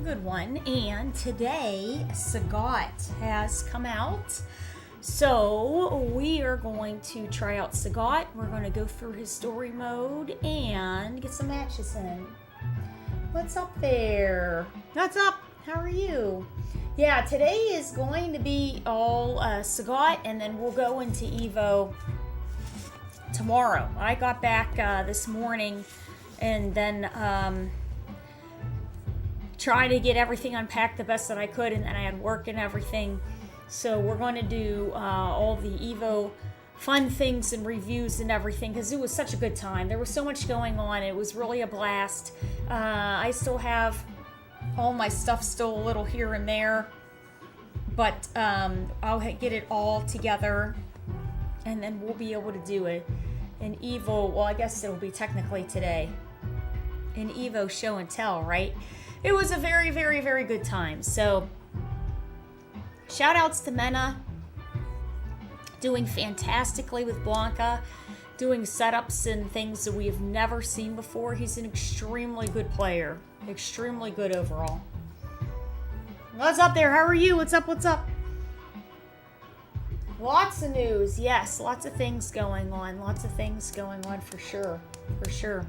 good one. And today, Sagat has come out. So we are going to try out Sagat. We're going to go through his story mode and get some matches in. What's up there? What's up? How are you? Yeah, today is going to be all Sagat, and then we'll go into Evo tomorrow. I got back this morning and then try to get everything unpacked the best that I could, and then I had work and everything. So we're going to do all the Evo fun things and reviews and everything, because it was such a good time. There was so much going on. It was really a blast. I still have all my stuff still a little here and there, but I'll get it all together, and then we'll be able to do it in Evo. Well, I guess it'll be technically today in Evo show and tell, right? It was a very, very, very good time. So shout outs to Mena, doing fantastically with Blanca, doing setups and things that we have never seen before. He's an extremely good player, extremely good overall. What's up there? How are you? What's up? What's up? Lots of news. Yes, lots of things going on. Lots of things going on for sure. For sure.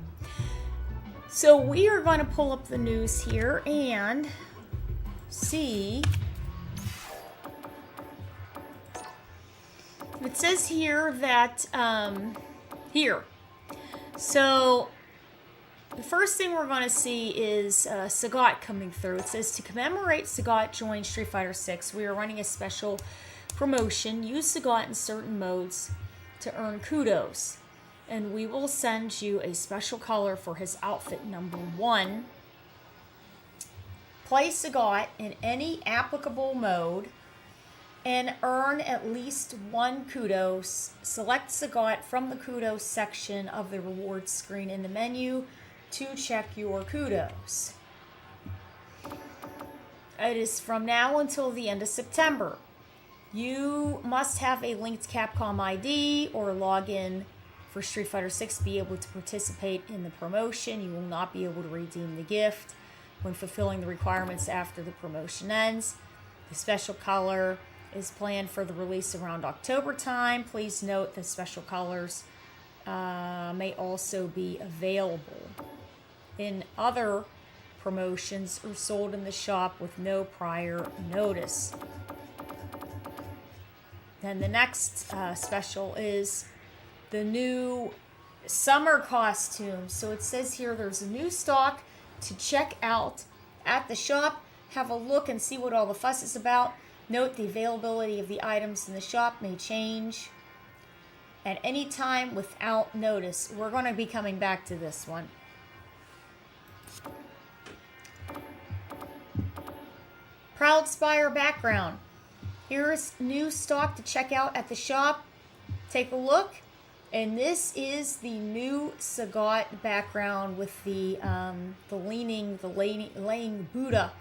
So we are going to pull up the news here and see. It says here that, here. So the first thing we're going to see is Sagat coming through. It says, to commemorate Sagat joined Street Fighter 6, we are running a special promotion. Use Sagat in certain modes to earn kudos, and we will send you a special color for his outfit number 1. Play Sagat in any applicable mode and earn at least 1 kudos. Select Sagat from the kudos section of the rewards screen in the menu to check your kudos. It is from now until the end of September. You must have a linked Capcom ID or login for Street Fighter 6 to be able to participate in the promotion. You will not be able to redeem the gift when fulfilling the requirements after the promotion ends. The special color is planned for the release around October time. Please note the special colors may also be available in other promotions or sold in the shop with no prior notice. Then the next special is the new summer costume. So it says here there's a new stock to check out at the shop. Have a look and see what all the fuss is about. Note the availability of the items in the shop may change at any time without notice. We're going to be coming back to this one. Proud Spire background. Here's new stock to check out at the shop. Take a look. And this is the new Sagat background with the laying Buddha.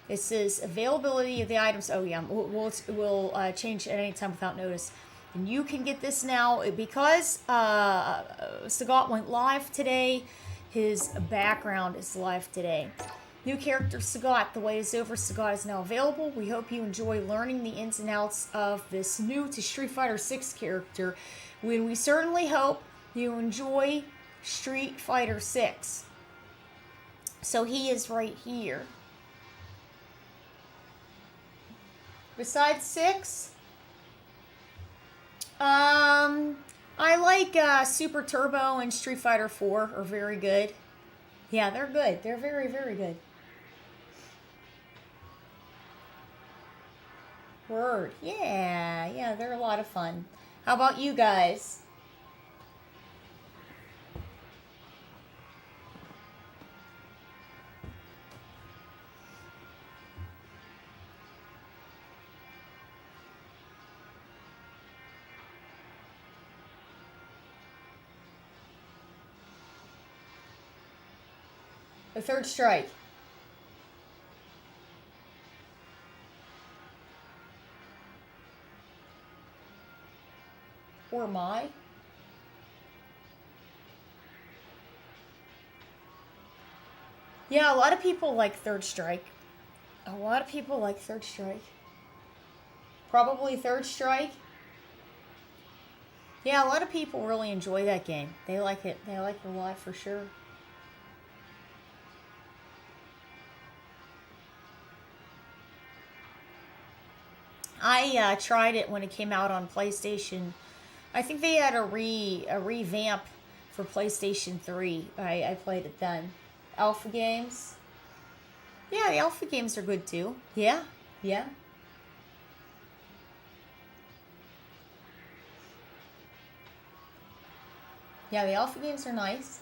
It says availability of the items. Oh yeah, we'll change at any time without notice. And you can get this now because Sagat went live today. His background is live today. New character Sagat. The wait is over. Sagat is now available. We hope you enjoy learning the ins and outs of this new to Street Fighter 6 character. We certainly hope you enjoy Street Fighter 6. So he is right here. Besides 6, I like Super Turbo and Street Fighter 4 are very good. Yeah, they're good. They're very, very good. Word. Yeah, they're a lot of fun. How about you guys? The third strike. Or my. Yeah, a lot of people like Third Strike. A lot of people like Third Strike. Probably Third Strike. Yeah, a lot of people really enjoy that game. They like it. They like it a lot for sure. I tried it when it came out on PlayStation. I think they had a revamp for PlayStation 3. I played it then. Alpha games. Yeah, the alpha games are good too. Yeah, yeah. Yeah, the alpha games are nice.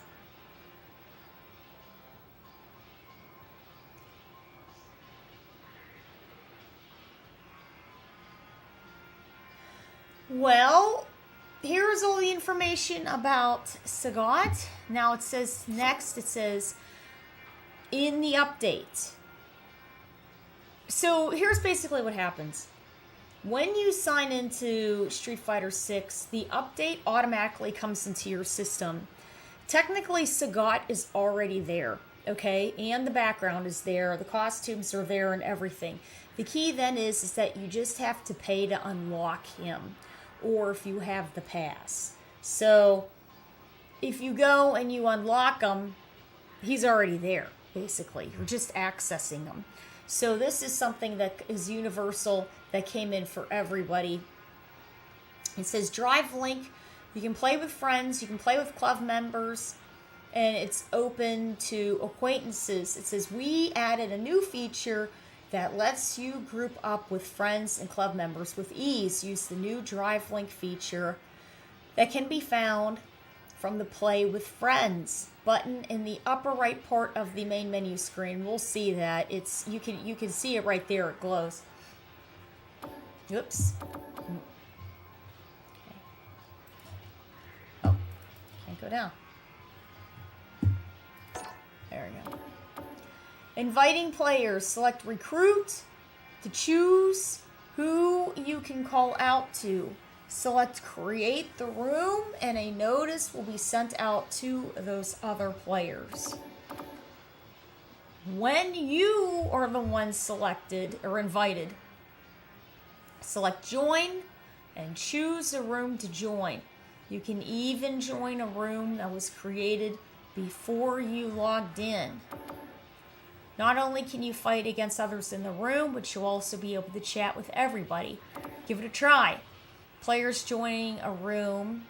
Well, here's all the information about Sagat. Now it says next, it says in the update. So here's basically what happens. When you sign into Street Fighter 6, the update automatically comes into your system. Technically, Sagat is already there, okay? And the background is there, the costumes are there and everything. The key then is that you just have to pay to unlock him, or if you have the pass. So, if you go and you unlock him, he's already there, basically. You're just accessing him. So this is something that is universal, that came in for everybody. It says Drive Link. You can play with friends, you can play with club members, and it's open to acquaintances. It says we added a new feature that lets you group up with friends and club members with ease. Use the new Drive Link feature that can be found from the Play with Friends button in the upper right part of the main menu screen. We'll see that. You can see it right there. It glows. Oops. Okay. Oh, can't go down. There we go. Inviting players. Select Recruit to choose who you can call out to. Select Create the Room, and a notice will be sent out to those other players. When you are the one selected or invited, select Join and choose a room to join. You can even join a room that was created before you logged in. Not only can you fight against others in the room, but you'll also be able to chat with everybody. Give it a try. Players joining a room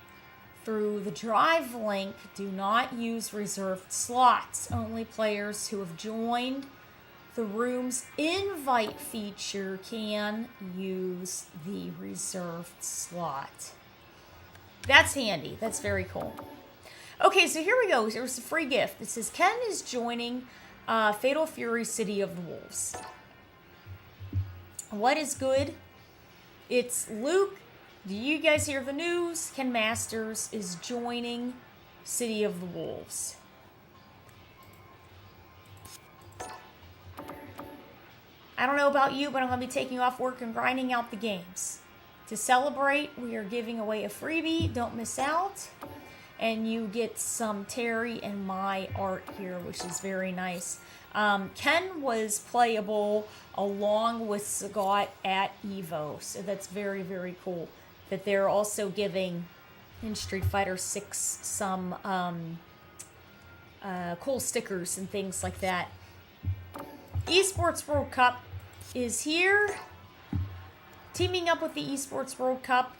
through the Drive Link do not use reserved slots. Only players who have joined the room's invite feature can use the reserved slot. That's handy. That's very cool. Okay, so here we go. Here's a free gift. It says Ken is joining Fatal Fury City of the Wolves. What is good? It's Luke. Do you guys hear the news? Ken Masters is joining City of the Wolves. I don't know about you, but I'm going to be taking off work and grinding out the games. To celebrate, we are giving away a freebie. Don't miss out. And you get some Terry and my art here, which is very nice. Ken was playable along with Sagat at EVO, so that's very, very cool. That they're also giving in Street Fighter 6 some cool stickers and things like that. Esports World Cup is here. Teaming up with the Esports World Cup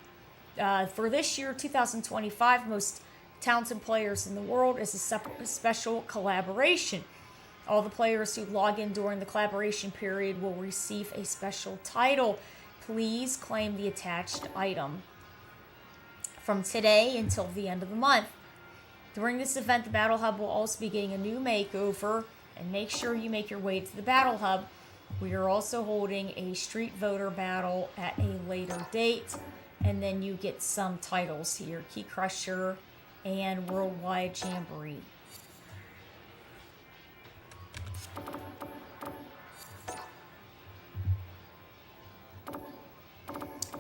for this year, 2025, most talented players in the world is a special collaboration. All the players who log in during the collaboration period will receive a special title. Please claim the attached item from today until the end of the month. During this event, the Battle Hub will also be getting a new makeover, and make sure you make your way to the Battle Hub. We are also holding a Street Voter battle at a later date, and then you get some titles here, Key Crusher and Worldwide Jamboree.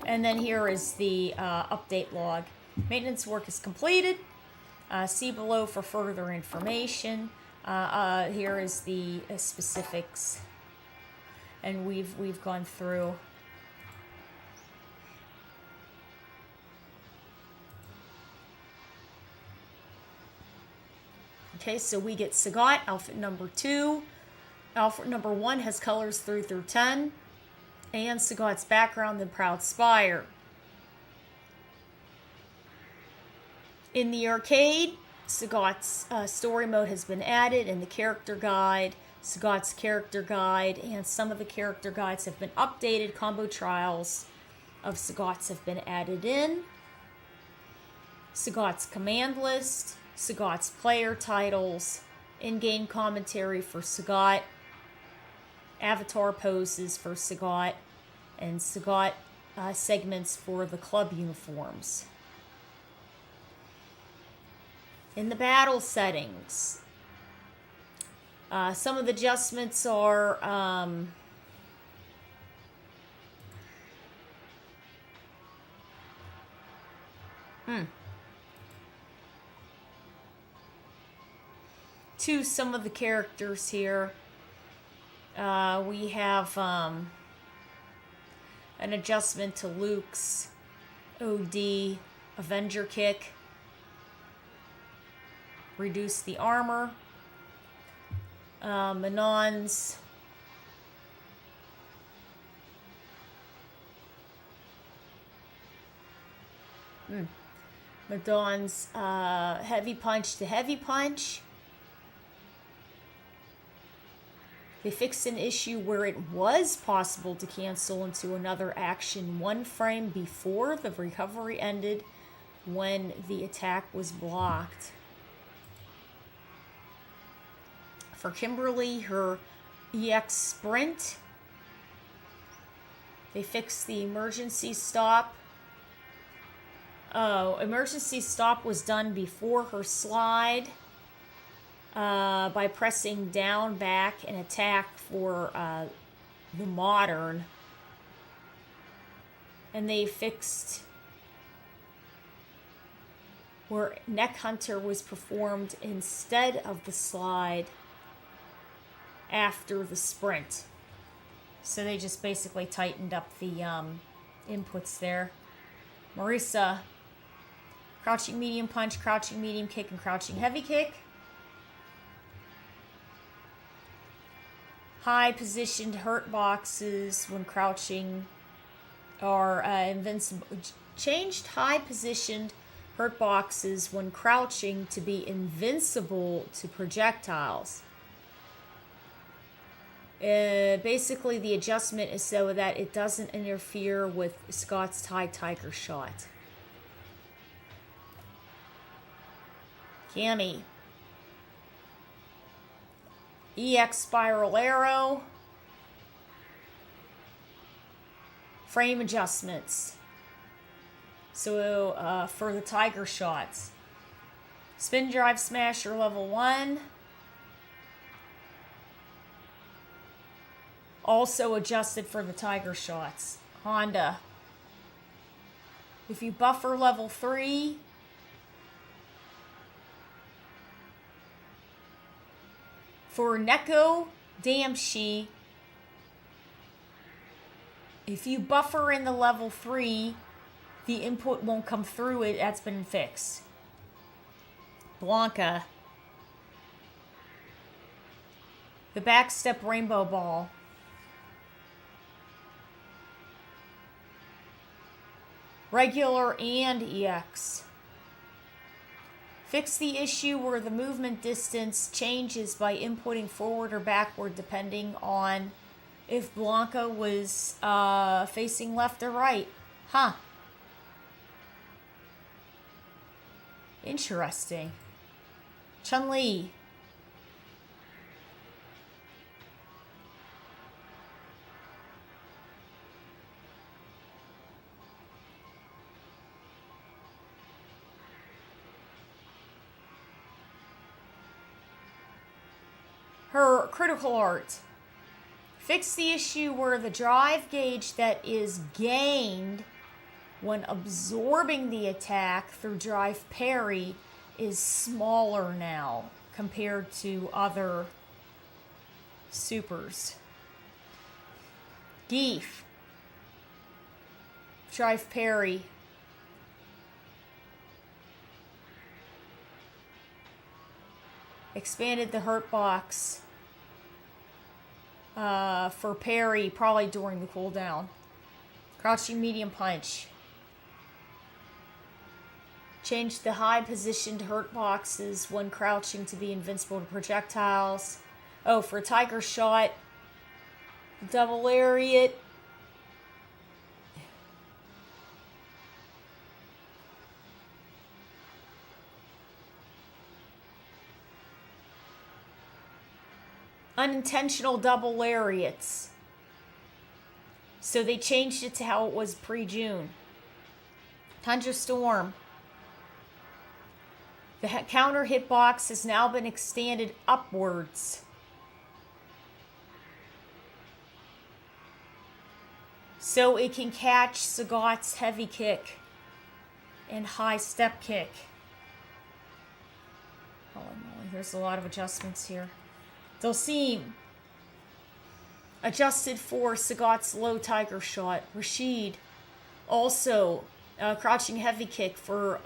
And then here is the update log. Maintenance work is completed. See below for further information. Here is the specifics. and we've gone through. Okay, so we get Sagat, outfit number 2. Outfit number 1 has colors 3 through 10. And Sagat's background, the Proud Spire. In the arcade, Sagat's story mode has been added, and the character guide, Sagat's character guide, and some of the character guides have been updated. Combo trials of Sagat's have been added in. Sagat's command list, Sagat's player titles, in-game commentary for Sagat, avatar poses for Sagat, and Sagat segments for the club uniforms. In the battle settings, some of the adjustments are to some of the characters here. We have an adjustment to Luke's OD Avenger kick. Reduce the armor. Manon's Madon's heavy punch to heavy punch. They fixed an issue where it was possible to cancel into another action 1 frame before the recovery ended when the attack was blocked. For Kimberly, her EX sprint, they fixed the emergency stop. Emergency stop was done before her slide. By pressing down, back, and attack for the modern. And they fixed where Neck Hunter was performed instead of the slide after the sprint. So they just basically tightened up the inputs there. Marisa, crouching medium punch, crouching medium kick, and crouching heavy kick. High positioned hurt boxes when crouching are invincible. Changed high positioned hurt boxes when crouching to be invincible to projectiles. Basically, the adjustment is so that it doesn't interfere with Scott's high tiger shot. Cammy. EX spiral arrow. Frame adjustments. So for the tiger shots. Spin drive smasher level 1. Also adjusted for the tiger shots. Honda. If you buffer level 3, for Neko Damshi, if you buffer in the level 3, the input won't come through it. That's been fixed. Blanca. The backstep rainbow ball. Regular and EX. Fix the issue where the movement distance changes by inputting forward or backward depending on if Blanca was facing left or right. Huh. Interesting. Chun-Li. Her critical art. Fix the issue where the drive gauge that is gained when absorbing the attack through drive parry is smaller now compared to other supers. Geef. Drive parry. Expanded the hurt box for parry, probably during the cooldown. Crouching medium punch. Changed the high positioned hurt boxes when crouching to be invincible to projectiles. Oh, for Tiger Shot, double lariat. Unintentional double lariats. So they changed it to how it was pre-June. Tundra Storm. The counter hitbox has now been extended upwards. So it can catch Sagat's heavy kick and high step kick. Holy moly, there's a lot of adjustments here. Dalsim. Adjusted for Sagat's low Tiger Shot. Rashid. Also, crouching heavy kick for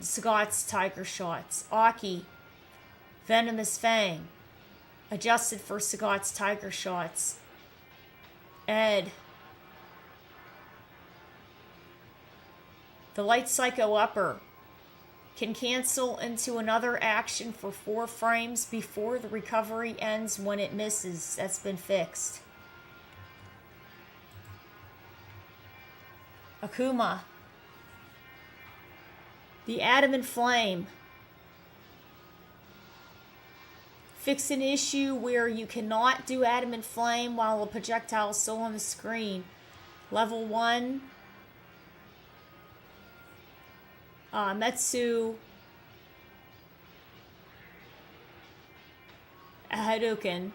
Sagat's Tiger Shots. Aki. Venomous Fang. Adjusted for Sagat's Tiger Shots. Ed. The Light Psycho Upper. Can cancel into another action for 4 frames before the recovery ends when it misses. That's been fixed. Akuma. The Adamant Flame. Fix an issue where you cannot do Adamant Flame while a projectile is still on the screen. Level 1. Metsu. Hadouken.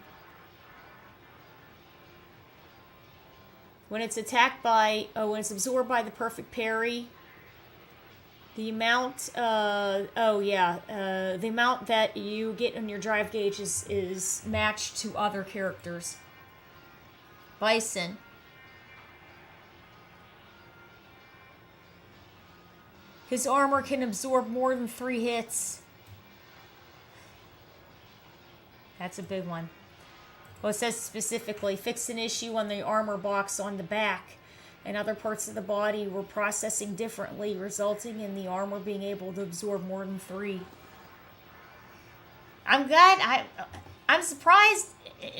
When it's attacked by, when it's absorbed by the perfect parry, the amount, the amount that you get on your drive gauge is matched to other characters. Bison. His armor can absorb more than 3 hits. That's a big one. Well, it says specifically, fix an issue on the armor box on the back, and other parts of the body were processing differently, resulting in the armor being able to absorb more than 3. I'm glad. I'm surprised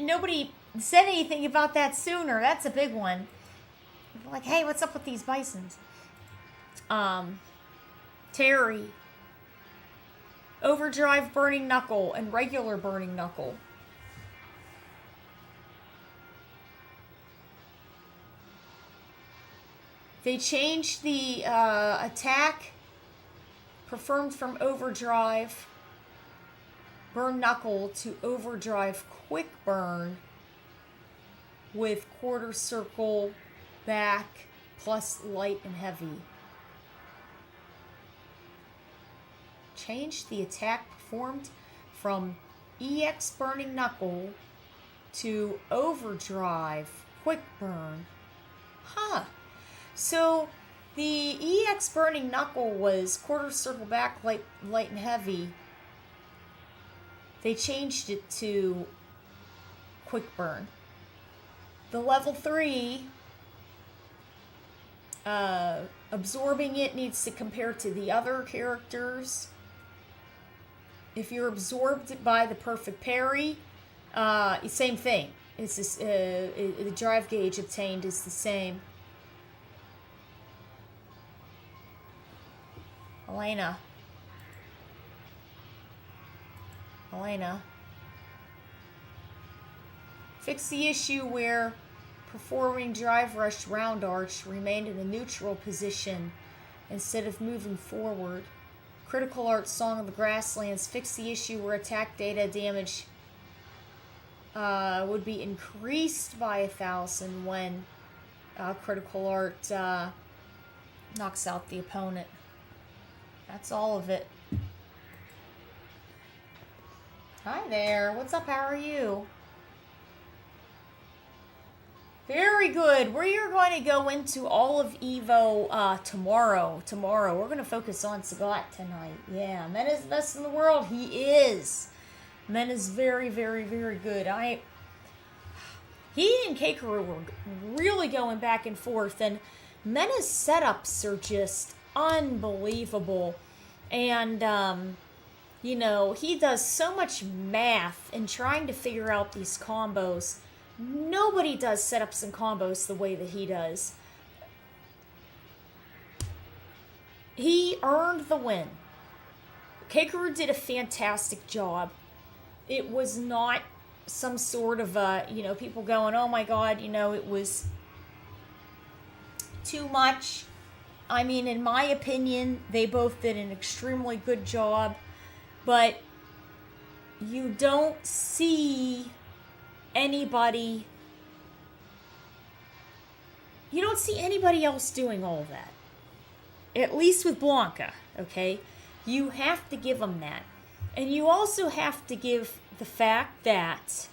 nobody said anything about that sooner. That's a big one. Like, hey, what's up with these bisons? Terry. Overdrive Burning Knuckle and regular Burning Knuckle. They changed the attack performed from Overdrive Burn Knuckle to Overdrive Quick Burn with quarter circle back plus light and heavy. Changed the attack performed from EX Burning Knuckle to Overdrive Quick Burn. Huh. So the EX Burning Knuckle was quarter circle back, light and heavy. They changed it to Quick Burn. The level 3, absorbing it needs to compare to the other characters. If you're absorbed by the perfect parry, same thing. It's this, the drive gauge obtained is the same. Elena. Fix the issue where performing Drive Rush Round Arch remained in a neutral position instead of moving forward. Critical Art Song of the Grasslands. Fix the issue where attack data damage would be increased by 1,000 when Critical Art knocks out the opponent. That's all of it. Hi there. What's up? How are you? Very good. We are going to go into all of Evo tomorrow. We're going to focus on Sagat tonight. Yeah, Mena's the best in the world. He is. Mena's very, very, very good. He and Keikaru were really going back and forth, and Mena's setups are just unbelievable. And, you know, he does so much math in trying to figure out these combos. Nobody does setups and combos the way that he does. He earned the win. Keikaru did a fantastic job. It was not some sort of people going, oh my god, it was too much. I mean, in my opinion, they both did an extremely good job, but you don't see anybody else doing all that. At least with Blanca, okay? You have to give them that. And you also have to give the fact that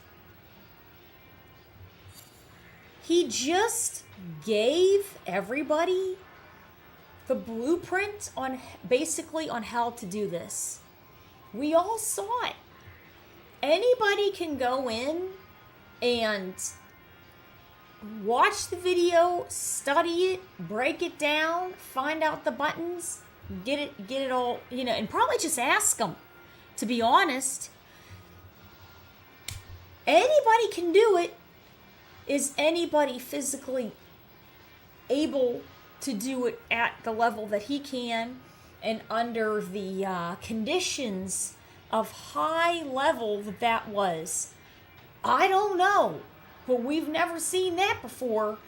he just gave everybody the blueprint on how to do this. We all saw it. Anybody can go in and watch the video, study it, break it down, find out the buttons, get it all, and probably just ask them. To be honest, anybody can do it. Is anybody physically able to do it at the level that he can and under the conditions of high level that was? I don't know, but we've never seen that before.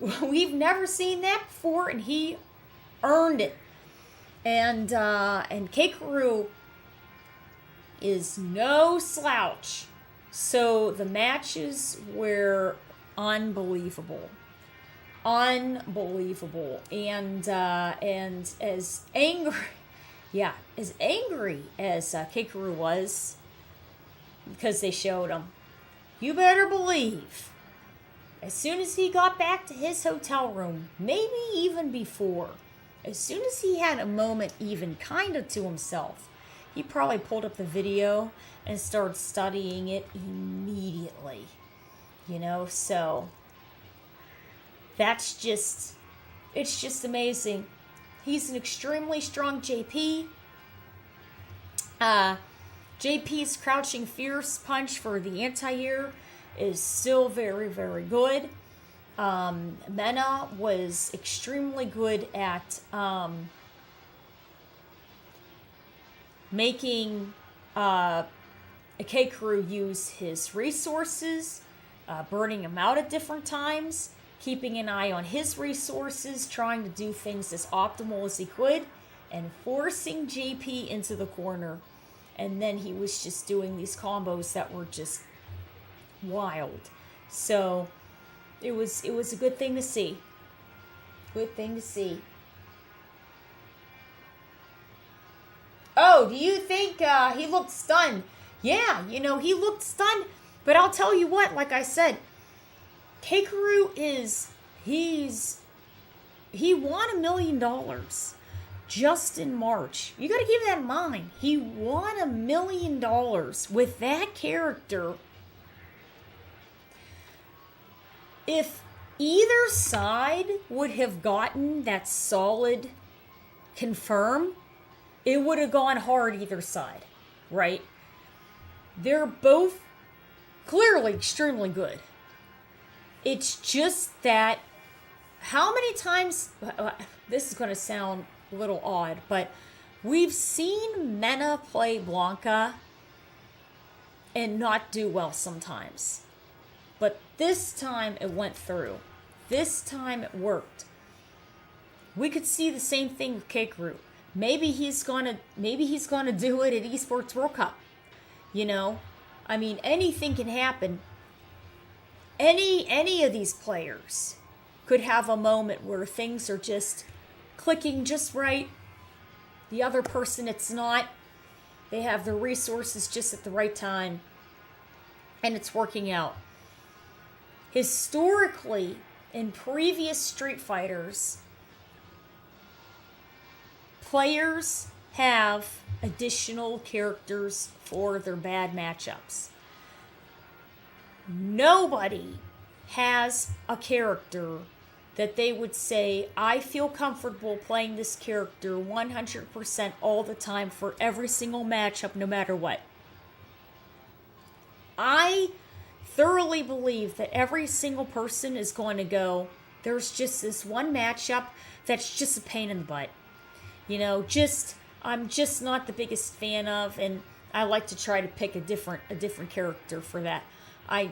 And he earned it. And Keikaru is no slouch. So the matches were unbelievable. And as angry as Keikaru was, because they showed him, you better believe, as soon as he got back to his hotel room, maybe even before, as soon as he had a moment even kind of to himself, he probably pulled up the video and started studying it immediately. So it's just amazing. He's an extremely strong JP. JP's crouching fierce punch for the anti-air is still very, very good. Mena was extremely good at making Keikaru use his resources, burning him out at different times, keeping an eye on his resources, trying to do things as optimal as he could, and forcing JP into the corner. And then he was just doing these combos that were just wild. So it was a good thing to see. Oh, do you think he looked stunned? Yeah, he looked stunned. But I'll tell you what, like I said, Keikaru he won $1 million just in March. You got to keep that in mind. He won $1 million with that character. If either side would have gotten that solid confirm, it would have gone hard either side, right? They're both clearly extremely good. It's just that how many times, this is going to sound a little odd, but we've seen Mena play Blanca and not do well sometimes. But this time it went through. This time it worked. We could see the same thing with Keikaru. Maybe he's gonna do it at Esports World Cup. I mean, anything can happen. Any of these players could have a moment where things are just clicking just right. The other person, it's not. They have the resources just at the right time, and it's working out. Historically, in previous Street Fighters, players have additional characters for their bad matchups. Nobody has a character that they would say, I feel comfortable playing this character 100% all the time for every single matchup, no matter what. I thoroughly believe that every single person is going to go, there's just this one matchup that's just a pain in the butt. You know, I'm just not the biggest fan of, and I like to try to pick a different character for that. I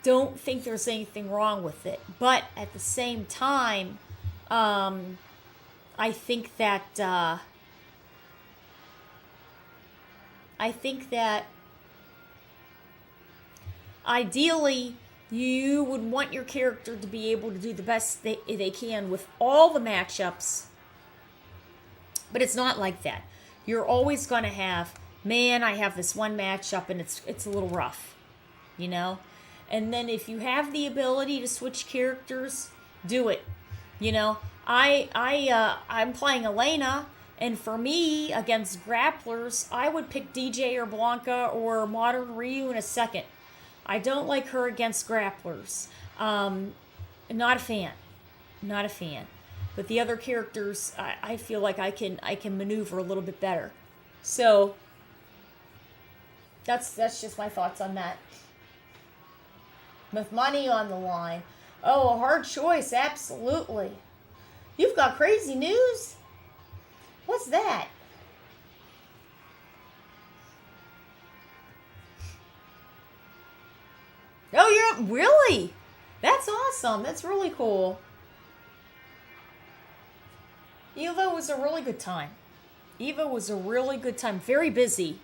don't think there's anything wrong with it, but at the same time, I think that ideally you would want your character to be able to do the best they can with all the matchups, but it's not like that. You're always going to have, man, I have this one matchup and it's a little rough, you know? And then if you have the ability to switch characters, do it. You know, I'm playing Elena, and for me, against grapplers, I would pick DJ or Blanca or Modern Ryu in a second. I don't like her against grapplers. Not a fan. Not a fan. But the other characters, I feel like I can maneuver a little bit better. So that's just my thoughts on that. With money on the line. Oh, a hard choice, absolutely. You've got crazy news? What's that? Oh, you're really? That's awesome. That's really cool. Evo was a really good time. Evo was a really good time. Very busy.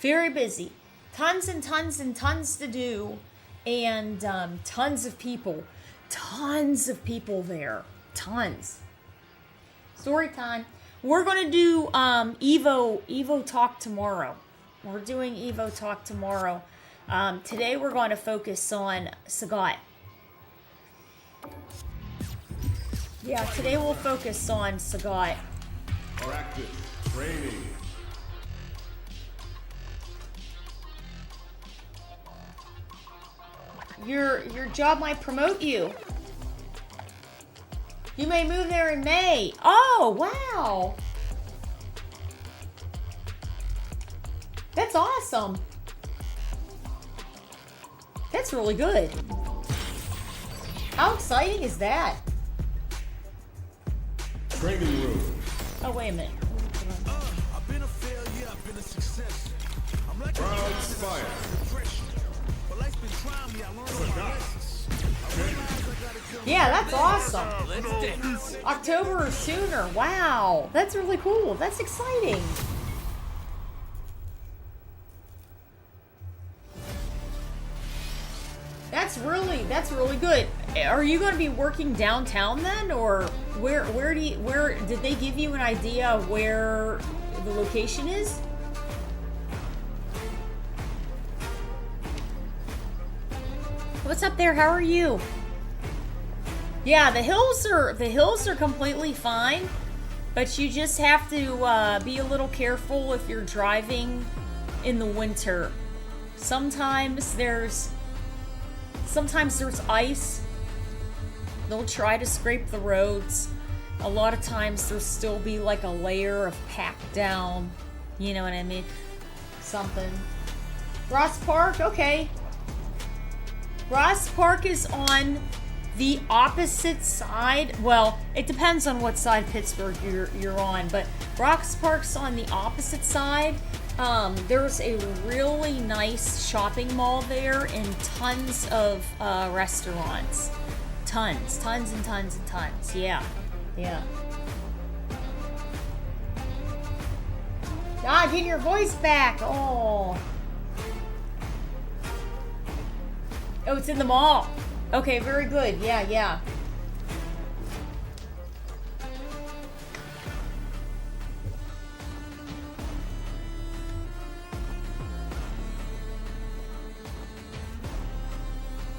Very busy. Tons and tons and tons to do. And tons of people there. Tons. Story time. We're going to do Evo Talk tomorrow. We're doing Evo Talk tomorrow. Today we're going to focus on Sagat. Yeah, today we'll focus on Sagat. Practice. Training. Your job might promote you. You may move there in May. Oh, wow. That's awesome. That's really good. How exciting is that? Training room. Oh, wait a minute. I've been a failure, I've been a success. I'm like Rounds fire. But life's been trying me, I learned my lessons. Yeah, that's awesome. October or sooner. Wow. That's really cool. That's exciting. That's really good. Are you going to be working downtown then, or where did they give you an idea of where the location is? What's up there? How are you? Yeah, the hills are completely fine, but you just have to be a little careful if you're driving in the winter. Sometimes there's ice. They'll try to scrape the roads. A lot of times there'll still be like a layer of packed down, you know what I mean? Something. Ross Park, okay. Ross Park is on the opposite side. Well, it depends on what side Pittsburgh you're on, but Ross Park's on the opposite side. There's a really nice shopping mall there and tons of restaurants. Tons and tons and tons. Yeah. Ah, get your voice back. Oh, it's in the mall. Okay, very good. Yeah.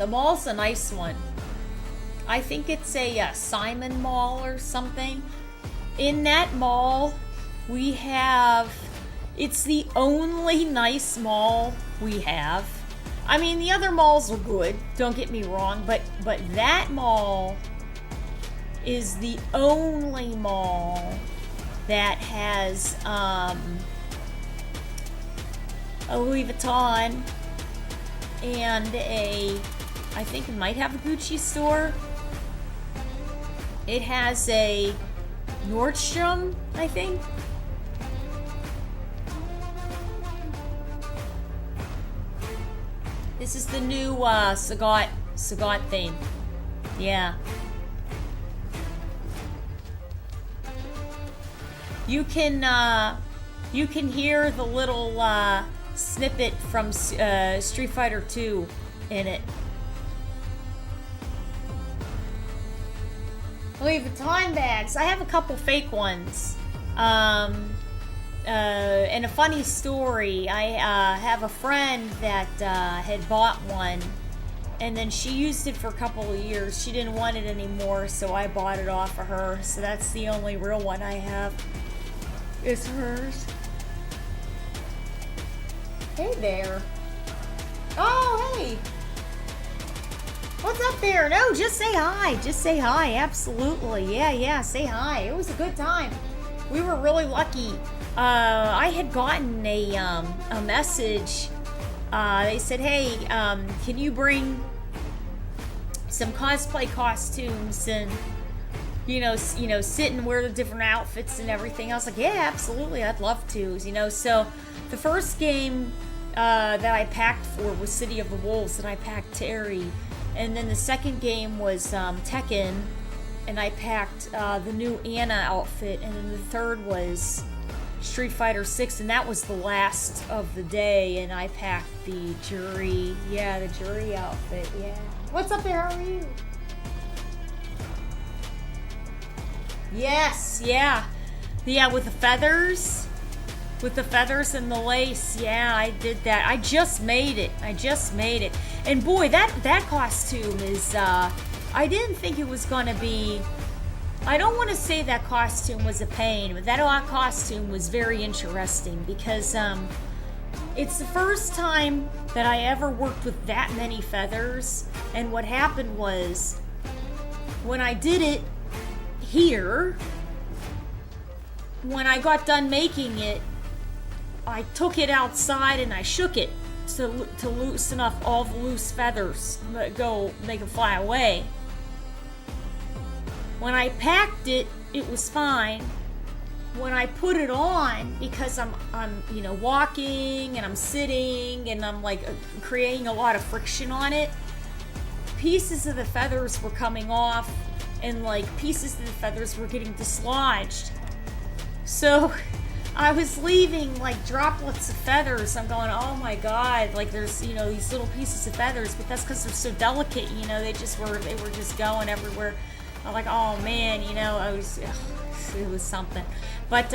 The mall's a nice one. I think it's a Simon Mall or something. In that mall, we have... It's the only nice mall we have. I mean, the other malls are good, don't get me wrong, but that mall is the only mall that has a Louis Vuitton and I think it might have a Gucci store. It has a Nordstrom, I think. This is the new Sagat thing. Yeah. You can hear the little snippet from Street Fighter 2 in it. Louis Vuitton bags. I have a couple fake ones. And a funny story. I have a friend that had bought one, and then she used it for a couple of years. She didn't want it anymore, so I bought it off of her. So that's the only real one I have. It's hers. Hey there. Oh, hey. What's up there? No, just say hi. Just say hi. Absolutely. Yeah, say hi. It was a good time. We were really lucky. I had gotten a message. They said, hey, can you bring some cosplay costumes and sit and wear the different outfits and everything. I was like, yeah, absolutely, I'd love to. So the first game that I packed for was City of the Wolves, and I packed Terry. And then the second game was Tekken, and I packed the new Anna outfit. And then the third was Street Fighter 6, and that was the last of the day. And I packed the jury, the jury outfit. Yeah. What's up there? How are you? Yes, yeah, with the feathers, and the lace. Yeah, I did that. I just made it. And boy, that costume is. I didn't think it was gonna be. I don't want to say that costume was a pain, but that costume was very interesting because it's the first time that I ever worked with that many feathers. And what happened was, when I did it here, when I got done making it, I took it outside and I shook it to loosen up all the loose feathers, they can fly away. When I packed it, it was fine. When I put it on, because I'm walking and I'm sitting and I'm like creating a lot of friction on it, pieces of the feathers were coming off, and like pieces of the feathers were getting dislodged. So I was leaving like droplets of feathers. I'm going, oh my god, like there's these little pieces of feathers, but that's because they're so delicate. They were just going everywhere. I'm like, oh man, it was something. But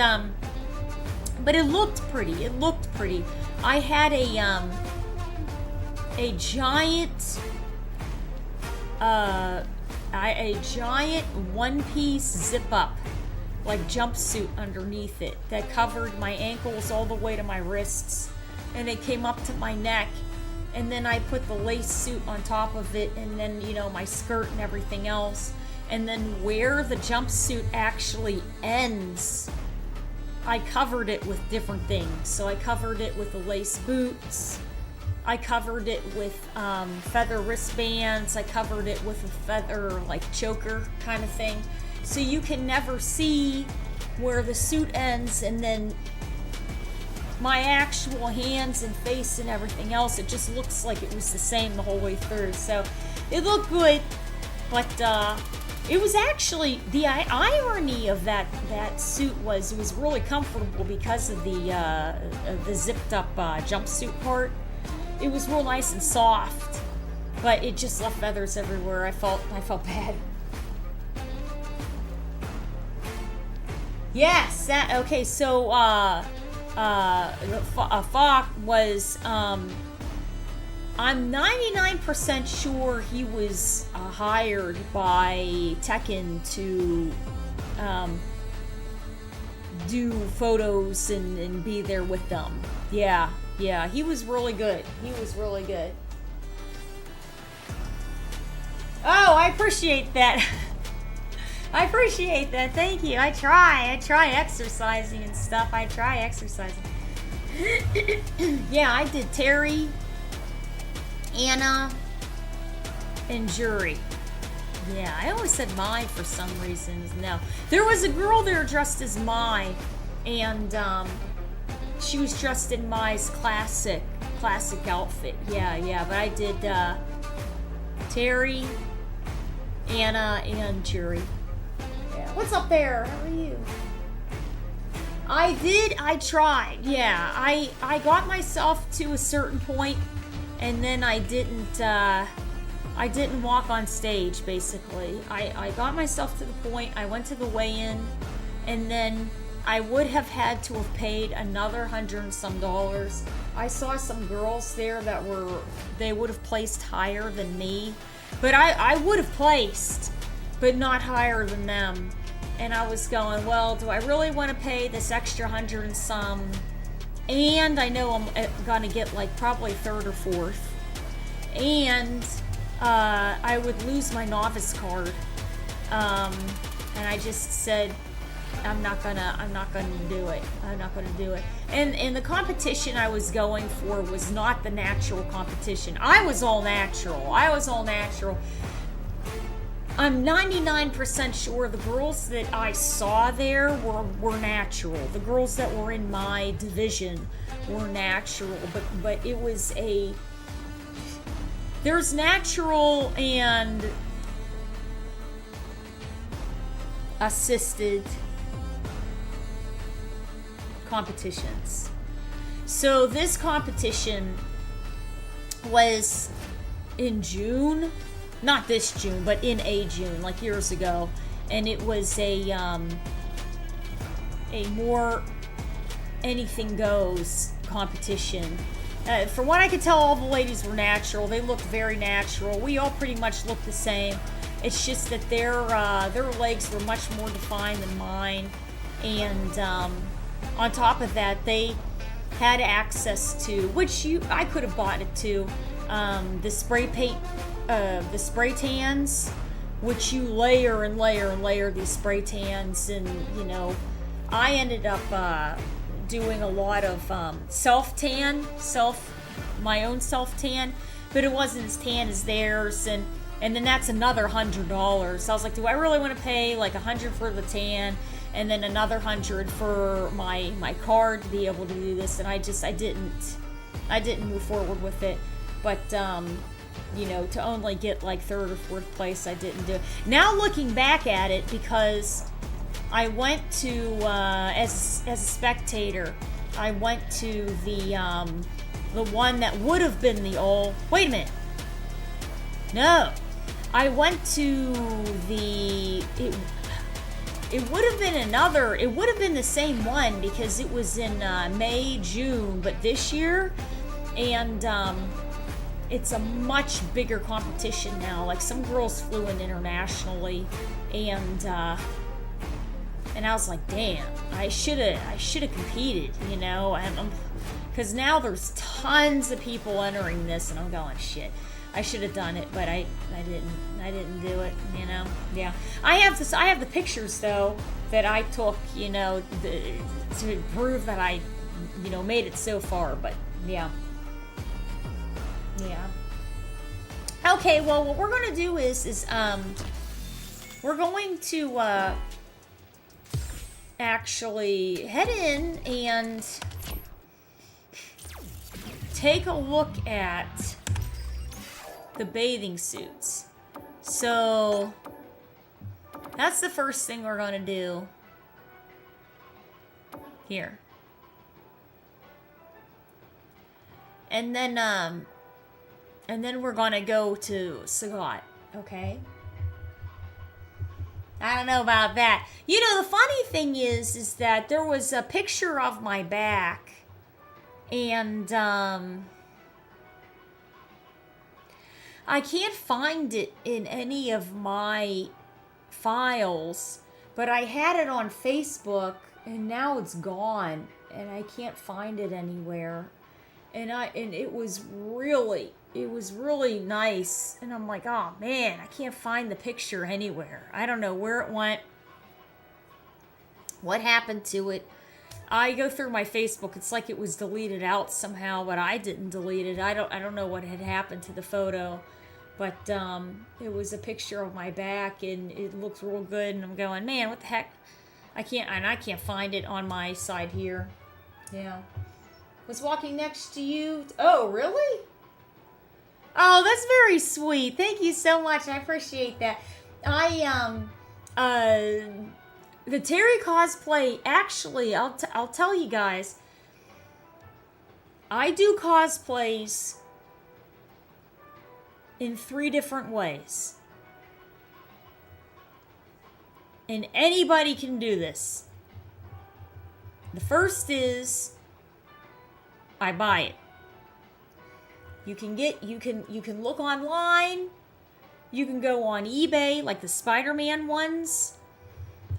it looked pretty. I had a giant one-piece zip-up, like jumpsuit underneath it that covered my ankles all the way to my wrists, and it came up to my neck, and then I put the lace suit on top of it, and then my skirt and everything else, and then where the jumpsuit actually ends, I covered it with different things. So I covered it with the lace boots, I covered it with feather wristbands. I covered it with a feather choker kind of thing. So you can never see where the suit ends, and then my actual hands and face and everything else, it just looks like it was the same the whole way through. So it looked good, but it was actually, the irony of that suit was it was really comfortable because of the zipped up jumpsuit part. It was real nice and soft, but it just left feathers everywhere. I felt bad. Yes, okay, so, Falk was, I'm 99% sure he was hired by Tekken to do photos and be there with them. Yeah, he was really good. He was really good. Oh, I appreciate that. I appreciate that. Thank you. I try exercising and stuff. I try exercising. Yeah, I did Terry, Anna, and Jury. Yeah, I always said Mai for some reasons. No. There was a girl there dressed as Mai, and she was dressed in Mai's classic outfit. Yeah, but I did Terry, Anna, and Jury. Yeah. What's up there? How are you? I tried. Yeah, I got myself to a certain point, and then I didn't walk on stage, basically. I got myself to the point, I went to the weigh-in, and then I would have had to have paid another $100 and some. I saw some girls there that they would have placed higher than me, but I would have placed, but not higher than them. And I was going, well, do I really want to pay this extra $100 and some? And I know I'm gonna get like probably third or fourth. And I would lose my novice card. And I just said, I'm not gonna do it. I'm not gonna do it. And the competition I was going for was not the natural competition. I was all natural. I'm 99% sure the girls that I saw there were natural. The girls that were in my division were natural, but it was there's natural and assisted competitions. So this competition was in June. Not this June, but in a June, like years ago, and it was a more anything goes competition. From what I could tell, all the ladies were natural. They looked very natural. We all pretty much looked the same. It's just that their legs were much more defined than mine, and on top of that, they had access to, which I could have bought it too, the spray paint. The spray tans, which you layer and layer and layer these spray tans, and I ended up doing a lot of my own self tan, but it wasn't as tan as theirs, and then that's another $100. So I was like, do I really want to pay like $100 for the tan, and then another $100 for my card to be able to do this? And I didn't move forward with it, but to only get like third or fourth place, I didn't do it. Now looking back at it, because I went to as a spectator, I went to the one that would have been the all. Wait a minute. No, I went to the. It would have been another. It would have been the same one because it was in May, June, but this year, and it's a much bigger competition now. Like, some girls flew in internationally, and I was like, damn, I should have competed, because now there's tons of people entering this, and I'm going, shit, I should have done it, but I didn't do it, Yeah, I have the pictures though that I took, to prove that I, made it so far, but yeah. Yeah. Okay, well, what we're going to do is we're going to actually head in and take a look at the bathing suits. So that's the first thing we're going to do here. And then we're gonna go to Sagat, okay? I don't know about that. The funny thing is that there was a picture of my back, and I can't find it in any of my files, but I had it on Facebook and now it's gone and I can't find it anywhere. And it was really nice. And I'm like, oh man, I can't find the picture anywhere. I don't know where it went. What happened to it? I go through my Facebook. It's like it was deleted out somehow, but I didn't delete it. I don't know what had happened to the photo, but it was a picture of my back, and it looks real good. And I'm going, man, what the heck? I can't find it on my side here. Yeah, was walking next to you. Oh, really? Oh, that's very sweet. Thank you so much. I appreciate that. The Terry cosplay, actually, I'll tell you guys, I do cosplays in 3 different ways. And anybody can do this. The first is I buy it. You can look online. You can go on eBay, like the Spider-Man ones.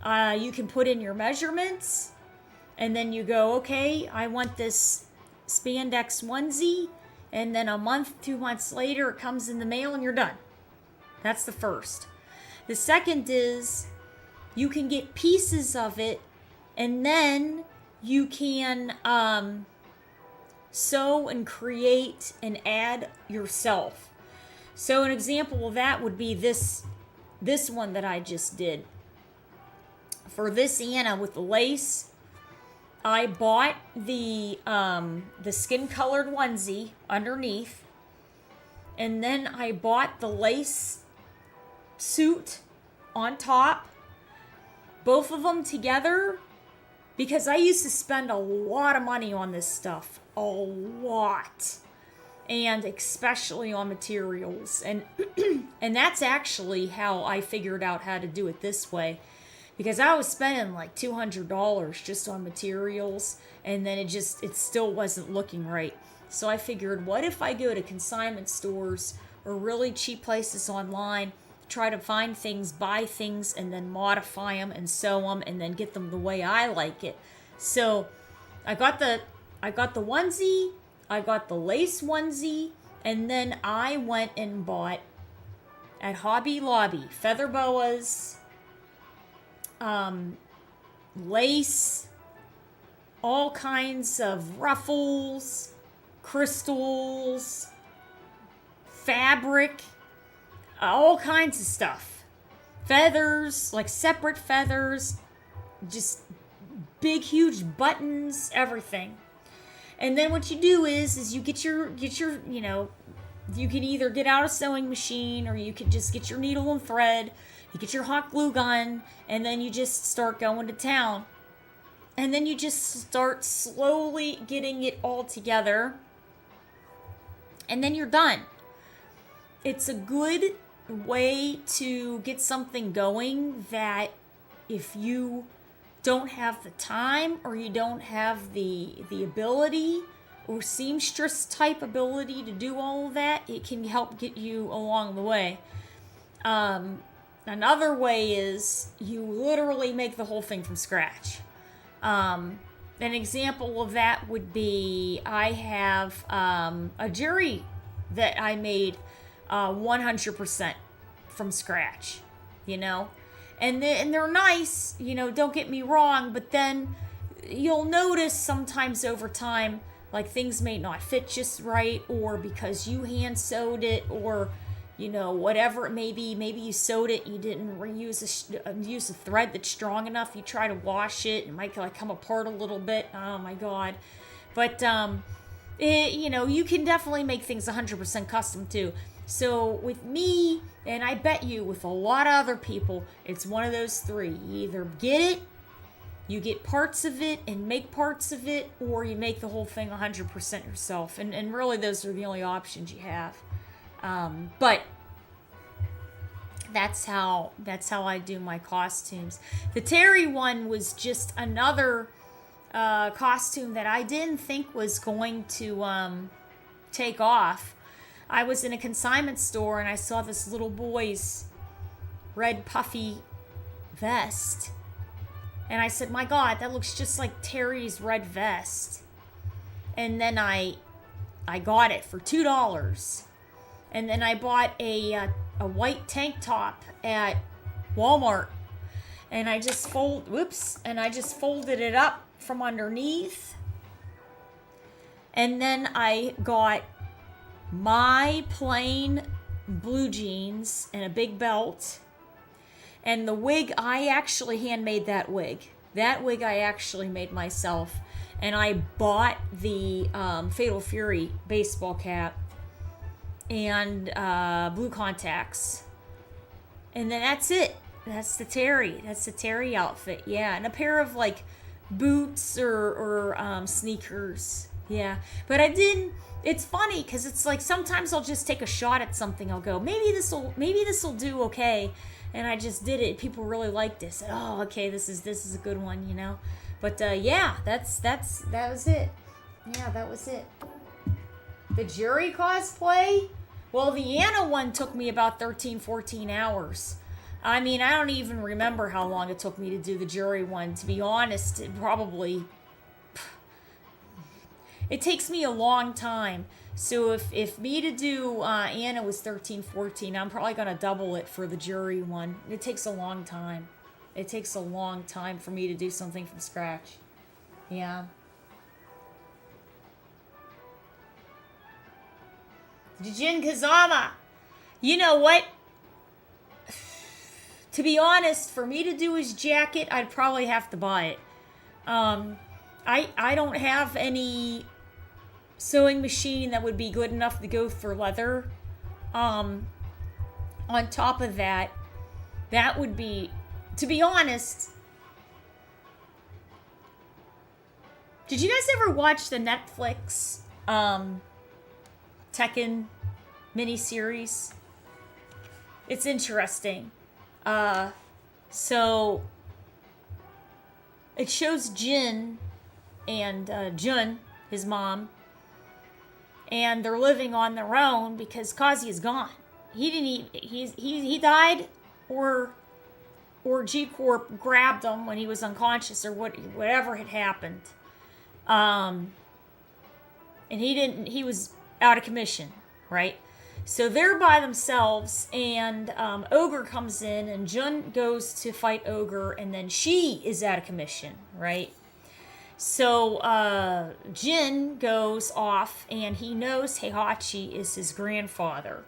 You can put in your measurements, and then you go, okay, I want this spandex onesie, and then a month, 2 months later, it comes in the mail, and you're done. That's the first. The second is you can get pieces of it, and then you can sew and create and add yourself. So an example of that would be this one that I just did. For this Anna with the lace, I bought the skin-colored onesie underneath, and then I bought the lace suit on top, both of them together, because I used to spend a lot of money on this stuff, a lot, and especially on materials, and and that's actually how I figured out how to do it this way. Because I was spending like $200 just on materials, and then it still wasn't looking right. So I figured, what if I go to consignment stores or really cheap places online, try to find things, buy things, and then modify them and sew them, and then get them the way I like it. So I got the onesie, I got the lace onesie, and then I went and bought at Hobby Lobby feather boas, lace, all kinds of ruffles, crystals, fabric, all kinds of stuff. Feathers, like separate feathers, just big, huge buttons, everything. And then what you do is you get your, you know, you can either get out a sewing machine, or you can just get your needle and thread. You get your hot glue gun, and then you just start going to town. And then you just start slowly getting it all together. And then you're done. It's a good way to get something going that if you don't have the time, or you don't have the ability or seamstress type ability to do all of that, it can help get you along the way. Another way is you literally make the whole thing from scratch. An example of that would be, I have a jury that I made 100% from scratch, you know? And they're nice, you know, don't get me wrong, but then you'll notice sometimes over time, like things may not fit just right, or because you hand sewed it, or you know, whatever it may be. Maybe you sewed it, you didn't use a thread that's strong enough. You try to wash it, it might like come apart a little bit. Oh my God. But, you know, you can definitely make things 100% custom too. So with me, and I bet you with a lot of other people, it's one of those 3. You either get it, you get parts of it and make parts of it, or you make the whole thing 100% yourself. And really those are the only options you have. But that's how I do my costumes. The Terry one was just another costume that I didn't think was going to take off. I was in a consignment store and I saw this little boy's red puffy vest. And I said, my God, that looks just like Terry's red vest. And then I got it for $2. And then I bought a white tank top at Walmart. And I just folded it up from underneath. And then I got my plain blue jeans and a big belt. And the wig, I actually handmade that wig. That wig I actually made myself. And I bought the Fatal Fury baseball cap and blue contacts. And then that's it. That's the Terry outfit. Yeah, and a pair of like boots or sneakers. Yeah, but I didn't. It's funny because it's like sometimes I'll just take a shot at something. I'll go, maybe this'll do okay, and I just did it. People really liked this. Oh, okay, this is a good one, you know. But yeah, that was it. Yeah, that was it. The jury cosplay. Well, the Anna one took me about 13, 14 hours. I mean, I don't even remember how long it took me to do the jury one. To be honest, it takes me a long time. So if me to do Anna was 13, 14, I'm probably going to double it for the jury one. It takes a long time. It takes a long time for me to do something from scratch. Yeah. Jin Kazama. You know what? To be honest, for me to do his jacket, I'd probably have to buy it. I don't have any sewing machine that would be good enough to go for leather. On top of that, that would be, to be honest, did you guys ever watch the Netflix Tekken miniseries? It's interesting. So it shows Jin and Jun, his mom, and they're living on their own because Kazi is gone. He died, or G-Corp grabbed him when he was unconscious, or whatever had happened. And he was out of commission, right? So they're by themselves, and Ogre comes in, and Jun goes to fight Ogre, and then she is out of commission, right? So Jin goes off, and he knows Heihachi is his grandfather.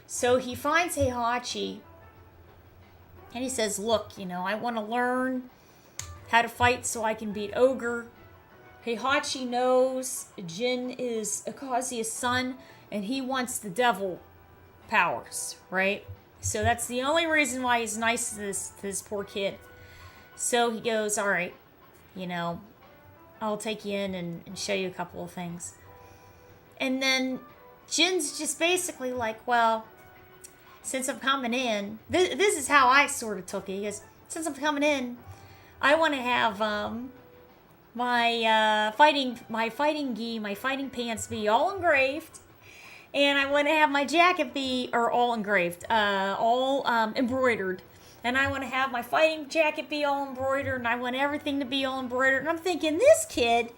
So he finds Heihachi, and he says, look, I want to learn how to fight so I can beat Ogre. Heihachi knows Jin is Akazia's son, and he wants the devil powers, right? So that's the only reason why he's nice to this poor kid. So he goes, all right, I'll take you in and show you a couple of things. And then Jin's just basically like, well, since I'm coming in, this is how I sort of took it. He goes, since I'm coming in, I want to have my fighting gi, my fighting pants be all engraved. And I want to have my jacket be, or all engraved, all embroidered. And I want to have my fighting jacket be all embroidered, and I want everything to be all embroidered. And I'm thinking, this kid,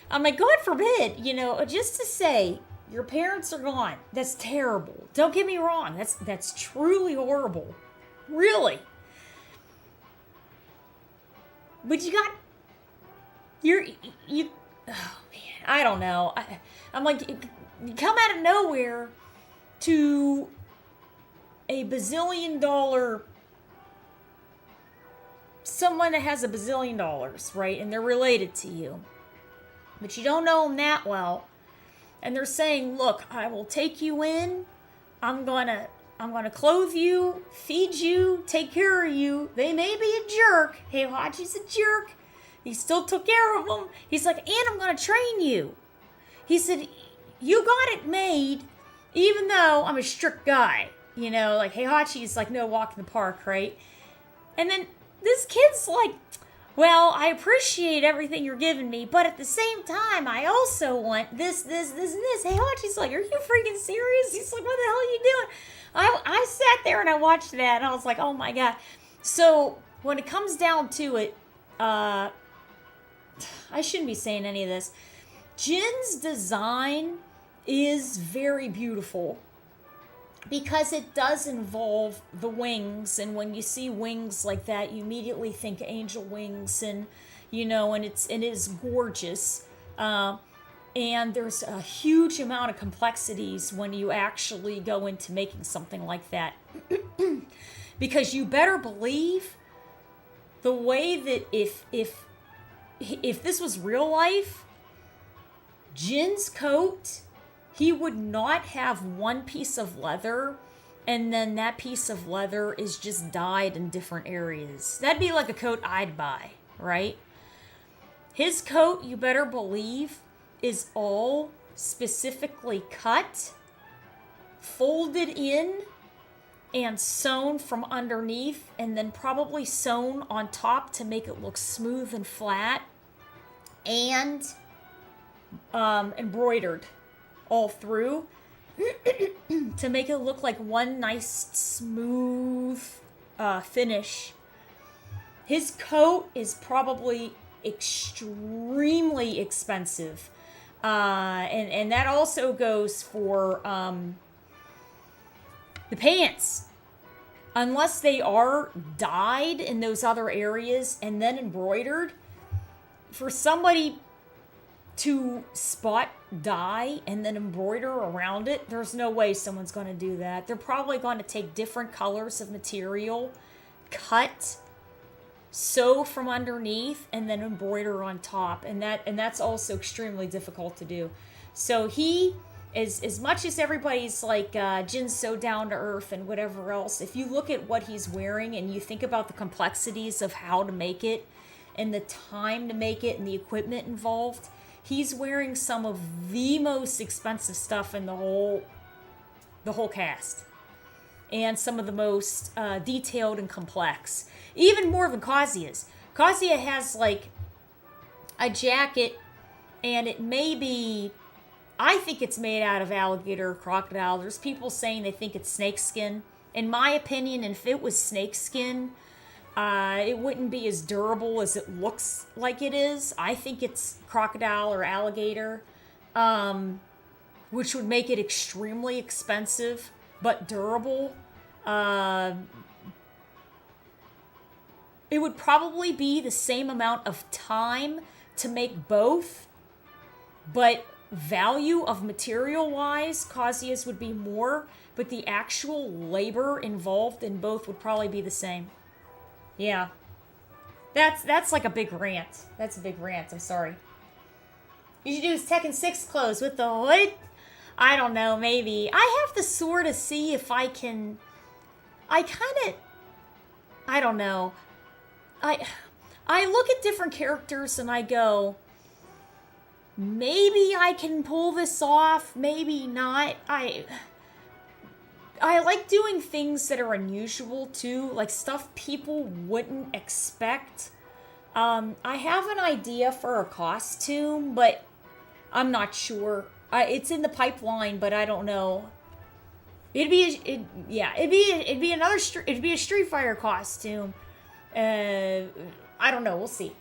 I'm like, God forbid, just to say, your parents are gone. That's terrible. Don't get me wrong. That's truly horrible. Really. But you oh man, I don't know. I'm like, you come out of nowhere to a bazillion dollar, someone that has a bazillion dollars, right? And they're related to you, but you don't know them that well. And they're saying, look, I will take you in. I'm gonna clothe you, feed you, take care of you. They may be a jerk. Heihachi's a jerk. He still took care of them. He's like, and I'm gonna train you. He said, you got it made, even though I'm a strict guy. Like Heihachi's like no walk in the park, right? And then this kid's like, well, I appreciate everything you're giving me, but at the same time, I also want this, and this. Hey, watch. He's like, are you freaking serious? He's like, what the hell are you doing? I sat there and I watched that, and I was like, oh my god. So when it comes down to it, I shouldn't be saying any of this. Jin's design is very beautiful because it does involve the wings, and when you see wings like that, you immediately think angel wings, and and it is gorgeous. And there's a huge amount of complexities when you actually go into making something like that. Because you better believe the way that if this was real life, Jin's coat, he would not have one piece of leather and then that piece of leather is just dyed in different areas. That'd be like a coat I'd buy, right? His coat, you better believe, is all specifically cut, folded in, and sewn from underneath, and then probably sewn on top to make it look smooth and flat, and embroidered all through to make it look like one nice smooth finish. His coat is probably extremely expensive, and that also goes for the pants. Unless they are dyed in those other areas and then embroidered, for somebody to spot dye and then embroider around it, there's no way someone's going to do that. They're probably going to take different colors of material, cut, sew from underneath, and then embroider on top, and that's also extremely difficult to do. So he is, as much as everybody's like Jin's so down to earth and whatever else, if you look at what he's wearing and you think about the complexities of how to make it and the time to make it and the equipment involved, he's wearing some of the most expensive stuff in the whole cast, and some of the most detailed and complex, even more than Kazuya's. Kazuya has like a jacket, and it may be, I think it's made out of alligator or crocodile. There's people saying they think it's snakeskin. In my opinion, if it was snakeskin, it wouldn't be as durable as it looks like it is. I think it's crocodile or alligator, which would make it extremely expensive but durable. It would probably be the same amount of time to make both, but value of material-wise, Kazuya's would be more, but the actual labor involved in both would probably be the same. Yeah. That's like a big rant. That's a big rant, I'm sorry. You should do his Tekken 6 clothes with the hood. I don't know, maybe. I have to sort of see if I can... I don't know. I look at different characters and I go, maybe I can pull this off, maybe not. I like doing things that are unusual too, like stuff people wouldn't expect. I have an idea for a costume, but I'm not sure. It's in the pipeline, but I don't know. It'd be a Street Fighter costume. I don't know. We'll see.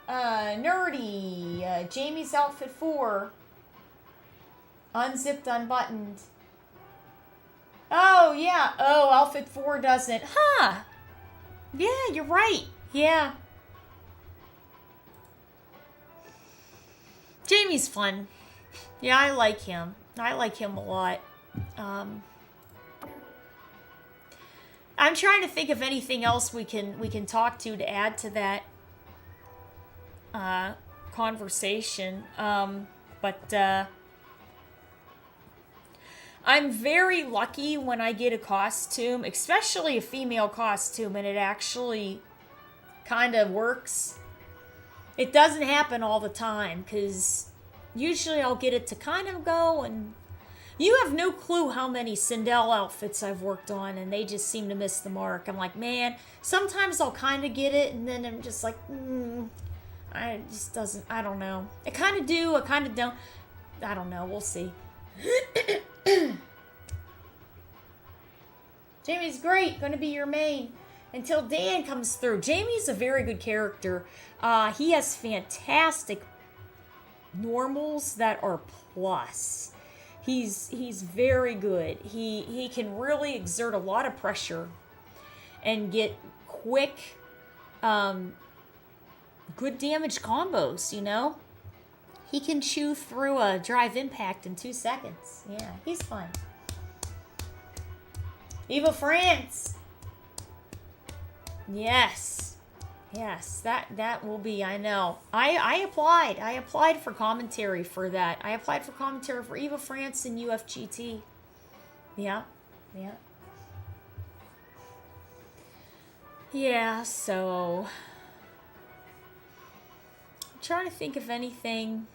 Nerdy. Jamie's outfit 4. Unzipped, unbuttoned. Oh, yeah. Oh, outfit 4 doesn't. Huh. Yeah, you're right. Yeah. Jamie's fun. Yeah, I like him. I like him a lot. I'm trying to think of anything else we can talk to add to that conversation. But I'm very lucky when I get a costume, especially a female costume, and it actually kind of works. It doesn't happen all the time, because usually I'll get it to kind of go, and You have no clue how many Sindel outfits I've worked on, and they just seem to miss the mark. I'm like, man, sometimes I'll kind of get it, and then I'm just like, I just doesn't, I don't know. I kind of do, I kind of don't. I don't know, we'll see. Jamie's great, gonna be your main until Dan comes through. Jamie's a very good character. He has fantastic normals that are plus. He's very good. He can really exert a lot of pressure and get quick, good damage combos, you know? He can chew through a drive impact in 2 seconds. Yeah, he's fun. Eva France. Yes. Yes, that will be, I know. I applied for commentary for that. I applied for commentary for Eva France and UFGT. Yeah. Yeah, so I'm trying to think of anything.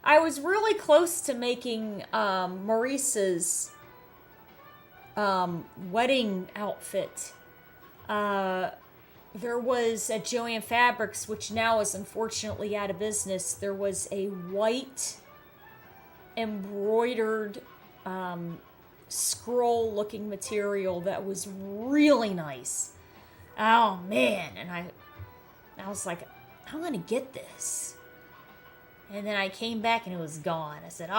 I was really close to making Maurice's wedding outfit. There was at Joann Fabrics, which now is unfortunately out of business, there was a white embroidered scroll looking material that was really nice. Oh man, and I was like, I'm gonna get this. And then I came back and it was gone. I said,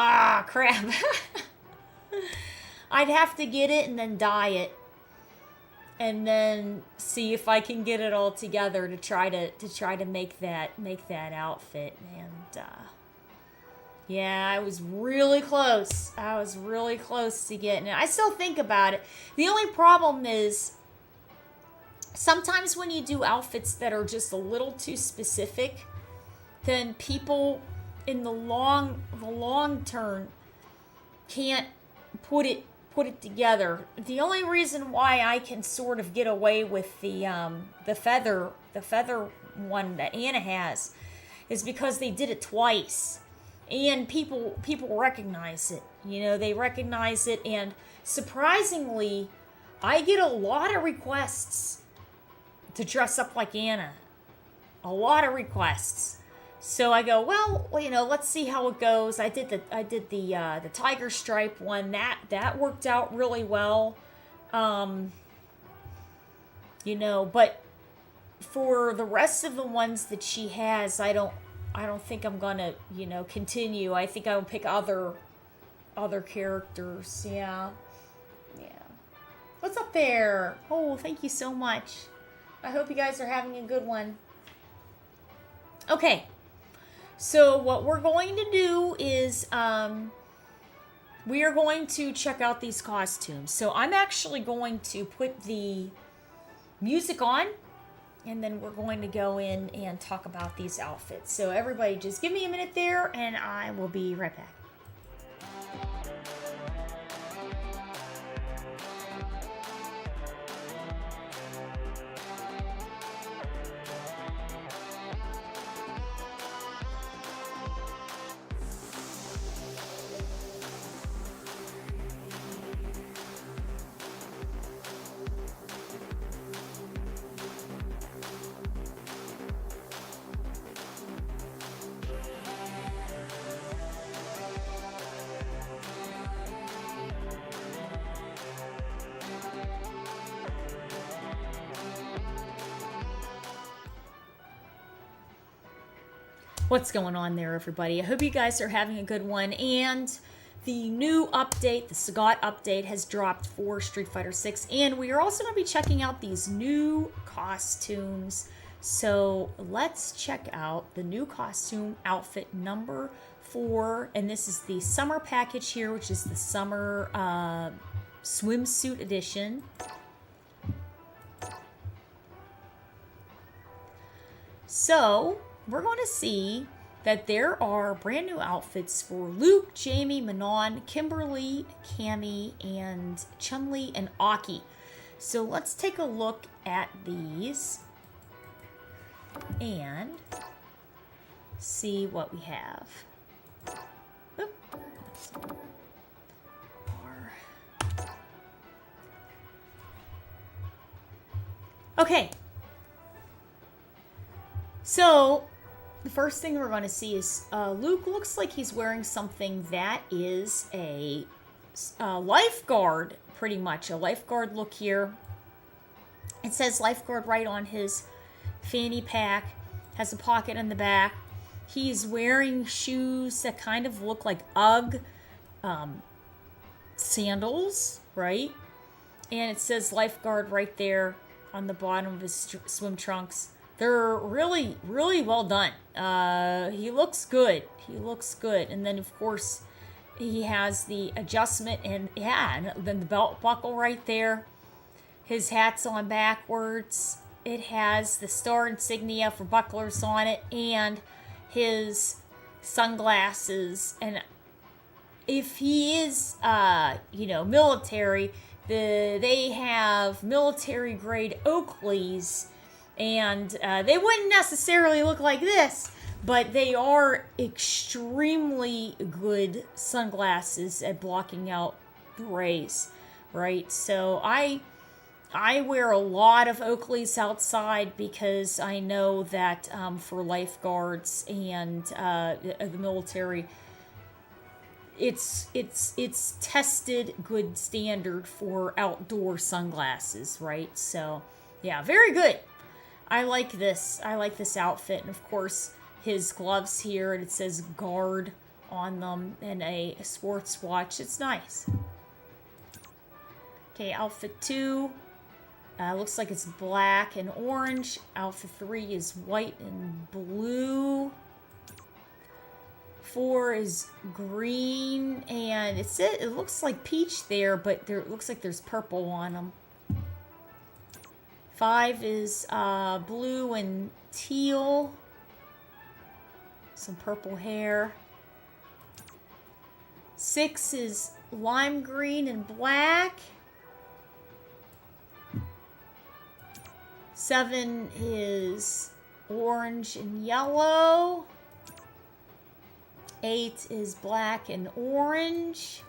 crap. I'd have to get it and then dye it. And then see if I can get it all together to try to make that outfit. And yeah, I was really close. To getting it. I still think about it. The only problem is sometimes when you do outfits that are just a little too specific, then people in the long term can't put it together. The only reason why I can sort of get away with the feather one that Anna has is because they did it twice, and people recognize it. You know, they recognize it, and surprisingly, I get a lot of requests to dress up like Anna. A lot of requests. So I go, well, you know, let's see how it goes. I did the tiger stripe one. That worked out really well. You know, but for the rest of the ones that she has, I don't think I'm gonna, you know, continue. I think I'll pick other characters. Yeah. What's up there? Oh, thank you so much. I hope you guys are having a good one. Okay. So what we're going to do is we are going to check out these costumes. So I'm actually going to put the music on, and then we're going to go in and talk about these outfits. So everybody just give me a minute there, and I will be right back. What's going on there, everybody? I hope you guys are having a good one. And the new update, the Sagat update, has dropped for Street Fighter 6. And we are also going to be checking out these new costumes. So let's check out the new costume outfit number 4. And this is the summer package here, which is the summer swimsuit edition. So we're going to see that there are brand new outfits for Luke, Jamie, Manon, Kimberly, Cammy, and Chun-Li and Aki. So let's take a look at these and see what we have. Oop. Okay. So, the first thing we're going to see is Luke looks like he's wearing something that is a lifeguard, pretty much. A lifeguard look here. It says lifeguard right on his fanny pack. Has a pocket in the back. He's wearing shoes that kind of look like Ugg sandals, right? And it says lifeguard right there on the bottom of his swim trunks. They're really, really well done. He looks good. He looks good. And then, of course, he has the adjustment and, yeah, and then the belt buckle right there. His hat's on backwards. It has the star insignia for bucklers on it and his sunglasses. And if he is, military, they have military grade Oakleys. And they wouldn't necessarily look like this, but they are extremely good sunglasses at blocking out the rays, right? So I wear a lot of Oakleys outside because I know that for lifeguards and the military, it's tested good standard for outdoor sunglasses, right? So yeah, very good. I like this. I like this outfit. And of course, his gloves here, and it says guard on them, and a sports watch. It's nice. Okay, outfit 2. Looks like it's black and orange. Outfit 3 is white and blue. 4 is green, and it looks like peach there, but it looks like there's purple on them. 5 is blue and teal. Some purple hair. 6 is lime green and black. 7 is orange and yellow. 8 is black and orange.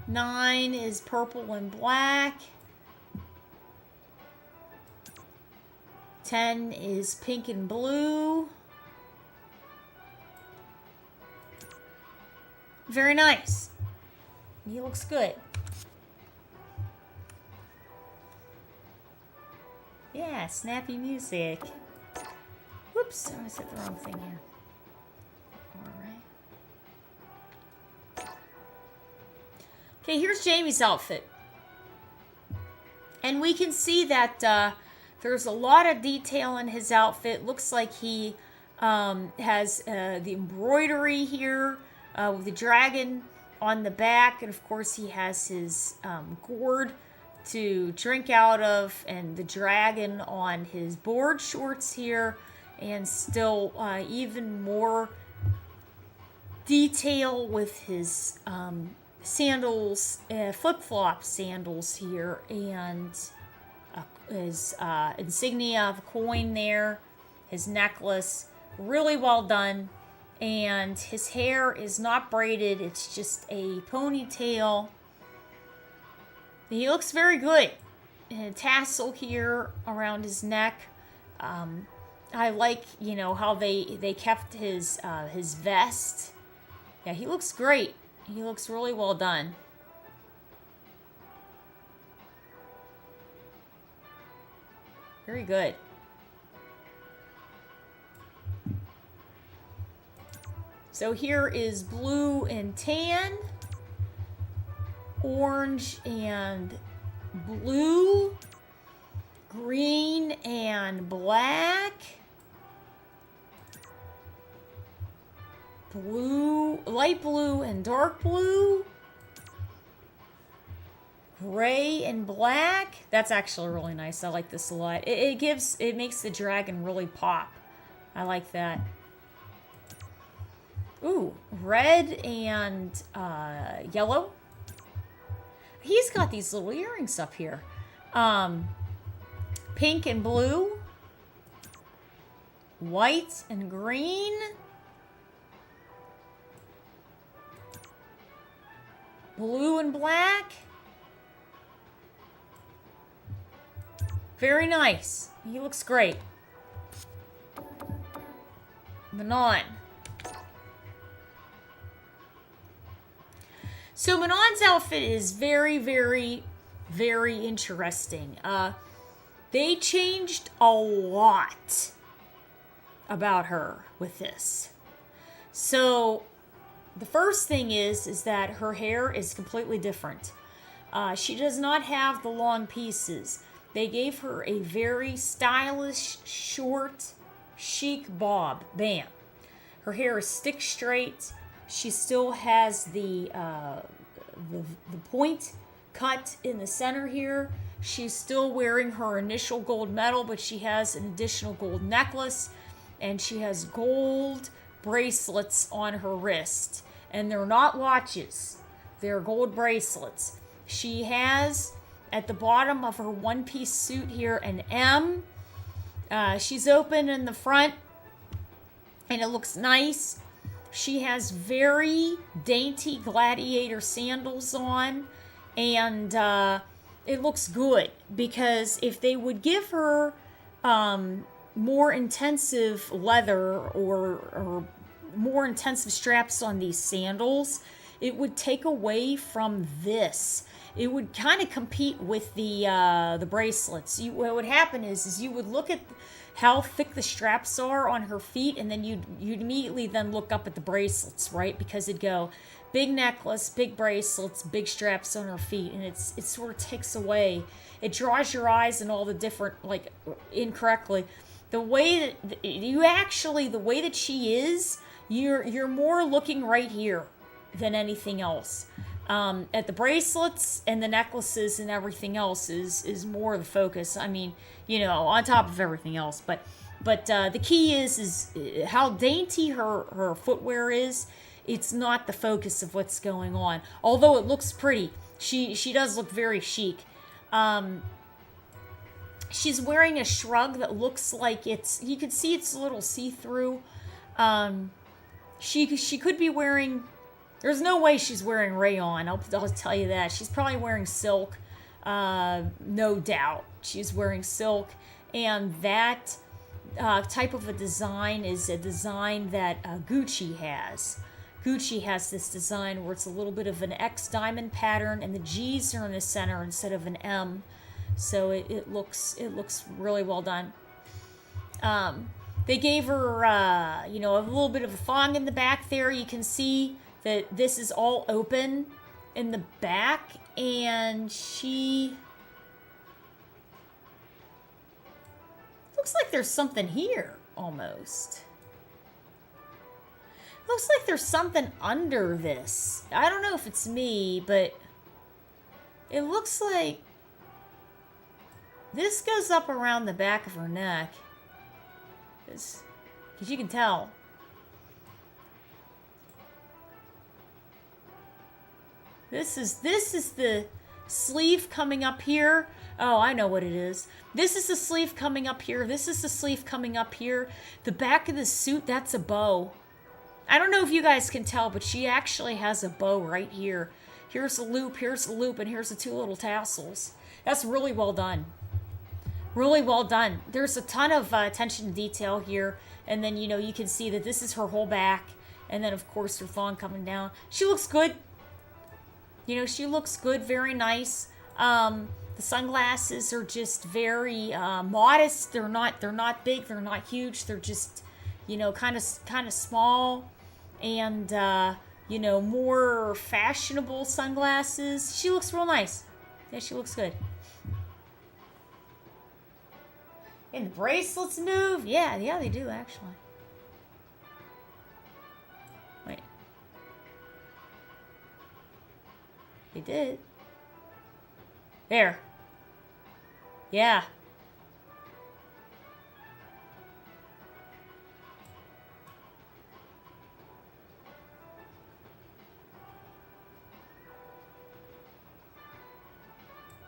9 is purple and black. 10 is pink and blue. Very nice. He looks good. Yeah, snappy music. Whoops, I said the wrong thing here. Alright. Okay, here's Jamie's outfit. And we can see that there's a lot of detail in his outfit. Looks like he has the embroidery here with the dragon on the back. And of course he has his gourd to drink out of, and the dragon on his board shorts here, and still even more detail with his sandals, flip-flop sandals here, and his insignia of a coin there, his necklace, really well done. And his hair is not braided, it's just a ponytail. He looks very good. And a tassel here around his neck. I like, how they kept his vest. Yeah, he looks great. He looks really well done. Very good. So here is blue and tan, orange and blue, green and black, blue, light blue and dark blue, gray and black. That's actually really nice. I like this a lot. It makes the dragon really pop. I like that. Ooh, red and yellow. He's got these little earrings up here. Pink and blue, white and green, blue and black, Very nice. He looks great. Manon. So Manon's outfit is very, very, very interesting. They changed a lot about her with this. So the first thing is that her hair is completely different. She does not have the long pieces. They gave her a very stylish, short, chic bob. Bam. Her hair is stick straight. She still has the point cut in the center here. She's still wearing her initial gold medal, but she has an additional gold necklace, and she has gold bracelets on her wrist. And they're not watches. They're gold bracelets. She has, at the bottom of her one-piece suit here, an M. She's open in the front, and it looks nice. She has very dainty gladiator sandals on, and it looks good, because if they would give her more intensive leather or more intensive straps on these sandals, it would take away from this. It would kind of compete with the bracelets. What would happen is you would look at how thick the straps are on her feet, and then you'd immediately then look up at the bracelets, right? Because it'd go big necklace, big bracelets, big straps on her feet, and it sort of takes away. It draws your eyes in all the different, like, incorrectly. The way that she is, you're more looking right here than anything else. At the bracelets and the necklaces and everything else is more the focus. I mean, on top of everything else. But the key is how dainty her footwear is. It's not the focus of what's going on. Although it looks pretty. She does look very chic. She's wearing a shrug that looks like you can see it's a little see-through. She could be wearing... There's no way she's wearing rayon, I'll tell you that. She's probably wearing silk, no doubt. She's wearing silk, and that type of a design is a design that Gucci has. Gucci has this design where it's a little bit of an X diamond pattern, and the G's are in the center instead of an M. So it looks really well done. They gave her, a little bit of a thong in the back there. You can see that this is all open in the back, and she... Looks like there's something here, almost. Looks like there's something under this. I don't know if it's me, but it looks like this goes up around the back of her neck. Because you can tell. This is the sleeve coming up here. Oh, I know what it is. This is the sleeve coming up here. This is the sleeve coming up here. The back of the suit, that's a bow. I don't know if you guys can tell, but she actually has a bow right here. Here's the loop, and here's the two little tassels. That's really well done. Really well done. There's a ton of attention to detail here. And then, you can see that this is her whole back. And then, of course, her thong coming down. She looks good. She looks good, very nice. The sunglasses are just very modest. They're not big. They're not huge. They're just, kind of small, and more fashionable sunglasses. She looks real nice. Yeah, she looks good. And the bracelets move. Yeah, they do actually. Wait. They did. There. Yeah.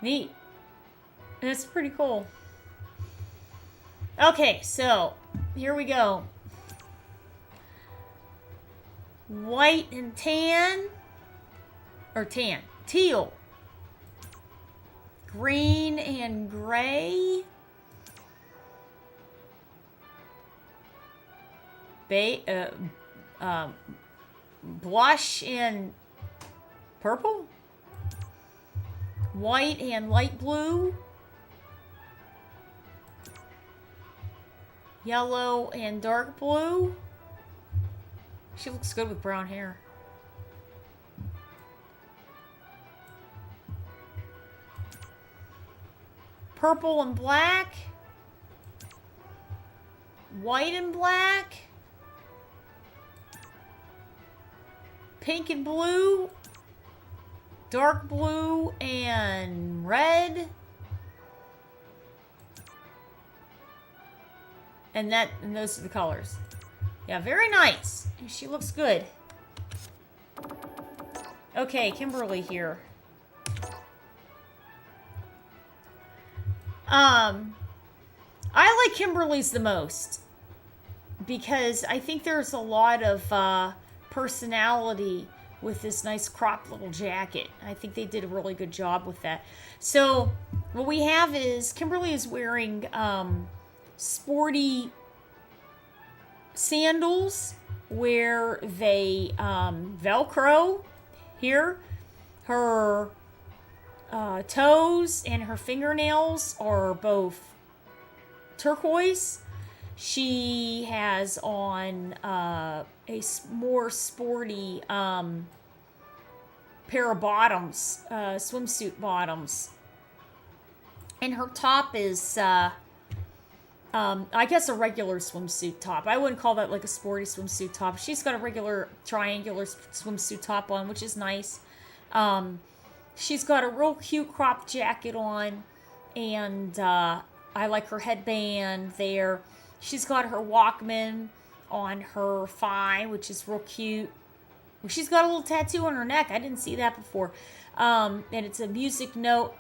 Neat. And it's pretty cool. Okay, so here we go. White and tan. Or tan. Teal. Green and gray. blush and purple, white and light blue, yellow and dark blue. She looks good with brown hair. Purple and black, white and black, pink and blue, dark blue and red. And those are the colors. Yeah, very nice. She looks good. Okay, Kimberly here. I like Kimberly's the most because I think there's a lot of personality with this nice cropped little jacket. I think they did a really good job with that. So what we have is Kimberly is wearing sporty sandals where they Velcro here. Her toes and her fingernails are both turquoise. She has on a more sporty pair of bottoms, swimsuit bottoms. And her top is, I guess, a regular swimsuit top. I wouldn't call that like a sporty swimsuit top. She's got a regular triangular swimsuit top on, which is nice. She's got a real cute cropped jacket on, and I like her headband there. She's got her Walkman on her thigh, which is real cute. She's got a little tattoo on her neck. I didn't see that before. And it's a music note.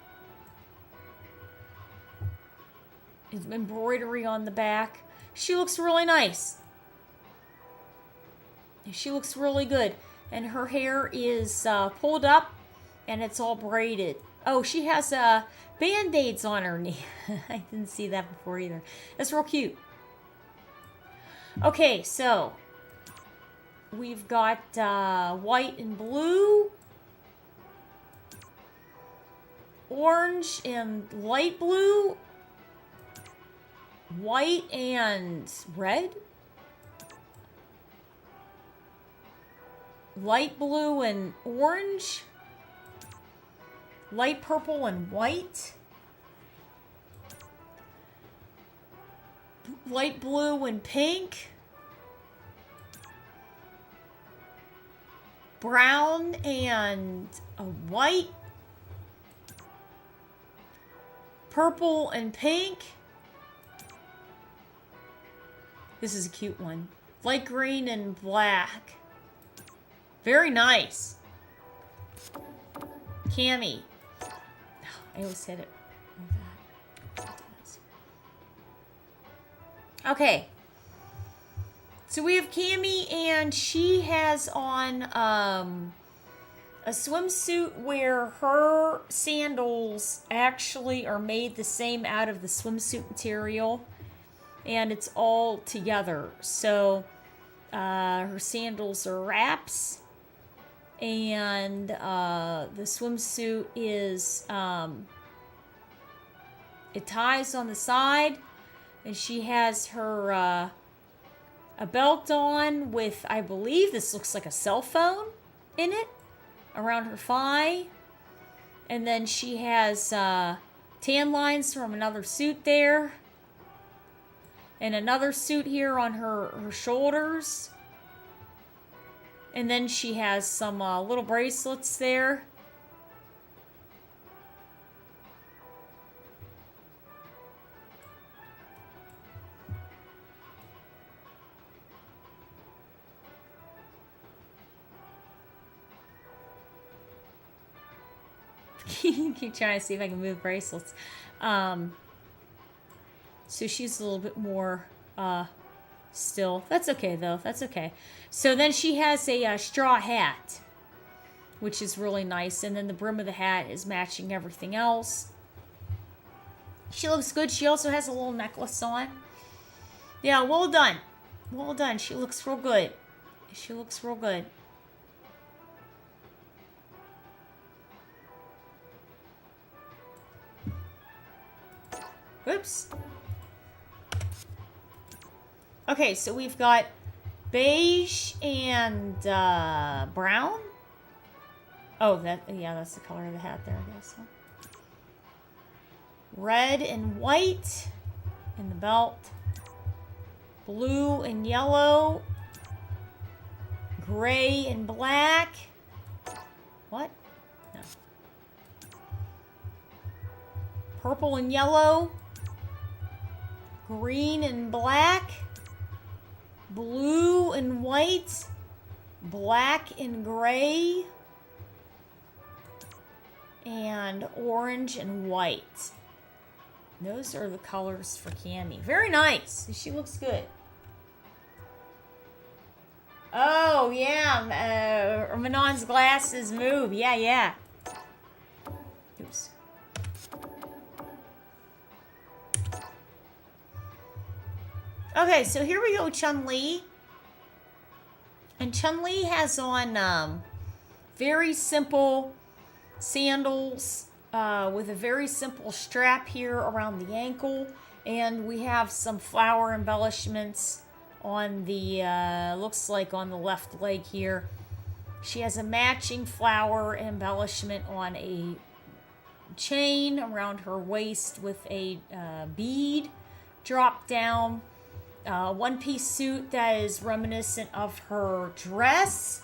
It's embroidery on the back. She looks really nice. She looks really good. And her hair is pulled up, and it's all braided. Oh, she has Band-Aids on her knee. I didn't see that before either. That's real cute. Okay, so we've got white and blue, orange and light blue, white and red, light blue and orange, light purple and white, light blue and pink, brown and white, purple and pink. This is a cute one. Light green and black. Very nice. Cami. I always said it like that. Okay. So we have Cami, and she has on a swimsuit where her sandals actually are made the same out of the swimsuit material, and it's all together. So her sandals are wraps, and the swimsuit is it ties on the side, and she has her a belt on with, I believe this looks like a cell phone in it around her thigh, and then she has tan lines from another suit there, and another suit here on her shoulders. And then she has some little bracelets there. Keep trying to see if I can move bracelets. So she's a little bit more still. That's okay, though. That's okay. So then she has a straw hat, which is really nice. And then the brim of the hat is matching everything else. She looks good. She also has a little necklace on. Yeah, well done. Well done. She looks real good. She looks real good. Whoops. Okay, so we've got beige and brown. Oh, that's the color of the hat there, I guess. Huh? Red and white in the belt. Blue and yellow. Gray and black. What? No. Purple and yellow. Green and black. Blue and white. Black and gray. And orange and white. Those are the colors for Cammy. Very nice. She looks good. Oh, yeah. Manon's glasses move. Yeah. Oops. Okay, so here we go, Chun-Li. And Chun-Li has on very simple sandals with a very simple strap here around the ankle. And we have some flower embellishments on the, looks like on the left leg here. She has a matching flower embellishment on a chain around her waist with a bead drop down. One-piece suit that is reminiscent of her dress.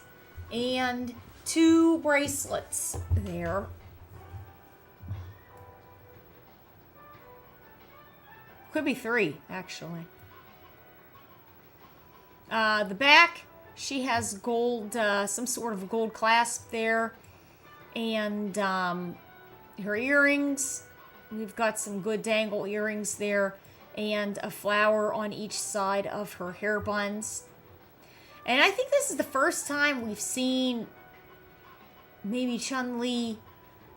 And 2 bracelets there. Could be 3, actually. The back, she has gold, some sort of gold clasp there. And her earrings, we've got some good dangle earrings there. And a flower on each side of her hair buns. And I think this is the first time we've seen maybe Chun-Li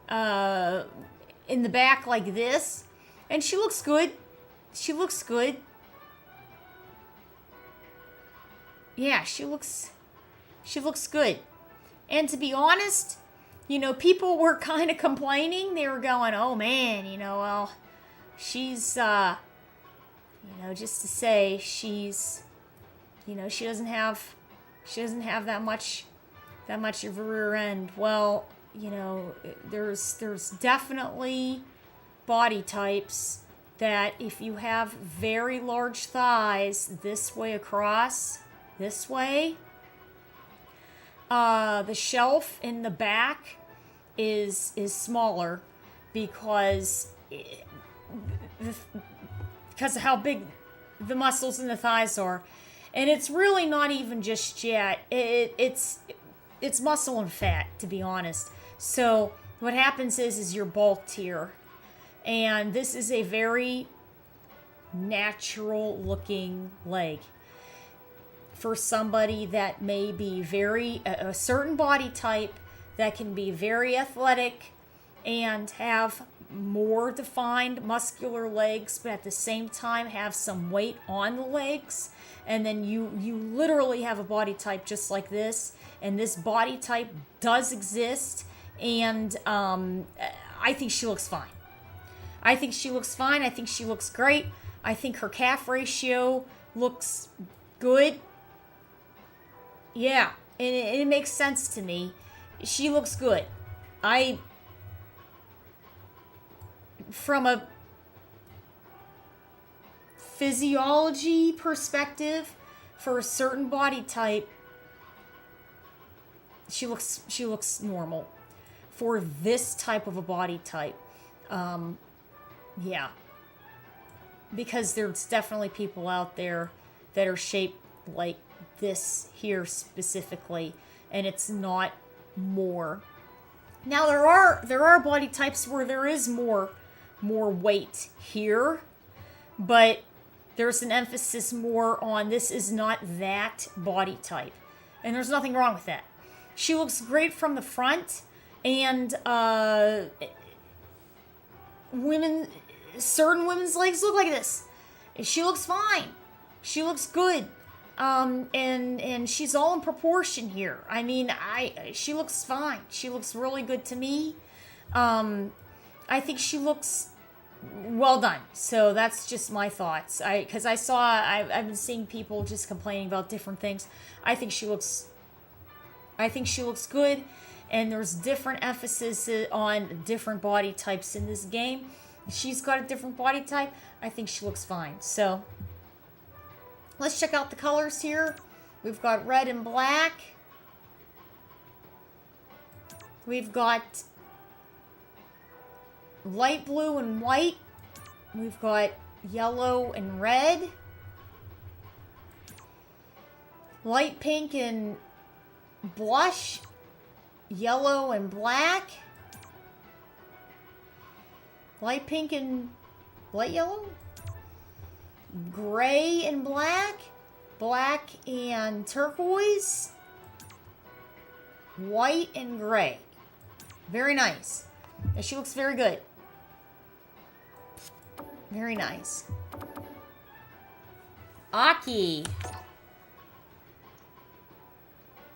in the back like this. And she looks good. She looks good. Yeah, she looks good. And to be honest, you know, people were kind of complaining. They were going, oh man, you know, well, she's, you know, just to say she's, you know, she doesn't have that much of a rear end. Well, you know, there's definitely body types that if you have very large thighs this way across, this way, the shelf in the back is smaller because of how big the muscles in the thighs are. And it's really not even just yet. It's muscle and fat, to be honest. So what happens is you're bulked here. And this is a very natural looking leg for somebody that may be a certain body type that can be very athletic and have more defined muscular legs, but at the same time have some weight on the legs. And then you literally have a body type just like this. And this body type does exist. And I think she looks fine. I think she looks great. I think her calf ratio looks good. Yeah, and it makes sense to me. She looks good. From a physiology perspective, for a certain body type, she looks normal. For this type of a body type, yeah. Because there's definitely people out there that are shaped like this here specifically, and it's not more. Now there are body types where there is more weight here, but there's an emphasis more on this is not that body type, and there's nothing wrong with that. She looks great from the front, and certain women's legs look like this. She looks fine. She looks good. And she's all in proportion here. I mean, she looks fine. She looks really good to me. I think she looks well done. So that's just my thoughts. Because I've been seeing people just complaining about different things. I think she looks good, and there's different emphasis on different body types in this game. She's got a different body type. I think she looks fine. So let's check out the colors here. We've got red and black. We've got light blue and white. We've got yellow and red. Light pink and blush. Yellow and black. Light pink and light yellow. Gray and black. Black and turquoise. White and gray. Very nice. And she looks very good. Very nice. Aki.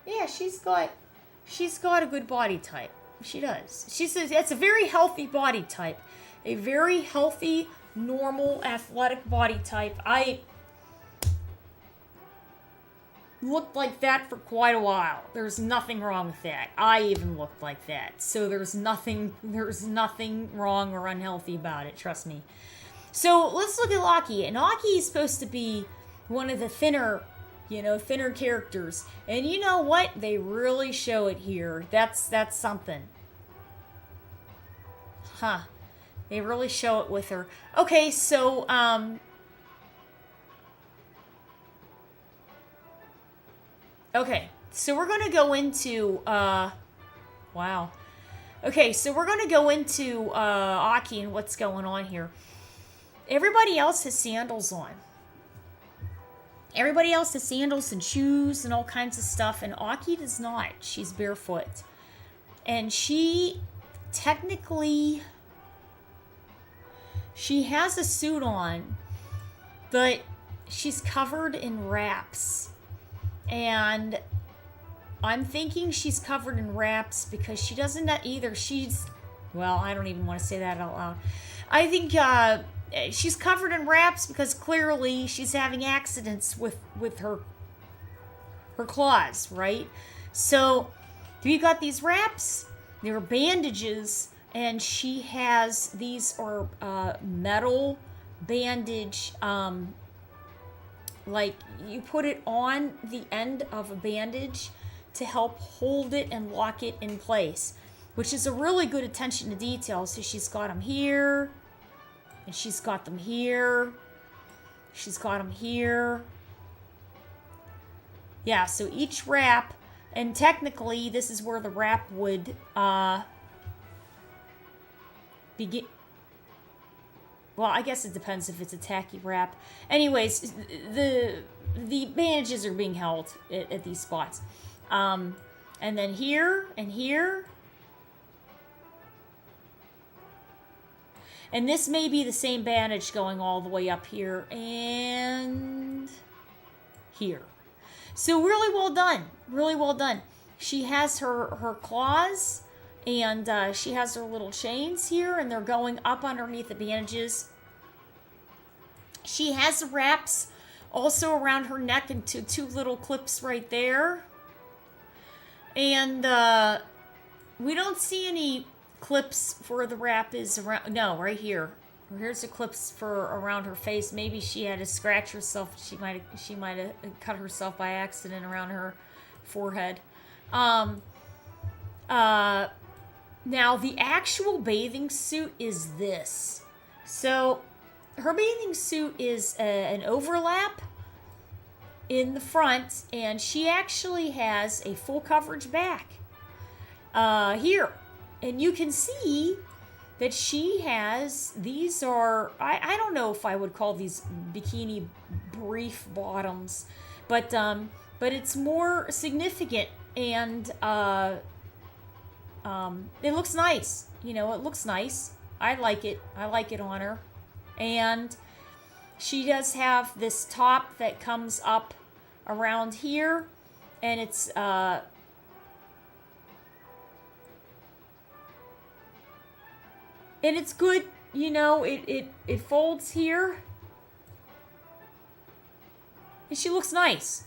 Yeah, she's got a good body type. She does. She says it's a very healthy body type. A very healthy, normal, athletic body type. I looked like that for quite a while. There's nothing wrong with that. I even looked like that. So there's nothing wrong or unhealthy about it, trust me. So let's look at Aki. And Aki is supposed to be one of the thinner characters. And you know what? They really show it here. That's something. Huh. They really show it with her. Okay, so, okay, so we're going to go into, wow. Okay, so we're going to go into, Aki and what's going on here. Everybody else has sandals on. Everybody else has sandals and shoes and all kinds of stuff, and Aki does not. She's barefoot. And she technically, she has a suit on, but she's covered in wraps. And I'm thinking she's covered in wraps because she doesn't either. Well, I don't even want to say that out loud. I think she's covered in wraps because clearly she's having accidents with her claws, right? So you got these wraps, they're bandages, and she has these are metal bandage, like you put it on the end of a bandage to help hold it and lock it in place, which is a really good attention to detail. So she's got them here, and she's got them here. She's got them here. Yeah, so each wrap, and technically this is where the wrap would begin. Well, I guess it depends if it's a tacky wrap. Anyways, the bandages are being held at these spots. And then here and here. And this may be the same bandage going all the way up here and here. So really well done. Really well done. She has her claws, and she has her little chains here, and they're going up underneath the bandages. She has wraps also around her neck and two little clips right there. And we don't see any clips for the wrap is around. No, right here. Here's the clips for around her face. Maybe she had to scratch herself. She might have cut herself by accident around her forehead. Now the actual bathing suit is this. So her bathing suit is an overlap in the front, and she actually has a full coverage back here. And you can see that she has, these are, I don't know if I would call these bikini brief bottoms, but it's more significant, and it looks nice. You know, it looks nice. I like it. I like it on her. And she does have this top that comes up around here, and it's good, you know, it folds here. And she looks nice.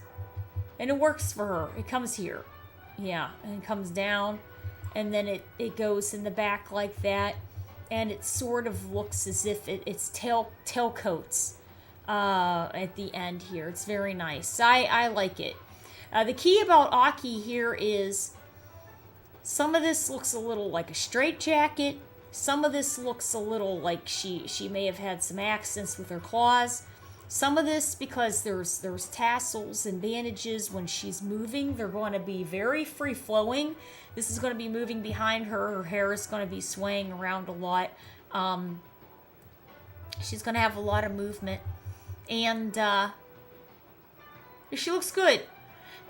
And it works for her. It comes here. Yeah, and it comes down. And then it goes in the back like that. And it sort of looks as if it's tailcoats at the end here. It's very nice. I like it. The key about Aki here is some of this looks a little like a straitjacket. Some of this looks a little like she may have had some accidents with her claws. Some of this, because there's tassels and bandages when she's moving, they're going to be very free-flowing. This is going to be moving behind her. Her hair is going to be swaying around a lot. She's going to have a lot of movement. And she looks good.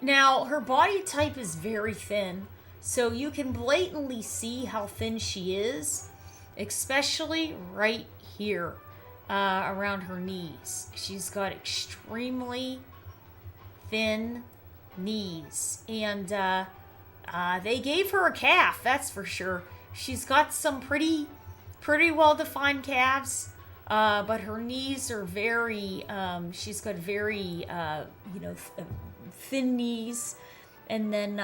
Now, her body type is very thin, so you can blatantly see how thin she is, especially right here. Around her knees. She's got extremely thin knees. And they gave her a calf, that's for sure. She's got some pretty well-defined calves. But her knees are very, she's got very, thin knees. And then,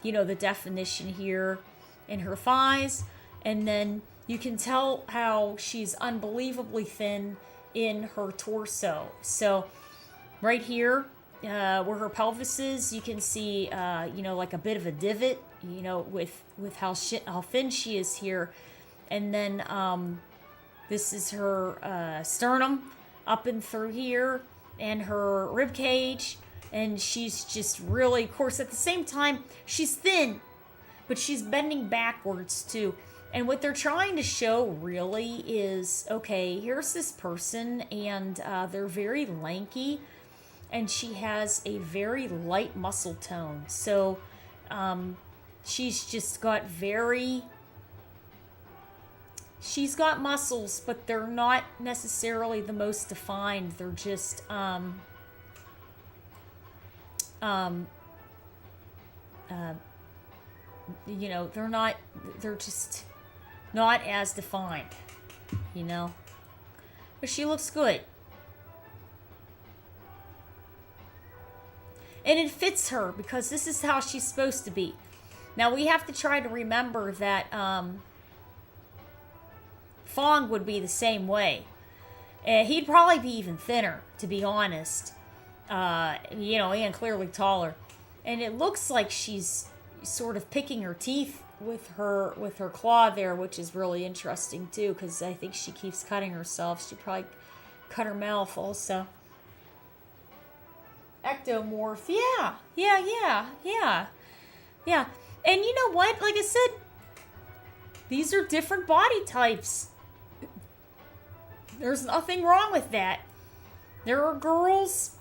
the definition here in her thighs. And then you can tell how she's unbelievably thin in her torso. So right here, where her pelvis is, you can see, like a bit of a divot, with how thin she is here. And then this is her sternum up and through here, and her rib cage. And she's just really, of course, at the same time, she's thin, but she's bending backwards too. And what they're trying to show really is, okay, here's this person, and they're very lanky, and she has a very light muscle tone. So she's just got she's got muscles, but they're not necessarily the most defined. They're just, they're just not as defined, But she looks good. And it fits her because this is how she's supposed to be. Now we have to try to remember that Fong would be the same way. He'd probably be even thinner, to be honest. And clearly taller. And it looks like she's sort of picking her teeth with her claw there, which is really interesting too, because I think she keeps cutting herself. She probably cut her mouth also. Ectomorph, yeah. And you know what? Like I said, these are different body types. There's nothing wrong with that. There are girls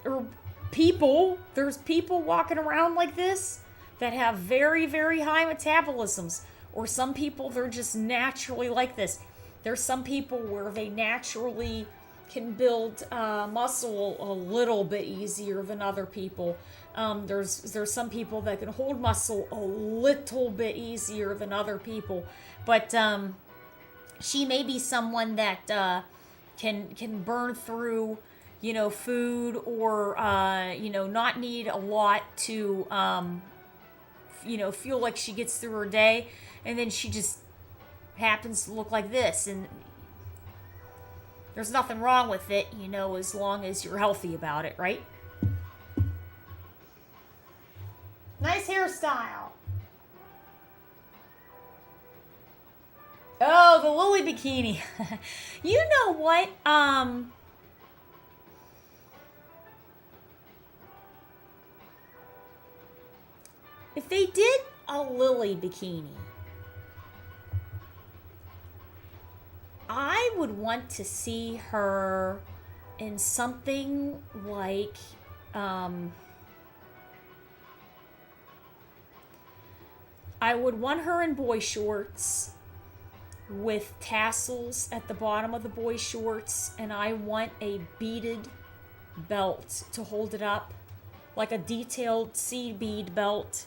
or people. There's people walking around like this that have very, very high metabolisms. Or some people, they're just naturally like this. There's some people where they naturally can build muscle a little bit easier than other people. There's some people that can hold muscle a little bit easier than other people. But she may be someone that can burn through, food, or not need a lot to feel like she gets through her day, and then she just happens to look like this, and there's nothing wrong with it, as long as you're healthy about it, right? Nice hairstyle. Oh, the Lily bikini. You know what? If they did a Lily bikini, I would want to see her in something like, I would want her in boy shorts with tassels at the bottom of the boy shorts, and I want a beaded belt to hold it up. like a detailed sea bead belt.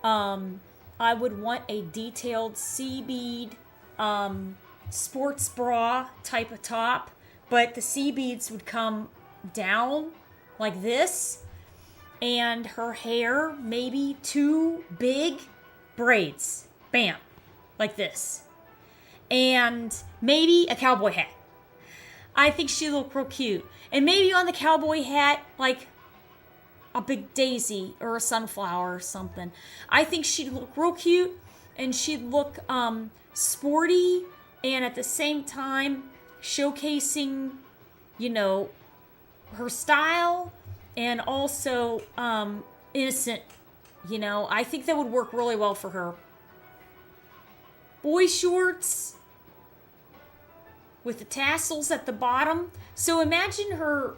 I would want a detailed sea bead sports bra type of top, but the sea beads would come down like this, and her hair, maybe 2 big braids, bam, like this, and maybe a cowboy hat. I think she'd look real cute, and maybe on the cowboy hat, like a big daisy or a sunflower or something. I think she'd look real cute, and she'd look sporty, and at the same time showcasing, you know, her style, and also innocent. You know, I think that would work really well for her. Boy shorts with the tassels at the bottom. So imagine her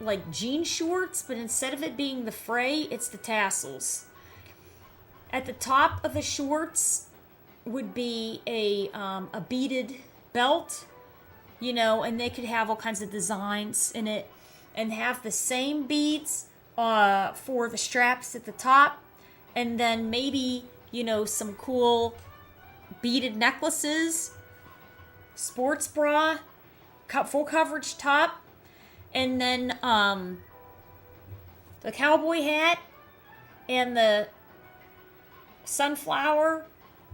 like jean shorts, but instead of it being the fray, it's the tassels. At the top of the shorts would be a beaded belt, you know, and they could have all kinds of designs in it, and have the same beads for the straps at the top, and then maybe, you know, some cool beaded necklaces, sports bra, full coverage top, and then the cowboy hat and the sunflower,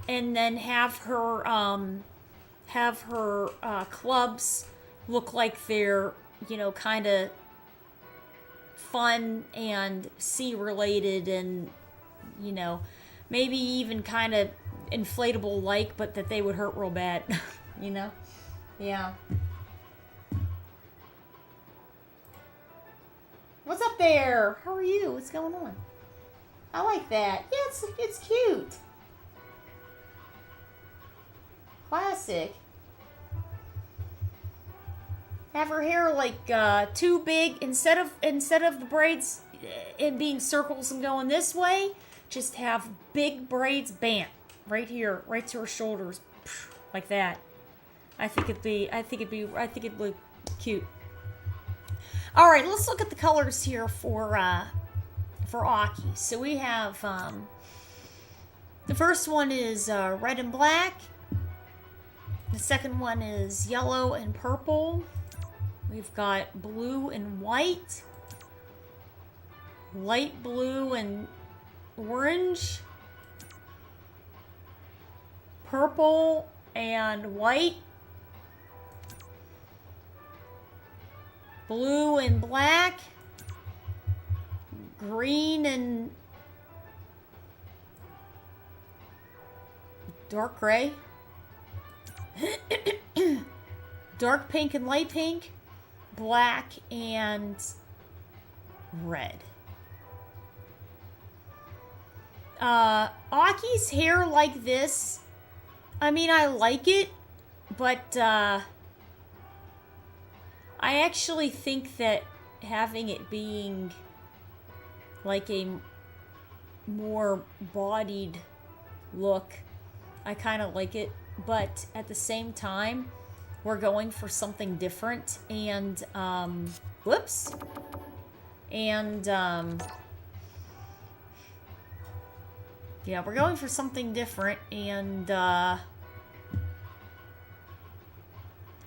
and then have her clubs look like they're, you know, kind of fun and sea related, and, you know, maybe even kind of inflatable like, but that they would hurt real bad. You know? Yeah. What's up there? How are you? What's going on? I like that. Yeah, it's cute. Classic. Have her hair like too big, instead of the braids and being circles and going this way, just have big braids, bam, right here, right to her shoulders, like that. I think it'd look cute. All right, let's look at the colors here for Aki. So we have the first one is red and black. The second one is yellow and purple. We've got blue and white, light blue and orange, purple and white, blue and black, green and dark gray, dark pink and light pink, black and red. Aki's hair like this, I mean, I like it, but I actually think that having it being like a more bodied look, I kind of like it, but at the same time, we're going for something different, and whoops, and yeah, we're going for something different, and I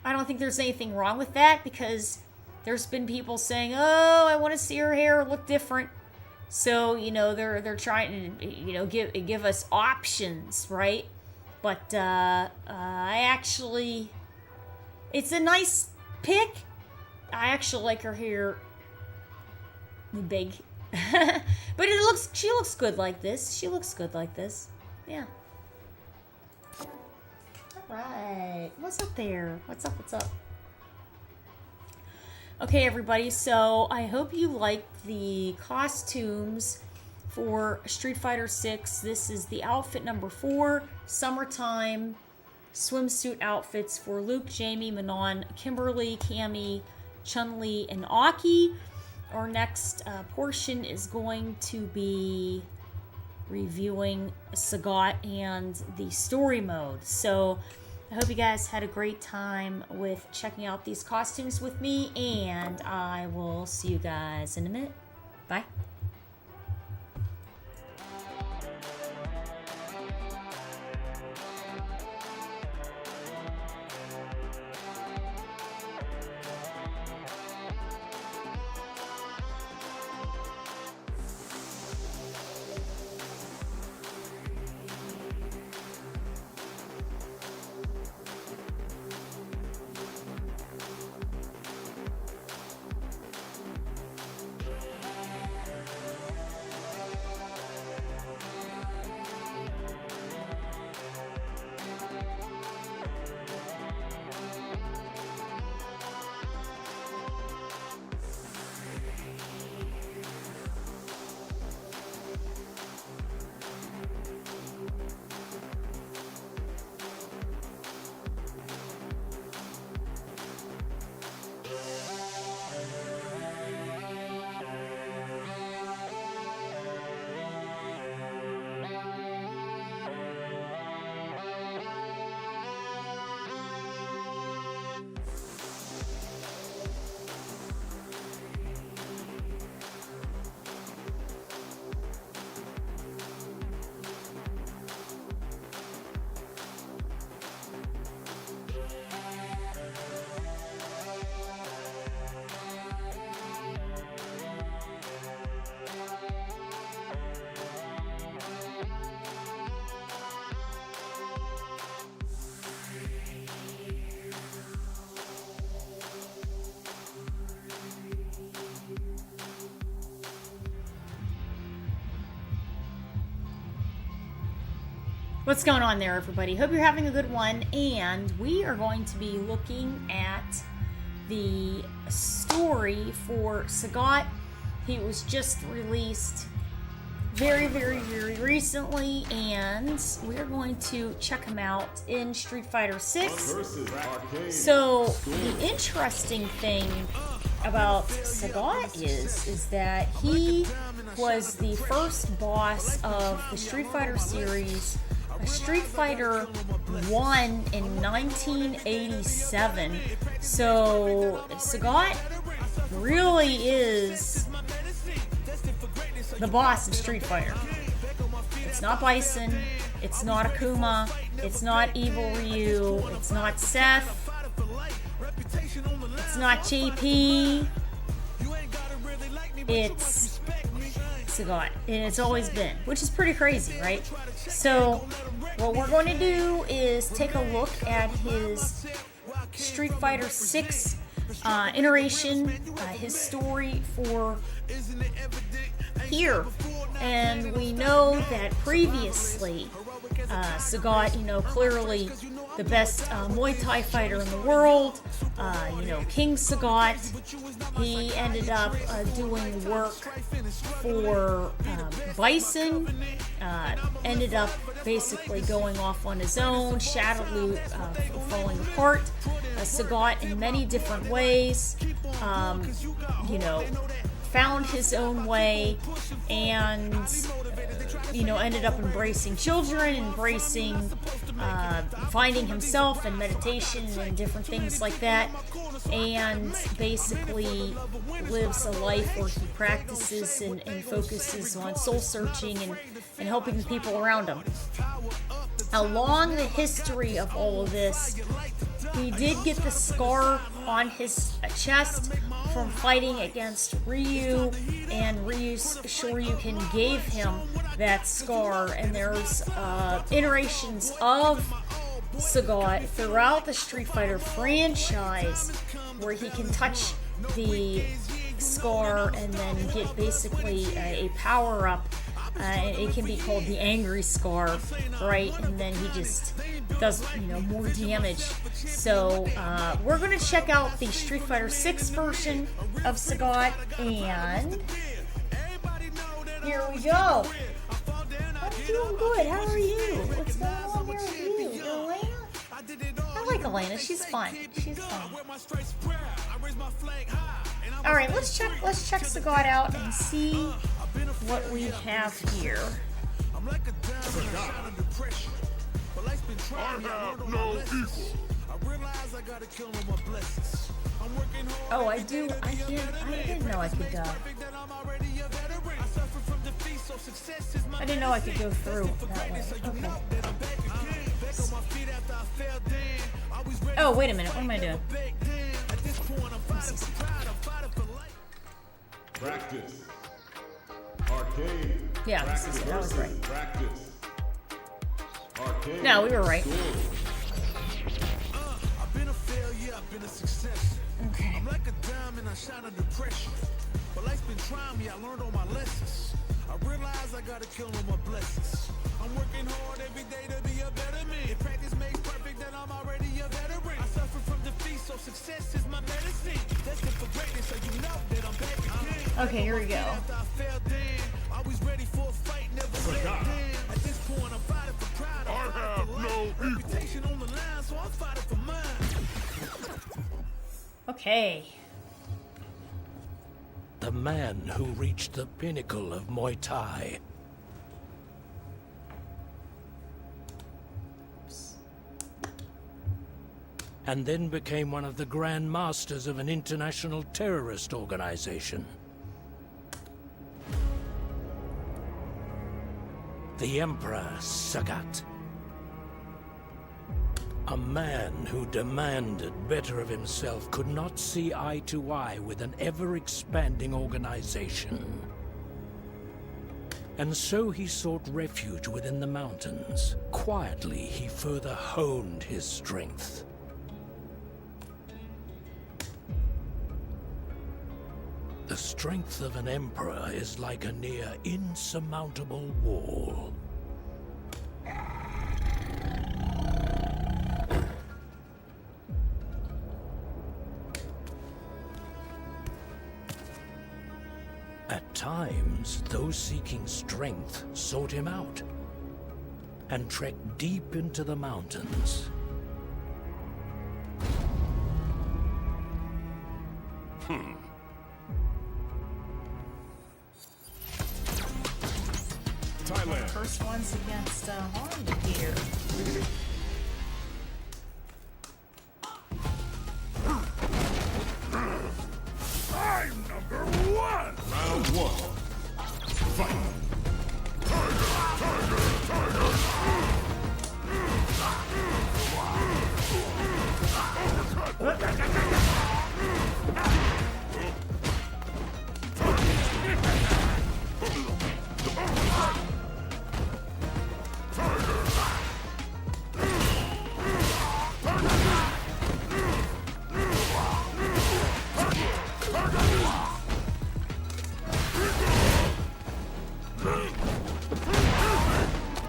don't think there's anything wrong with that, because there's been people saying, oh, I want to see her hair look different. So, you know, they're trying to, you know, give us options, right? But I actually, it's a nice pick. I actually like her hair big. But she looks good like this. She looks good like this. Yeah. Right. What's up there? What's up? Okay, everybody, so I hope you liked the costumes for Street Fighter 6. This is the outfit number 4, summertime swimsuit outfits for Luke, Jamie, Manon, Kimberly, Cammy, Chun-Li, and Aki. Our next portion is going to be reviewing Sagat and the story mode. So I hope you guys had a great time with checking out these costumes with me, and I will see you guys in a minute. Bye. What's going on there, everybody? Hope you're having a good one, and we are going to be looking at the story for Sagat. He was just released very recently, and we're going to check him out in Street Fighter 6. So the interesting thing about Sagat is that he was the first boss of the Street Fighter series, Street Fighter 1 in 1987. So Sagat really is the boss of Street Fighter. It's not Bison, it's not Akuma, it's not Evil Ryu, it's not Seth, it's not JP, it's Sagat, and it's always been, which is pretty crazy, right? So what we're going to do is take a look at his Street Fighter 6 iteration, his story for here. And we know that previously Sagat, clearly the best Muay Thai fighter in the world, King Sagat. He ended up doing work for Bison, ended up basically going off on his own, Shadow Loot falling apart. Sagat in many different ways, found his own way, and ended up embracing children, embracing finding himself and meditation and different things like that, and basically lives a life where he practices and focuses on soul searching and helping the people around him. Along the history of all of this, he did get the scar on his chest from fighting against Ryu, and Ryu's Shoryuken gave him that scar, and there's iterations of Sagat throughout the Street Fighter franchise where he can touch the scar and then get basically a power-up. It can be called the Angry Scar, right? And then he just does, more damage. So we're going to check out the Street Fighter 6 version of Sagat, and here we go. I'm doing good. How are you? What's going on there with you, Elena? I like Elena. She's fun. All right, let's check Sagat out and see what we have here. I have no equal. Oh, I do. I didn't know I could. I didn't know I could go through that way. Okay. Oh, wait a minute. What am I doing? Practice. Arcade. Yeah, this is it. That was right. Practice. Arcade. No, we were right. I've been a failure, I've been a success. Okay. I'm like a diamond, I shine under pressure. But life's been trying me, I learned all my lessons. I realize I gotta kill all my blessings. I'm working hard every day to be a better man. Practice makes perfect, that I'm already a veteran. I suffer from defeat, so success is my medicine. Destined for greatness, so you know that I'm back again. Okay, here we go. After I fell down, always ready for a fight, never let down. At this point, I'm fighting for pride. I have no equal. Reputation on the line, so I'm fighting for mine. Okay. The man who reached the pinnacle of Muay Thai. And then became one of the Grand Masters of an international terrorist organization. The Emperor Sagat. A man who demanded better of himself could not see eye to eye with an ever-expanding organization. And so he sought refuge within the mountains. Quietly, he further honed his strength. The strength of an emperor is like a near insurmountable wall. At times, those seeking strength sought him out and trekked deep into the mountains. Thailand. First one's against Harley here. I'm number one. Round one. Fight.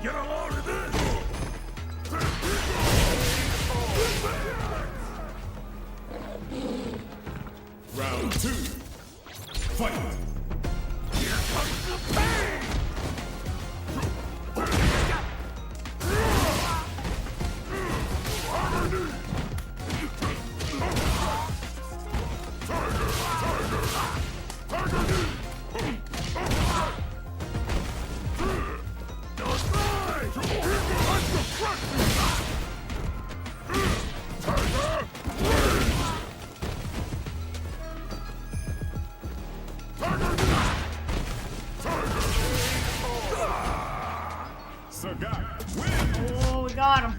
Get a load of this. Round two. Fight. Here comes the pain. Sagat, win! Oh, we got him.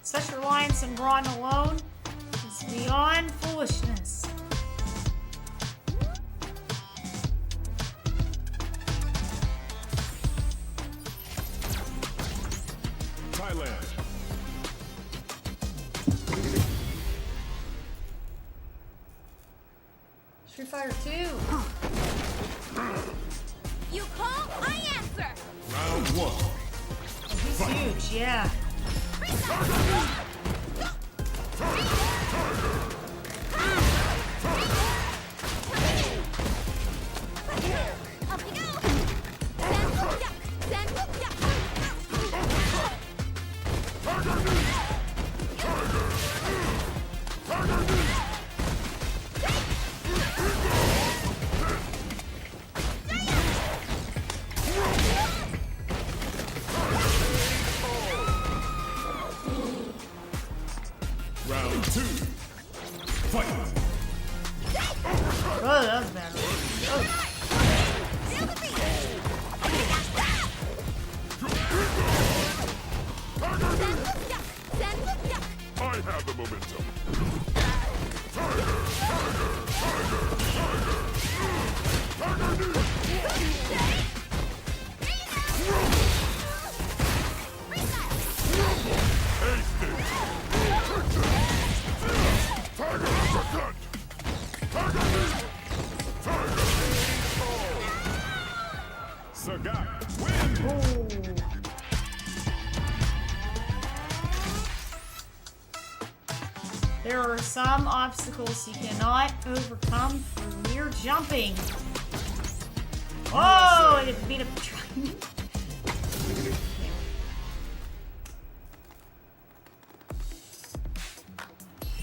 Such reliance on Braun alone is beyond foolishness. Thailand. Street Fighter 2. You call, I answer. Round one. He's huge, yeah. Up you go. Then look up. Then look up. Round two. Fight. Oh, that was bad. Oh. Feel the beat. Then look up. Then look up. I have the momentum. Sagat, win! Oh. There are some obstacles you cannot overcome through mere jumping. Oh, I get to beat up the truck.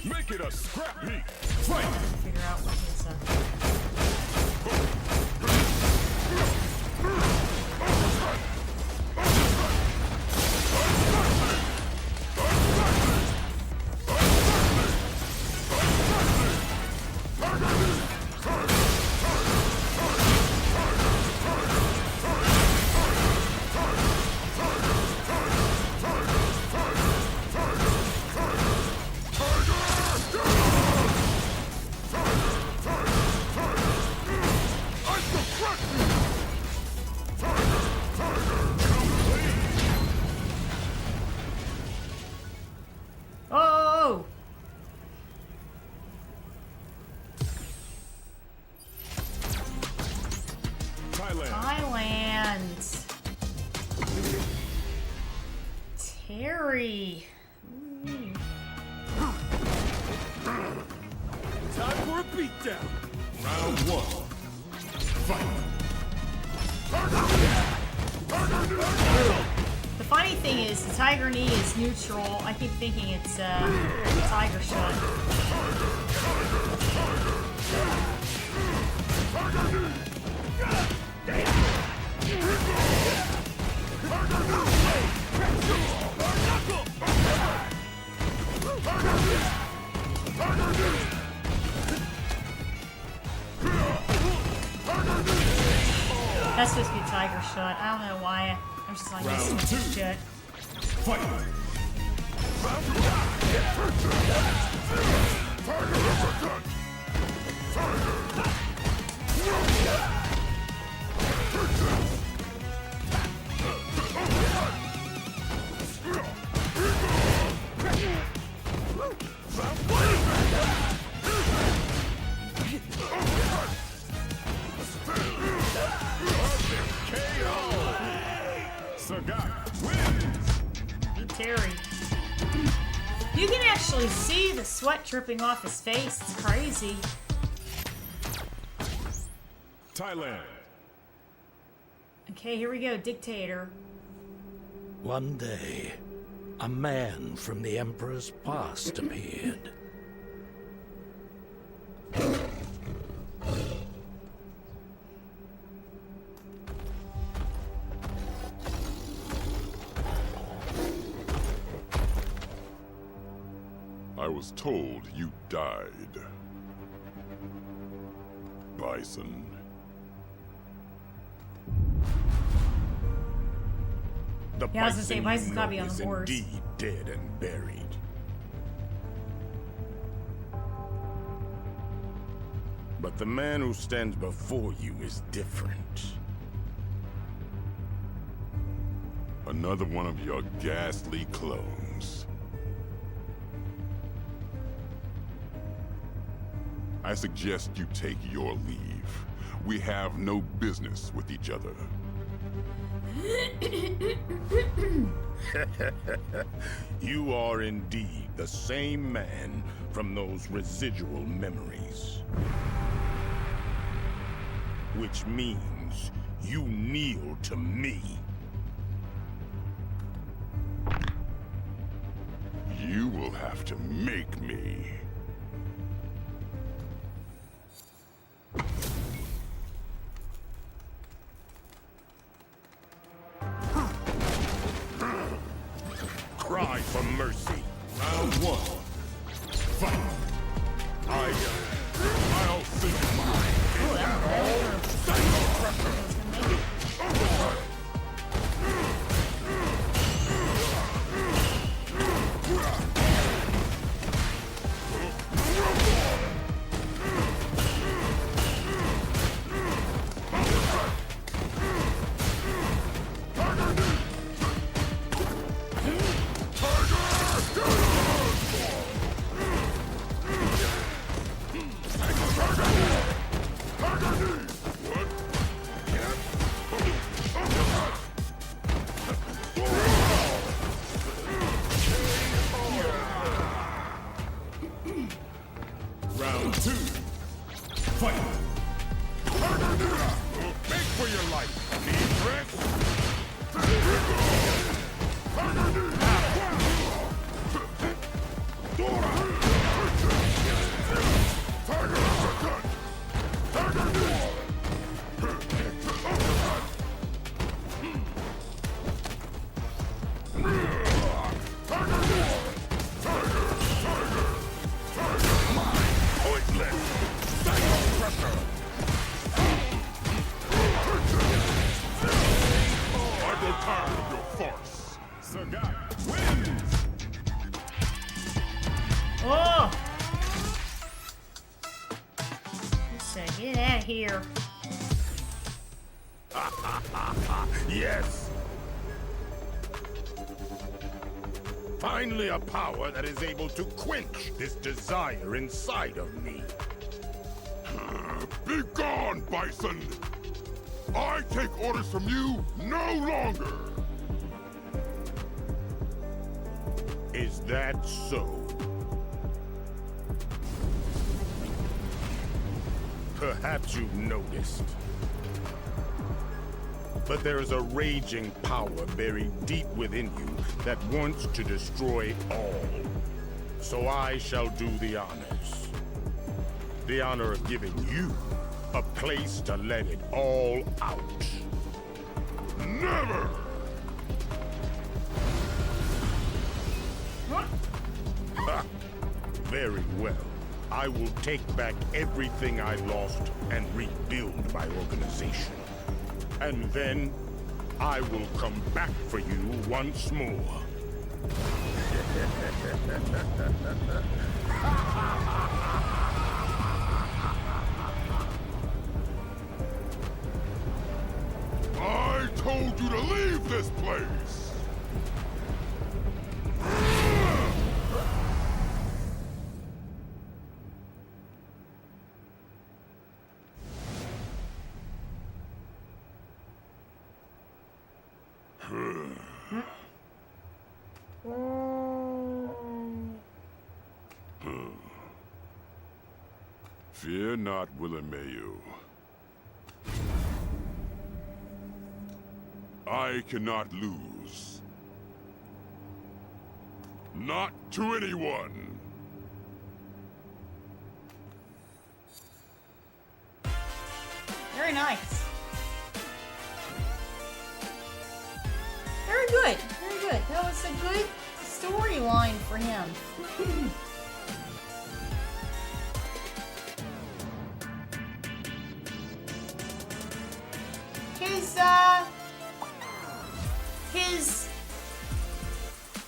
Make it a scrap heap. Fight! Figure out what his Oh! Thailand. Thailand. Terry. Ooh. Time for a beatdown. Round 1. Fight. The funny thing is, the Tiger Knee is neutral. I keep thinking it's Tiger Shot. That's supposed to be a Tiger Shot. I don't know why. I'm just like, this Round 2. shit. Fight. Sagat wins. Beat Terry. You can actually see the sweat dripping off his face. It's crazy. Thailand. Okay, here we go. Dictator. One day, a man from the Emperor's past appeared. I was told you died. Bison. The Yeah, I was gonna say, bison Bison's gotta be on is the horse. indeed dead and buried. But the man who stands before you is different. Another one of your ghastly clones. I suggest you take your leave. We have no business with each other. You are indeed the same man from those residual memories. Which means you kneel to me. You will have to make me. Cry for mercy. Round 1. Fight. I'll see Round 2. Fight. Beg for your life. Need Sagat wins. Oh! He said, get out of here. Yes. Finally a power that is able to quench this desire inside of me. Be gone, Bison. I take orders from you no longer. Is that so? Perhaps you've noticed. But there is a raging power buried deep within you that wants to destroy all. So I shall do the honors. The honor of giving you a place to let it all out. Never! Ha! Very well. I will take back everything I lost and rebuild my organization. And then I will come back for you once more. I told you to leave this place! Fear not, Willimayu. I cannot lose. Not to anyone. Very nice. Very good. Very good. That was a good storyline for him.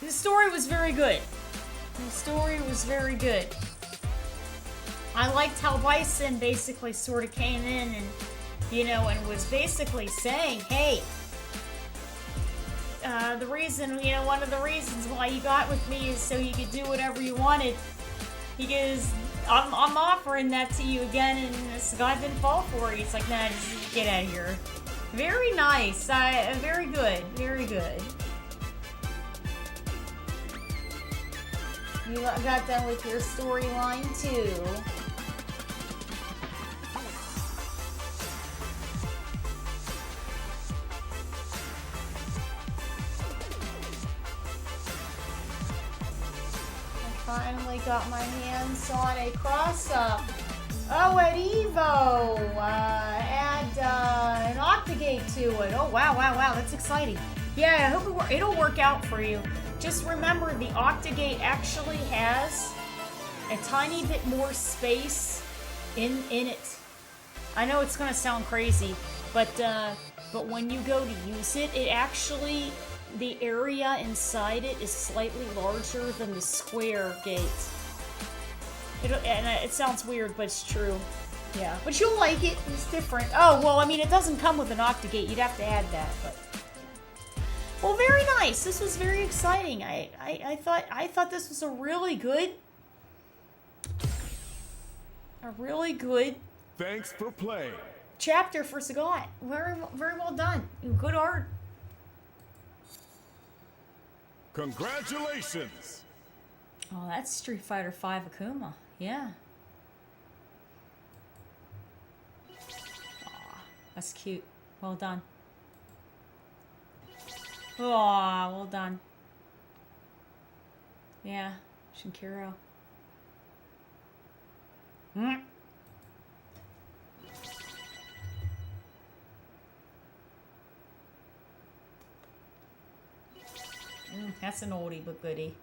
His story was very good. The story was very good. I liked how Bison basically sort of came in and, you know, and was basically saying, hey, the reason, you know, one of the reasons why you got with me is so you could do whatever you wanted. He goes, I'm offering that to you again, and Sagat didn't fall for it. He's like, nah, just get out of here. Very nice. Very good. Very good. You got done with your storyline too. Finally got my hands on a cross-up. Oh, at Evo! Add an Octagate to it. Oh, wow, wow, wow. That's exciting. Yeah, I hope it'll work out for you. Just remember, the Octagate actually has a tiny bit more space in it. I know it's going to sound crazy, but when you go to use it, it actually... the area inside it is slightly larger than the square gate. It sounds weird, but it's true. Yeah, but you'll like it. It's different. Oh, well, I mean, it doesn't come with an Octagate. You'd have to add that, but... Well, very nice. This was very exciting. I thought this was a really good... Thanks for playing. chapter for Sagat. Very, very well done. Good art. Congratulations! Oh, that's Street Fighter V Akuma. Yeah. Aw, that's cute. Well done. Aw, well done. Yeah, Shinkiro. That's an oldie but goodie.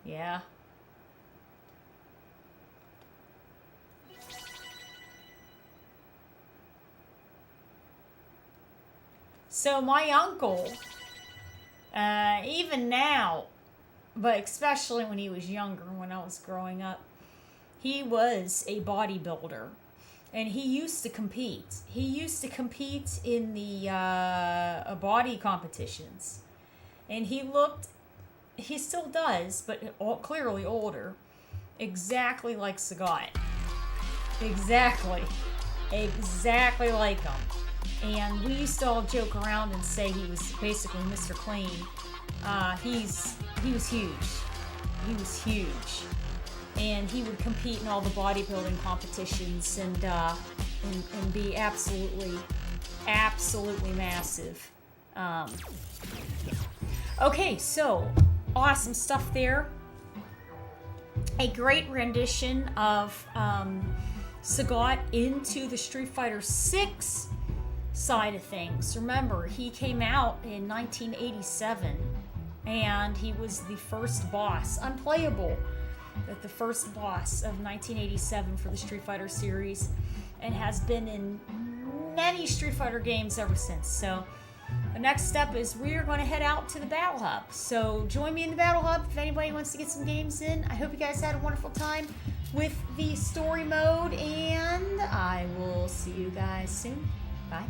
Yeah. So my uncle, even now, but especially when he was younger, when I was growing up, he was a bodybuilder. And he used to compete. He used to compete in the body competitions. And he looked, he still does, but clearly older, exactly like Sagat. Exactly. Exactly like him. And we used to all joke around and say he was basically Mr. Clean. He was huge. He was huge. and he would compete in all the bodybuilding competitions and be absolutely massive. Okay, so awesome stuff there. A great rendition of Sagat into the Street Fighter 6 side of things. Remember, he came out in 1987, and he was the first boss, unplayable, but the first boss of 1987 for the Street Fighter series, and has been in many Street Fighter games ever since. So the next step is we're going to head out to the Battle Hub. So join me in the Battle Hub if anybody wants to get some games in. I hope you guys had a wonderful time with the story mode, and I will see you guys soon. Bye.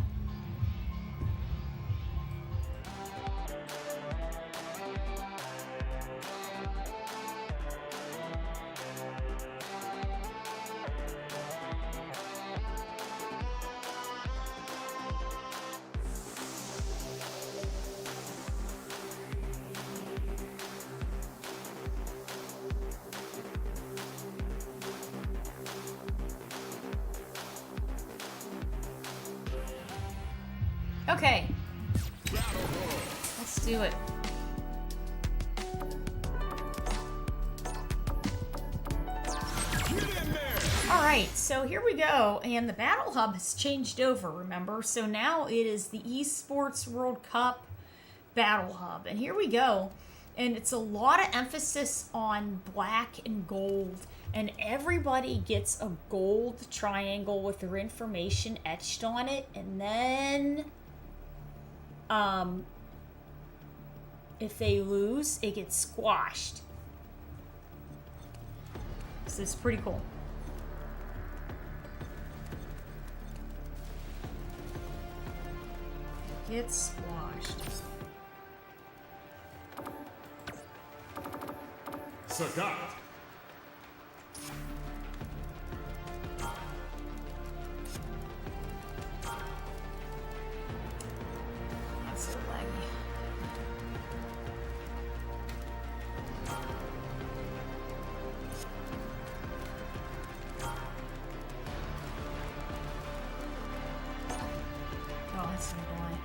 Okay, let's do it. Alright, so here we go, and the Battle Hub has changed over, remember? So now it is the Esports World Cup Battle Hub, and here we go. And it's a lot of emphasis on black and gold, and everybody gets a gold triangle with their information etched on it, and then if they lose, it gets squashed. So it's pretty cool. Gets squashed. Sagat. That's so laggy. Oh, that's so boring.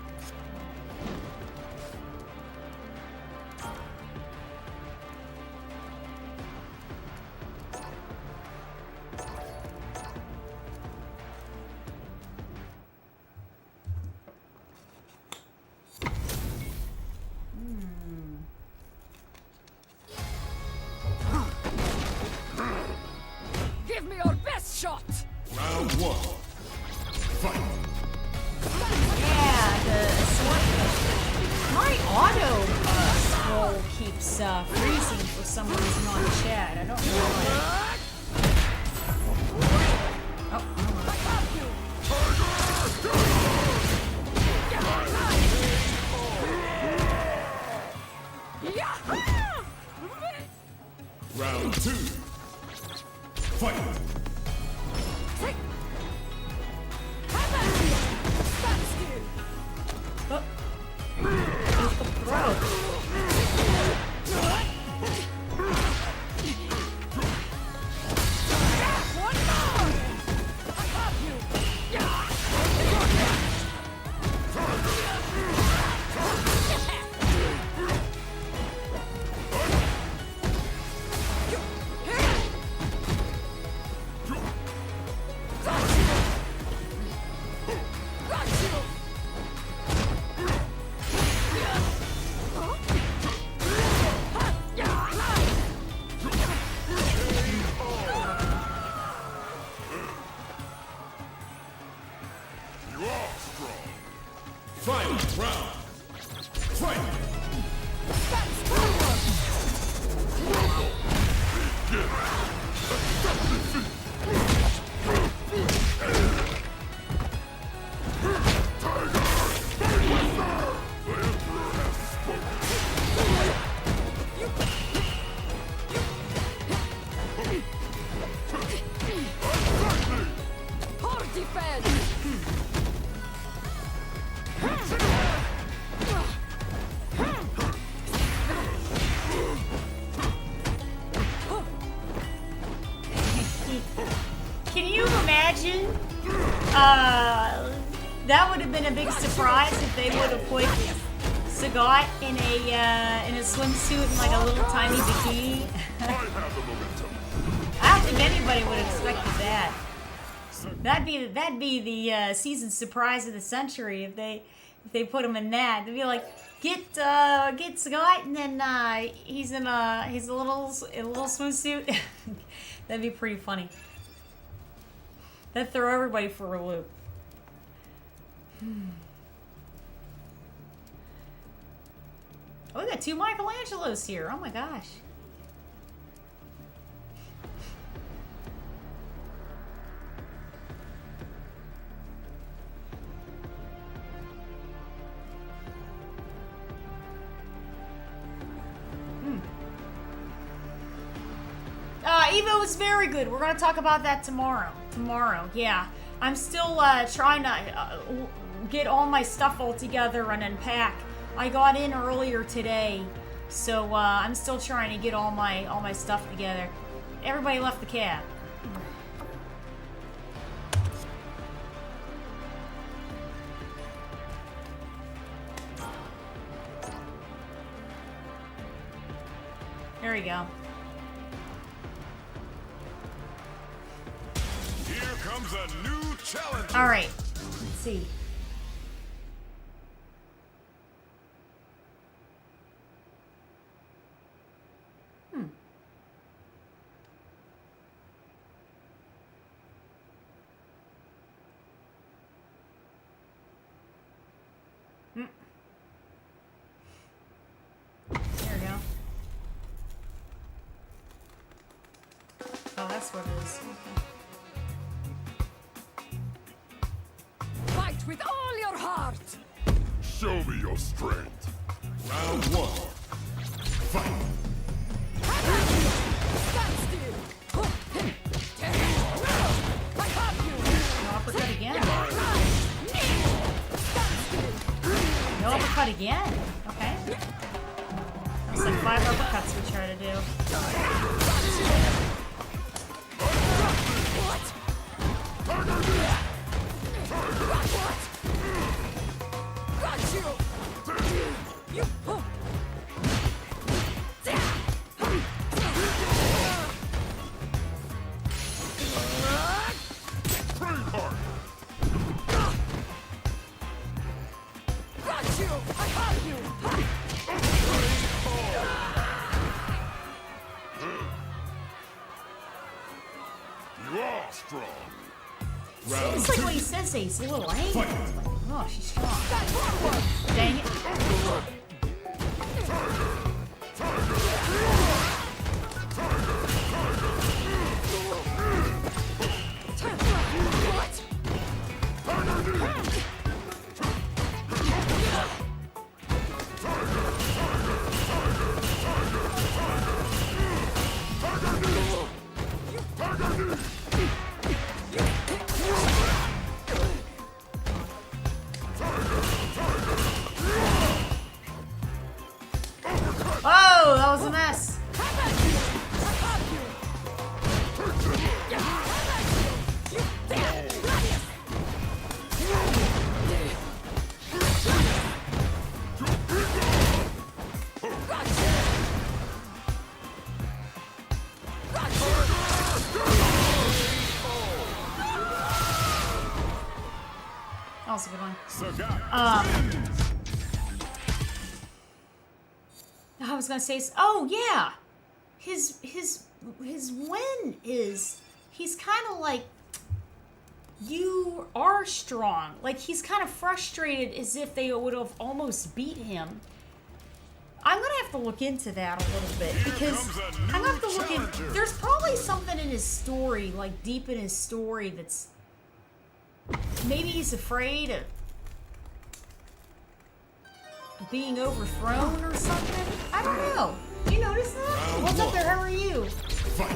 Give me your best shot! Round one. Fight. Yeah, my auto scroll keeps freezing for some reason on chat. I don't know why. Oh, Round two. Fight. oh. There's the throat. imagine? That would have been a big surprise if they would have put Sagat in a swimsuit and like a little tiny bikini. I don't think anybody would have expected that. That'd be the season surprise of the century if they put him in that. They'd be like, get Sagat, and then he's a little swimsuit. That'd be pretty funny. That'd throw everybody for a loop. Oh, we got 2 Michelangelos here. Oh my gosh. Evo is very good. We're going to talk about that tomorrow. Yeah. I'm still trying to get all my stuff all together and unpack. I got in earlier today, so I'm still trying to get all my stuff together. Everybody left the cab. There we go. Here comes a new challenge. All right. Let's see. There we go. Oh, that's what it is. Fight with all your heart! Show me your strength. Round 1. Fight. Stand still! I have you! No uppercut again. Stand still! No uppercut again. Okay. That's like 5 uppercuts we try to do. What? Got you! You... Braveheart. Got you! I have you! You are strong. Round It's like what he says, he's a little angry. It's like, oh, she's strong. Stand forward! Dang it. What? Oh, that was a mess. That was a good one. Sagat. I was gonna say, oh yeah, his win is he's kind of like, you are strong. Like he's kind of frustrated as if they would have almost beat him. I'm gonna have to look into that a little bit because I'm gonna have to look in. There's probably something in his story, like deep in his story, that's maybe he's afraid of being overthrown or something. I don't know. Do you notice that? What's up there? How are you? Fight.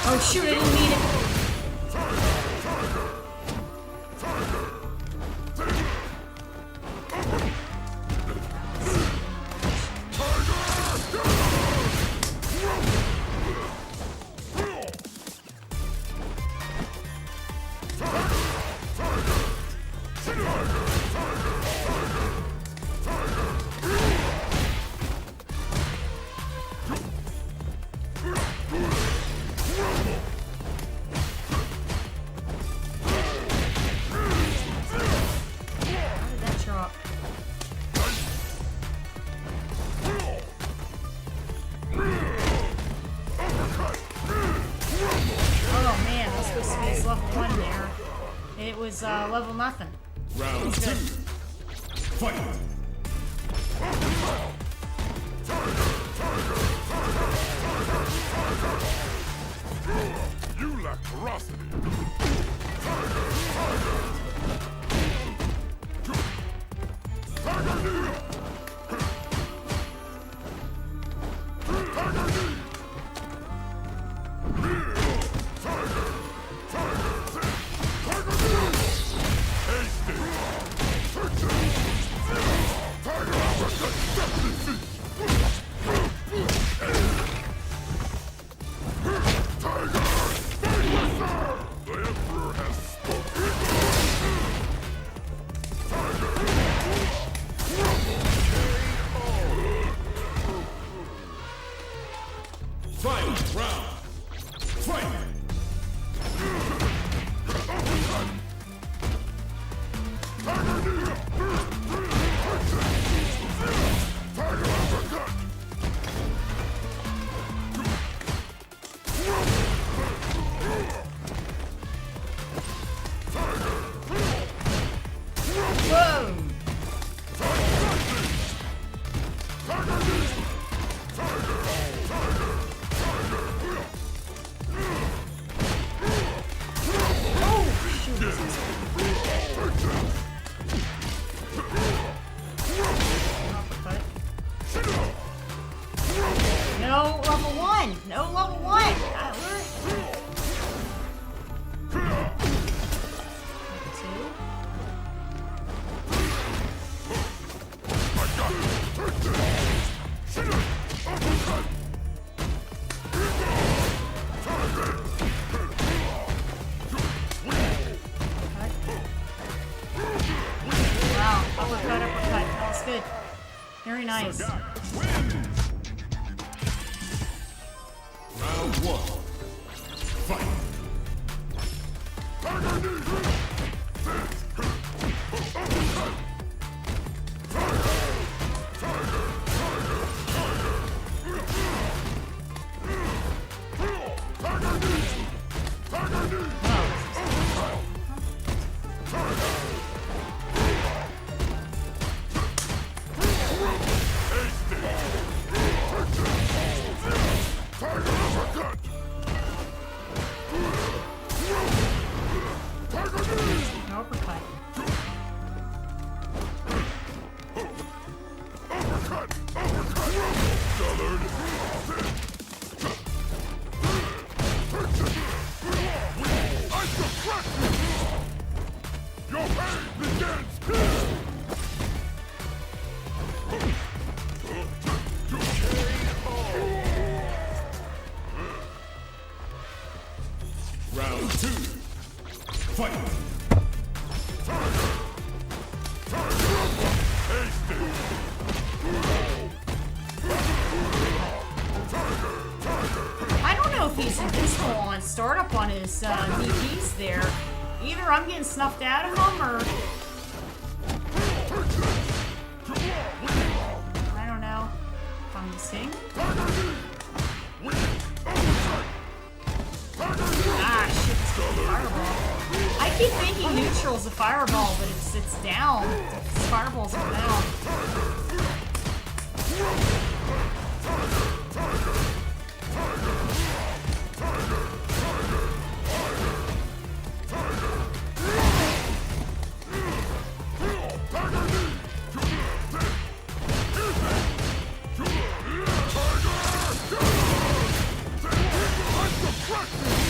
Oh shoot, I didn't mean it. Level nothing. Round 2. Fight. You lack ferocity. Very nice. Sagat wins. Round 1. Fight. Round 2. Fight. I don't know if he's invincible on startup on his DPs there. Either I'm getting snuffed out of him or... I don't know if I'm missing. Ah, shit, this is a fireball. I keep thinking neutral's a fireball, but it's down. It's fireballs are down. Crush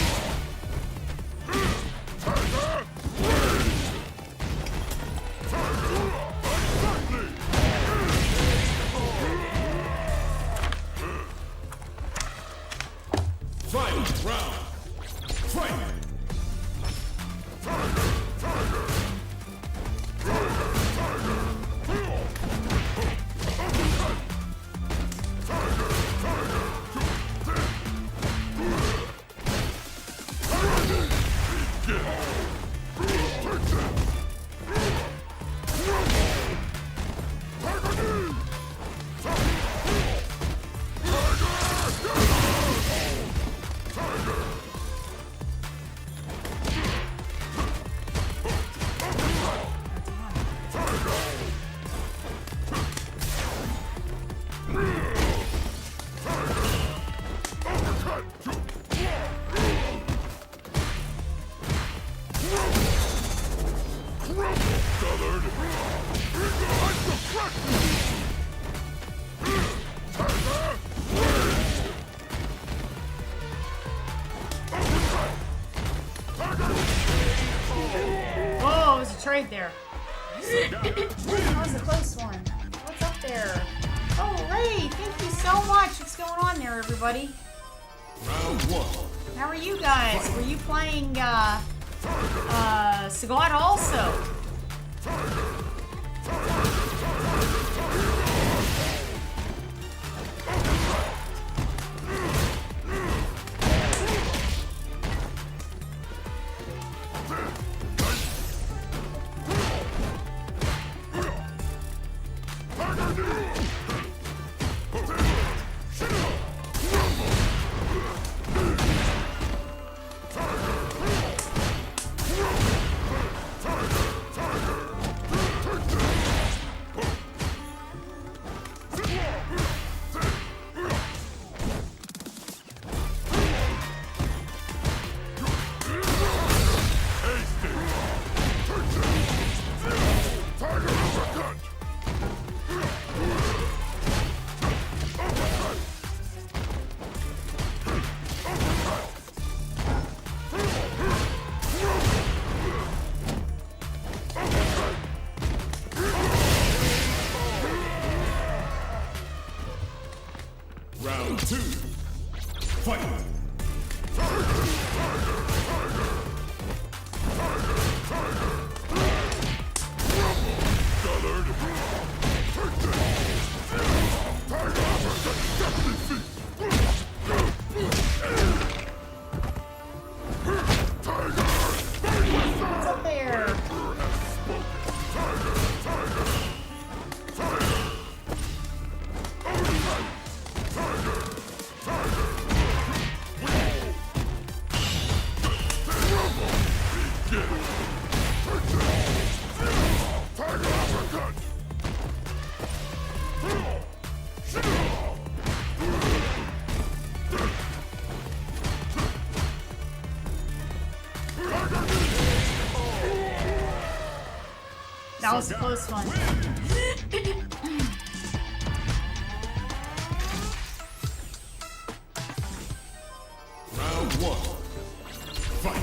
trade there. That was a close one. What's up there? Oh, Ray, thank you so much. What's going on there, everybody? Round 1. How are you guys? Were you playing, Sagat also? Round 2. Fight. What's up there? That was a close one. Round 1. Fight.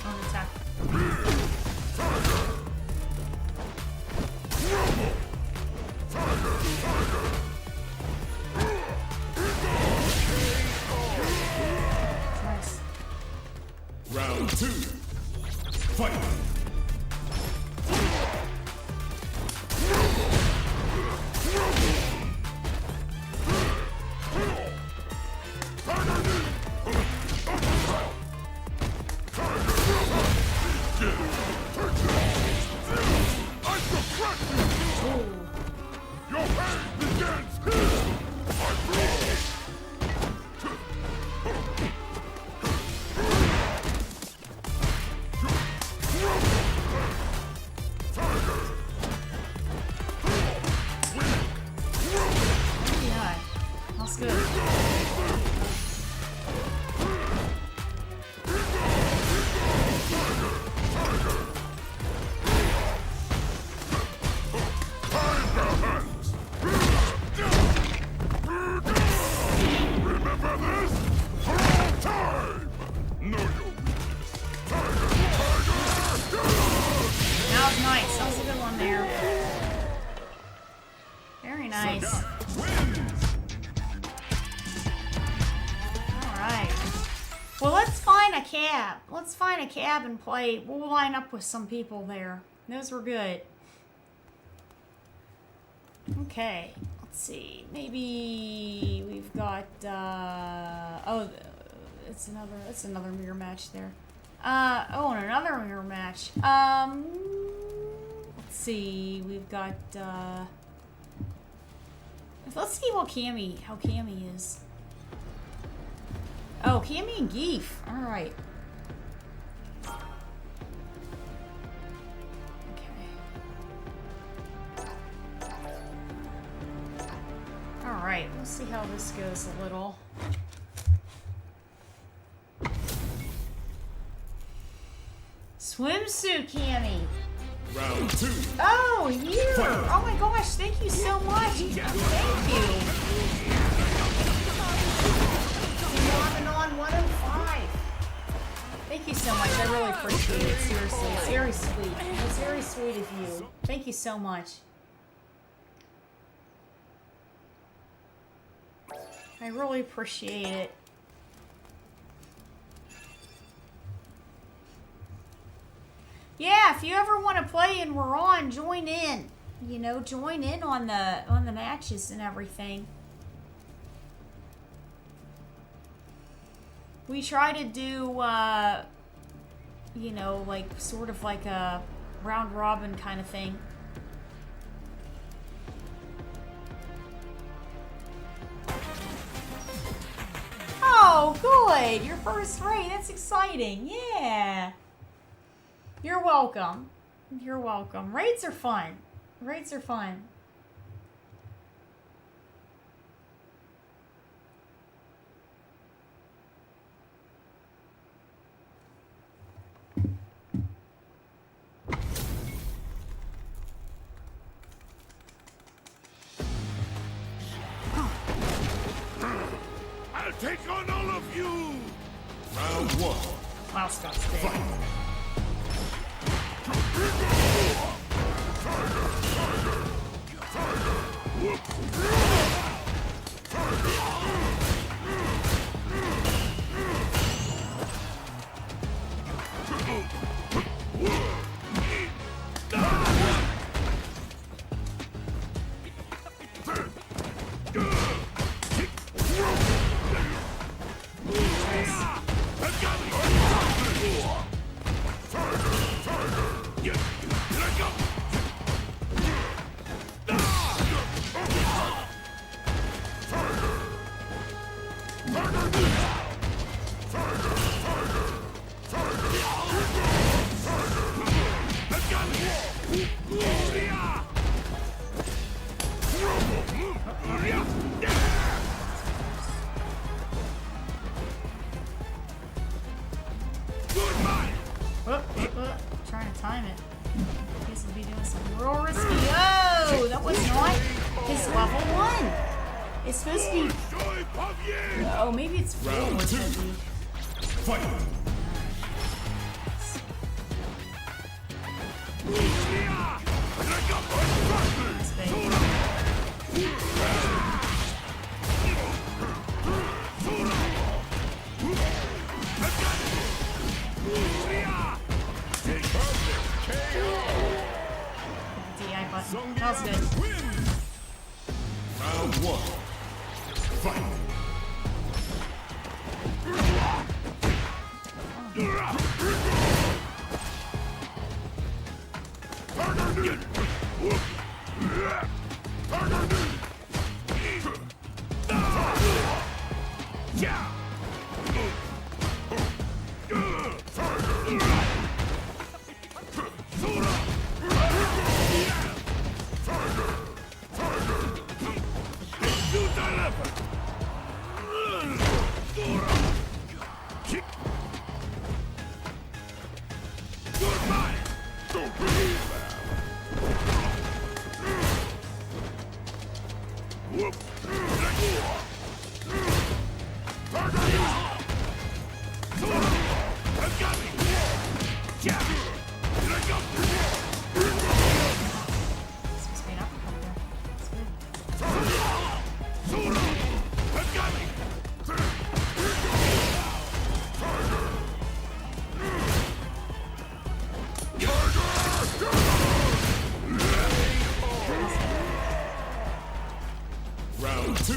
On attack. Nice. Round 2. Fight. Your pain begins here! Yeah, that's good. Remember this? For all time! Know your weakness. That was nice. That was a good one there. Very nice. Alright. Well, let's find a cab. Let's find a cab and play. We'll line up with some people there. Those were good. Okay. Let's see. Maybe we've got, oh, it's another mirror match there. Oh, and another mirror match. Let's see. We've got. Let's see what how Cammy is. Oh, Cammy and Geef. All right. Alright, we'll see how this goes a little. Swimsuit Cammy. Round 2. Oh, you! Oh my gosh, thank you so much. Thank you. On 105. Thank you so much. I really appreciate it. Seriously, it's very sweet. It's very sweet of you. Thank you so much. I really appreciate it. Yeah, if you ever want to play and we're on, join in. You know, join in on the matches and everything. We try to do you know, like sort of like a round robin kind of thing. Oh, good. Your first raid. That's exciting. Yeah. You're welcome. You're welcome. Raids are fun. Raids are fun. I'll take on all of you! Round 1. Wow, Scott's big. Trying to time it. He's gonna be doing something real risky. Oh, that was not his level 1. It's supposed to be. Oh, maybe it's 4. Round 2. Fight. DI button. That was good. Round 1. Fight. Round 2.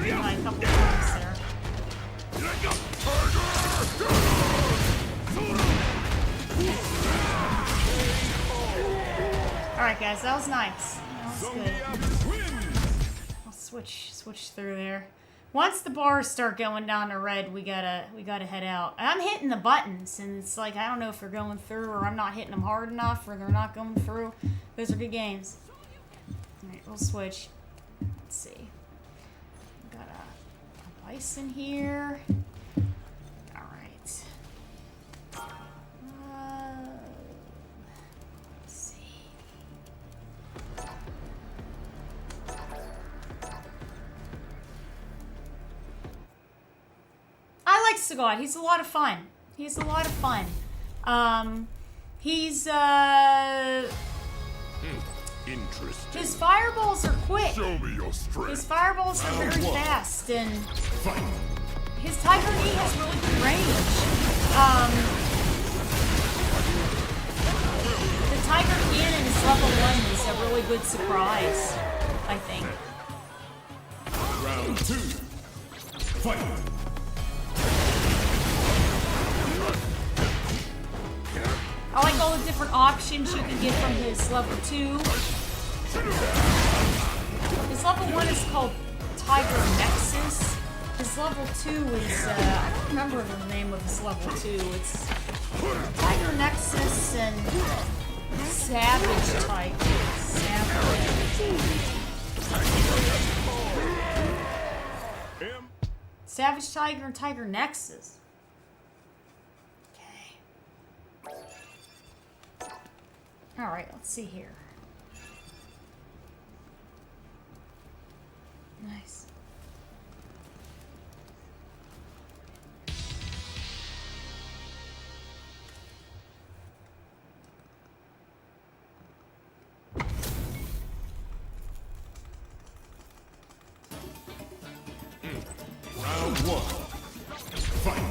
Like a couple times there. Alright guys, that was nice. That was good. I'll switch through there. Once the bars start going down to red, we gotta head out. I'm hitting the buttons, and it's like I don't know if they're going through or I'm not hitting them hard enough or they're not going through. Those are good games. Alright, we'll switch. Let's see. Got a bison here. Alright. Let's see. I like Sagat. He's a lot of fun. He's a lot of fun. He's Interesting. his fireballs are quick. Show me your His strength. fireballs are very one. fast, and Fight! his Tiger Knee has really good range. The Tiger Cannon is level 1 is a really good surprise, I think. Round 2. Fight! I like all the different options you can get from his level 2. His level 1 is called Tiger Nexus. His level 2 is, I don't remember the name of his level 2. It's Tiger Nexus and Savage Tiger. Savage Tiger and Tiger Nexus. Okay. Alright, let's see here. Nice. Round 1. Fight!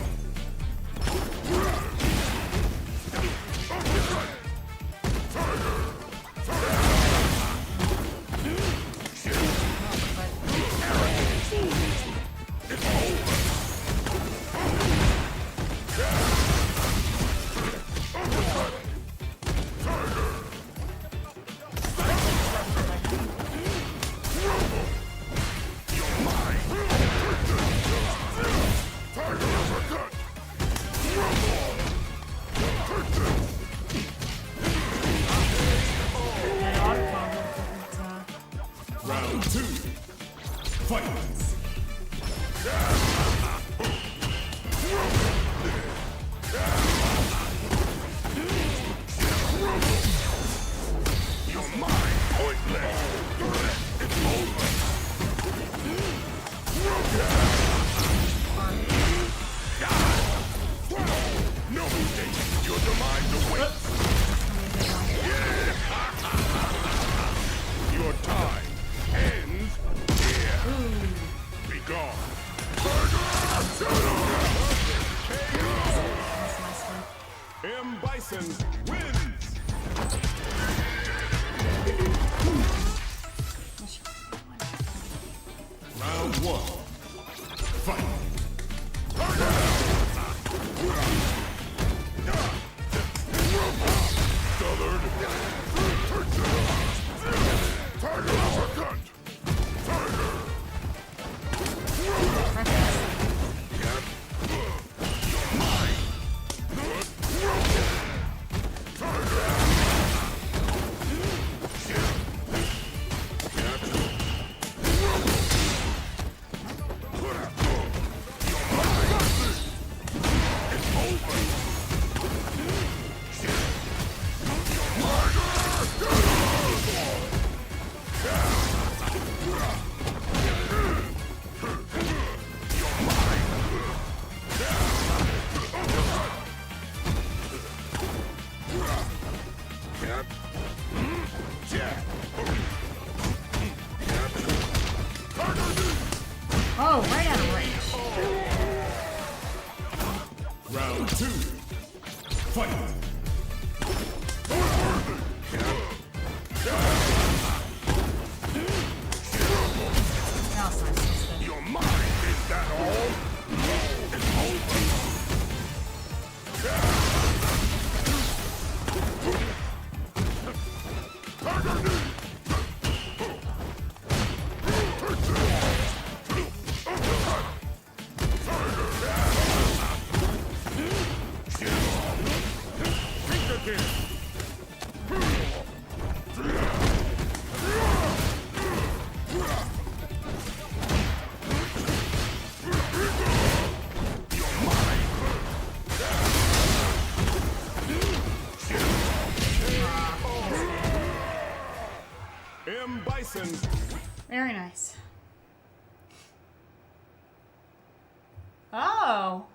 Round 2. Fight! Your time ends here. Be gone. M. Bison wins. Round 1. Fight! Southern. Tiger uppercut. Tiger. You're mine. Tiger. M. Bison. Very nice. Oh.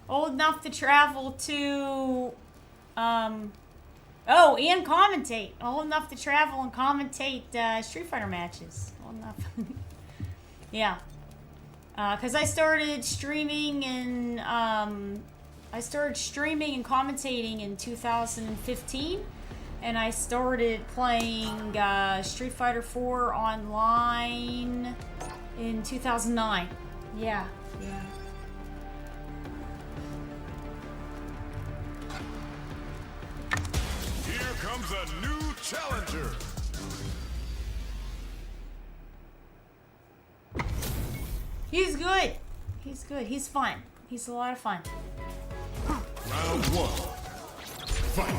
Old enough to travel to, oh, and commentate. Old enough to travel and commentate Street Fighter matches. Old enough. Yeah. Because I started streaming and commentating in 2015. And I started playing Street Fighter 4 online in 2009. Yeah, yeah. Here comes a new challenger. He's good. He's good. He's fun. He's a lot of fun. Round 1. Fight.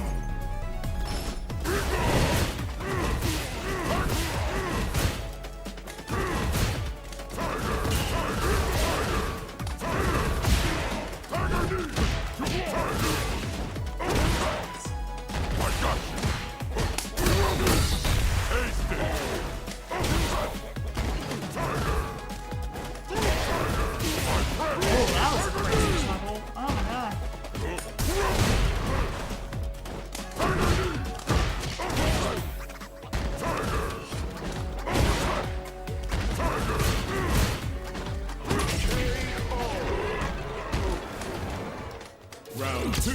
Round 2.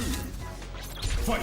Fight.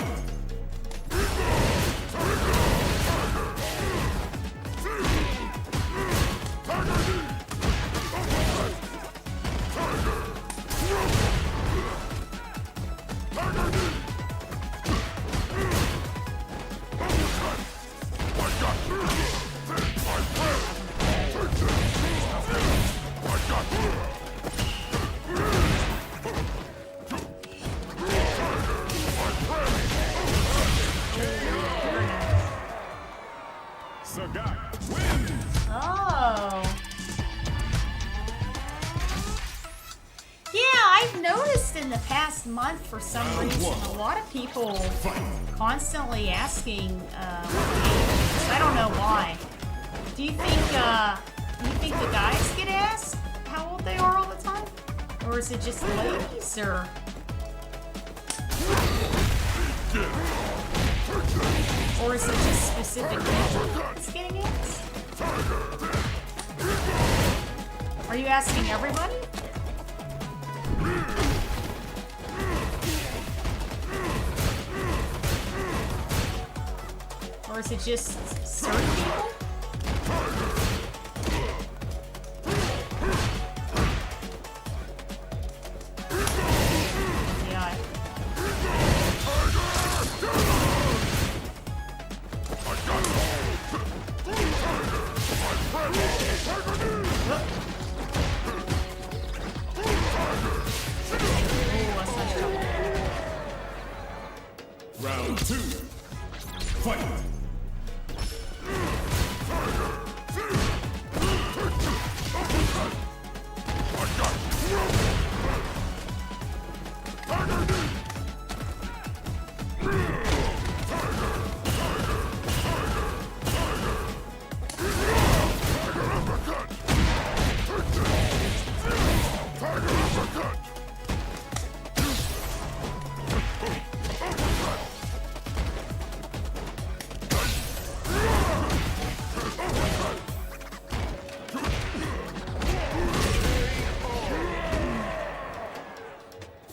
Sagat wins. Oh. Yeah, I've noticed in the past month for some reason a lot of people constantly asking I don't know why. Do you think the guys get asked how old they are all the time? Or is it just ladies or is it just specific people that's getting asked? Are you asking everybody? Or is it just certain people? Yeah. Round 2. Fight.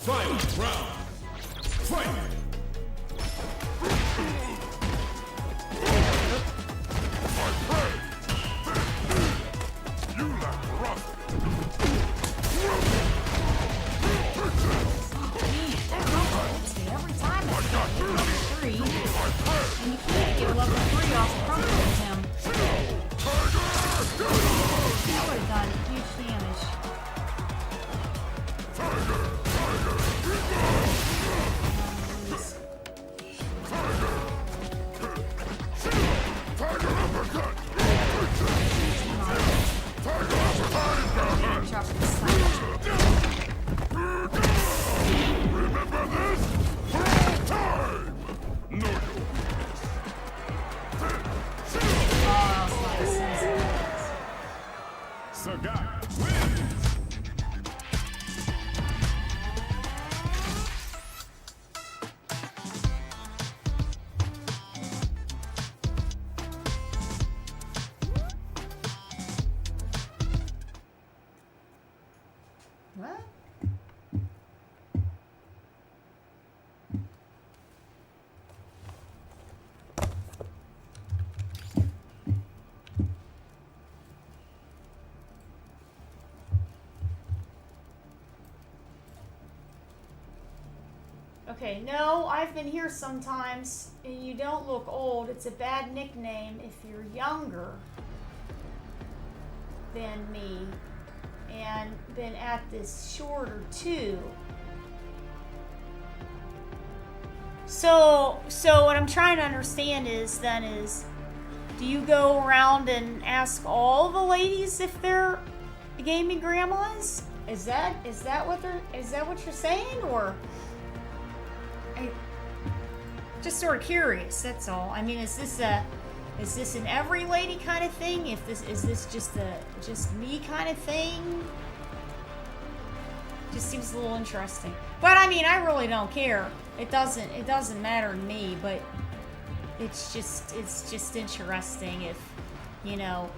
Final round. Fight. You lack ferocity. Every time I get level 3, and you can't get a level 3 off crumple with him. That would have done huge damage. Remember this? For all time. Know your weakness. Okay, no, I've been here sometimes, and you don't look old. It's a bad nickname if you're younger than me and been at this shorter too. So what I'm trying to understand is do you go around and ask all the ladies if they're gaming grandmas? Is that what you're saying, or I just sort of curious, that's all. I mean, is this an every lady kind of thing? Is this just me kind of thing? Just seems a little interesting. But I mean, I really don't care. It doesn't matter to me, but it's just interesting if, you know,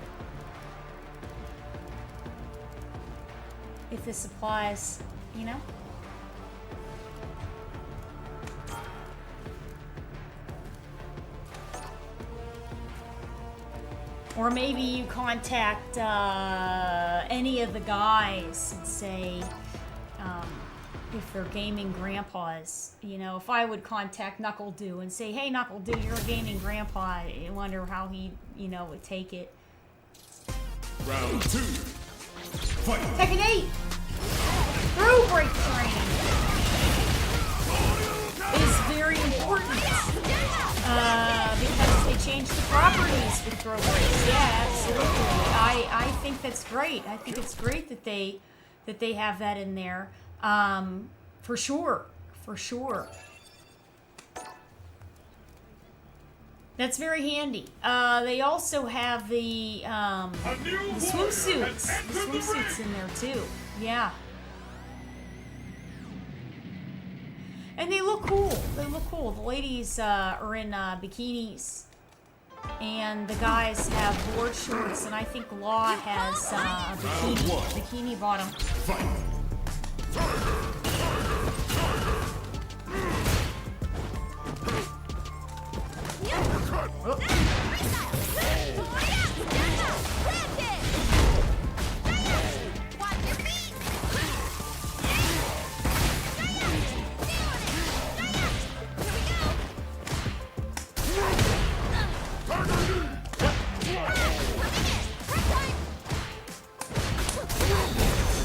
if this applies, you know? Or maybe you contact any of the guys and say if they're gaming grandpas. You know, if I would contact Knuckle Doo and say, hey, Knuckle Doo, you're a gaming grandpa. I wonder how he, you know, would take it. Round 2. Fight. Tekken 8! Throw break training is very important. Because they changed the properties with throw breaks. Yeah, absolutely. I think that's great. I think it's great that they have that in there. For sure. That's very handy. They also have the swimsuits. The swimsuits in there too. Yeah. And they look cool. The ladies are in bikinis. And the guys have board shorts. And I think Law has a bikini bottom.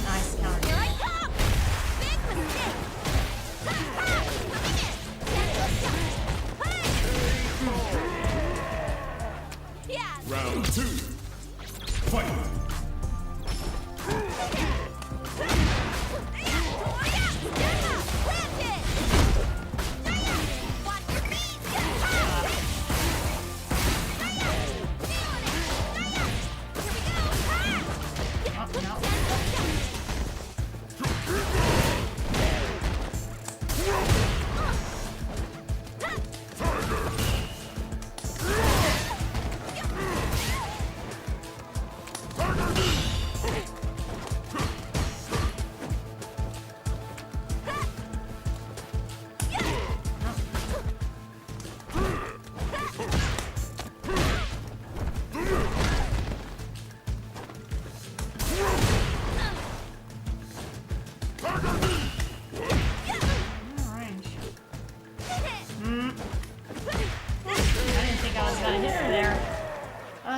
Nice counter. Round 2. Fight.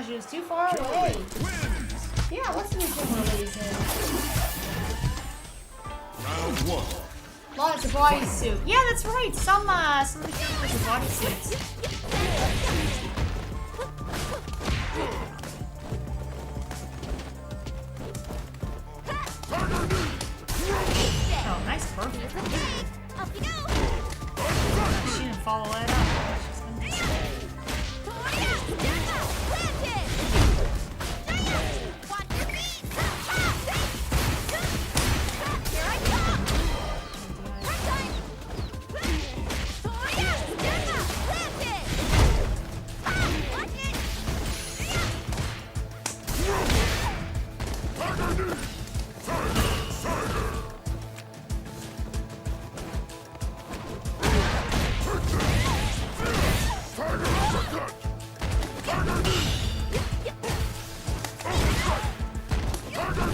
She was too far away. Yeah, let's do some of these in. Round 1. Well, it's a bodysuit. Yeah, that's right. Some of the characters are bodysuits. Oh, nice, perfect. Up you go. She didn't follow that up.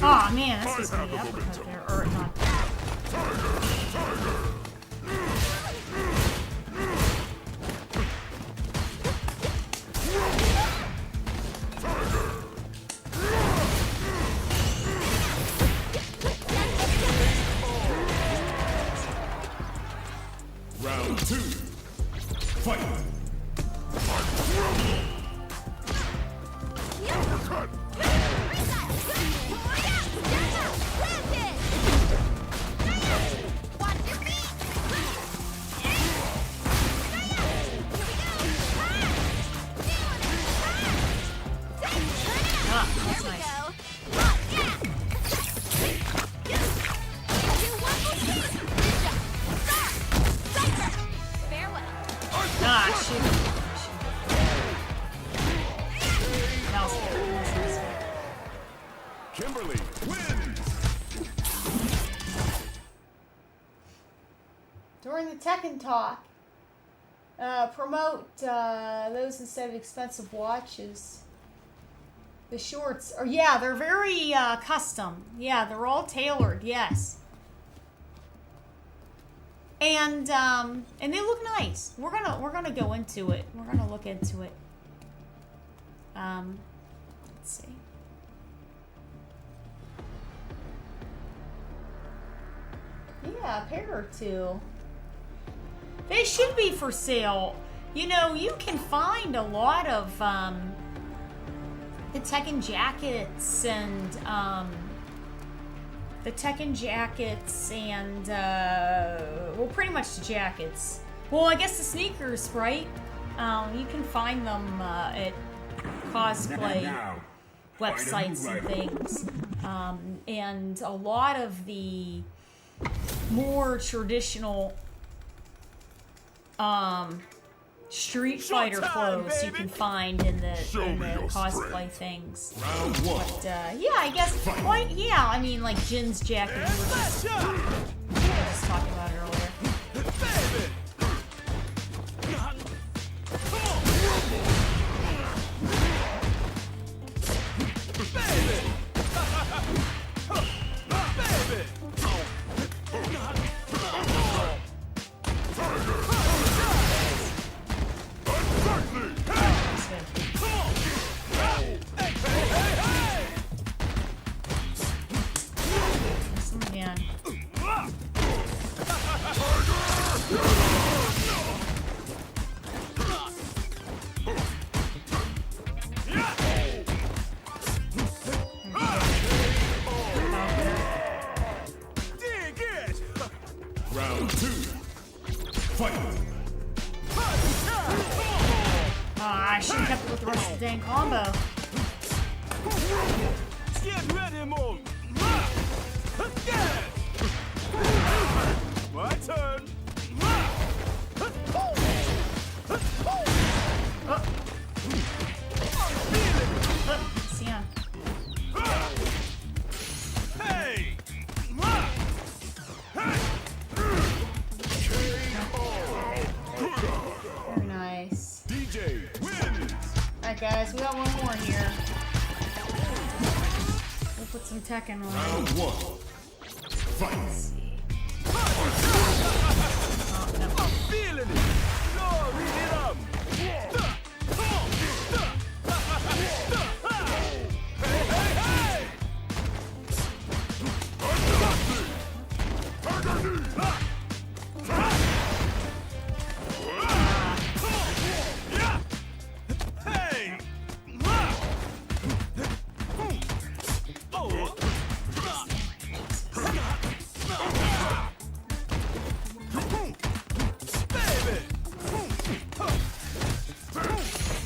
Oh man, that's just gonna be uppercut there, or not. Tekken Talk. Promote those instead of expensive watches. The shorts are, yeah, they're very custom. Yeah, they're all tailored. Yes. And they look nice. We're gonna go into it. We're gonna look into it. Let's see. Yeah, a pair or two. They should be for sale. You know, you can find a lot of the Tekken jackets and well, pretty much the jackets. Well, I guess the sneakers, right? You can find them at Cosplay websites and things. And a lot of the more traditional Street Fighter clothes you can find in the cosplay things. Round 1. But yeah, I guess quite, yeah, I mean like Jin's jacket we were just talking about earlier. Round 2. Fight. I should have kept it with the rest of the dang combo. Get ready, move. My turn. Sian. Hey. Very nice. DJ wins. Alright guys, we got one more here. We'll put some Tekken on. Round 1. Fight. I'm feeling it. Lord, read it up.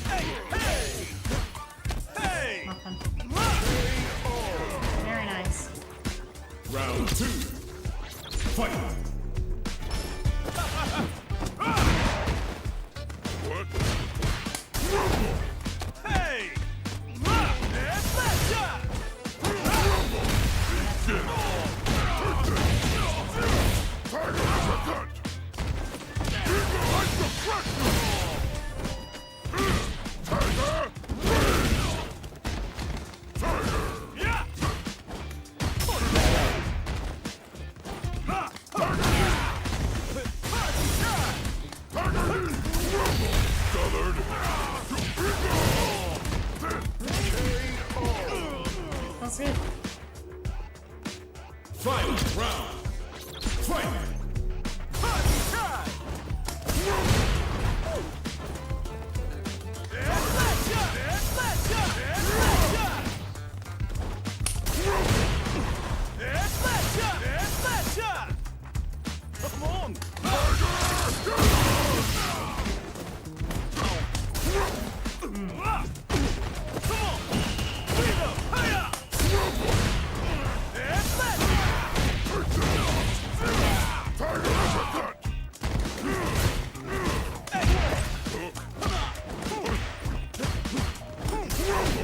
Hey, hey, hey. Hey. Nothing. Very nice. Round 2. Fight. Hey! There's that shot! Yeah! That's good. Final round. Fight. Come on!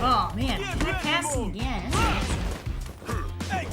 Oh man, that passing again. Hey!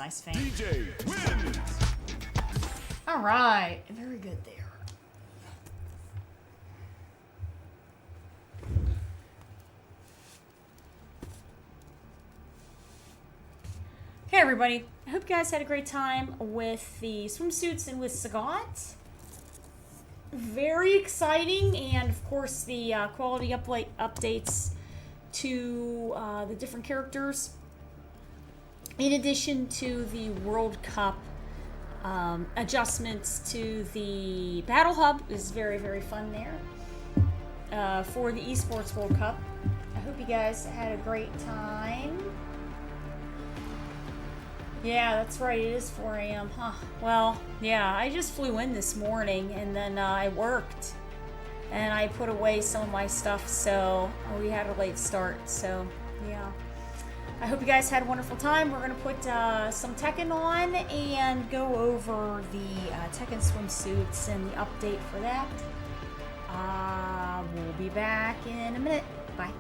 Ice fan. DJ wins. All right, very good there. Hey everybody, I hope you guys had a great time with the swimsuits and with Sagat. Very exciting, and of course the quality updates to the different characters. In addition to the World Cup adjustments to the Battle Hub is very, very fun there for the Esports World Cup. I hope you guys had a great time. Yeah, that's right. It is 4 a.m. Huh. Well, yeah, I just flew in this morning and then I worked and I put away some of my stuff, so we had a late start. So, yeah. I hope you guys had a wonderful time. We're going to put some Tekken on and go over the Tekken swimsuits and the update for that. We'll be back in a minute. Bye.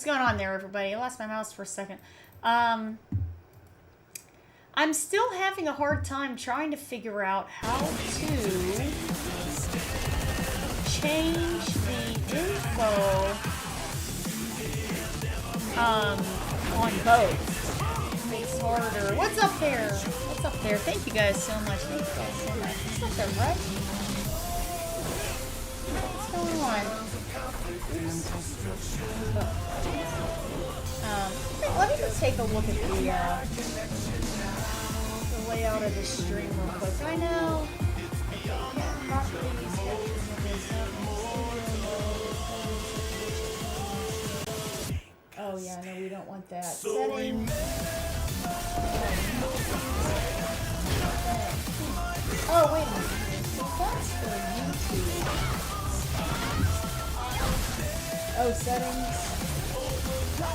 What's going on there, everybody? I lost my mouse for a second. I'm still having a hard time trying to figure out how to change the info on both. Makes harder. What's up there? What's up there? Thank you guys so much. Thank you guys so much. What's up there, Brett? What's going on? Let me just take a look at the layout of the stream real quick. I know. Oh yeah, no, we don't want that. Settings. Oh, wait a minute. So that's for YouTube. Oh, settings. No.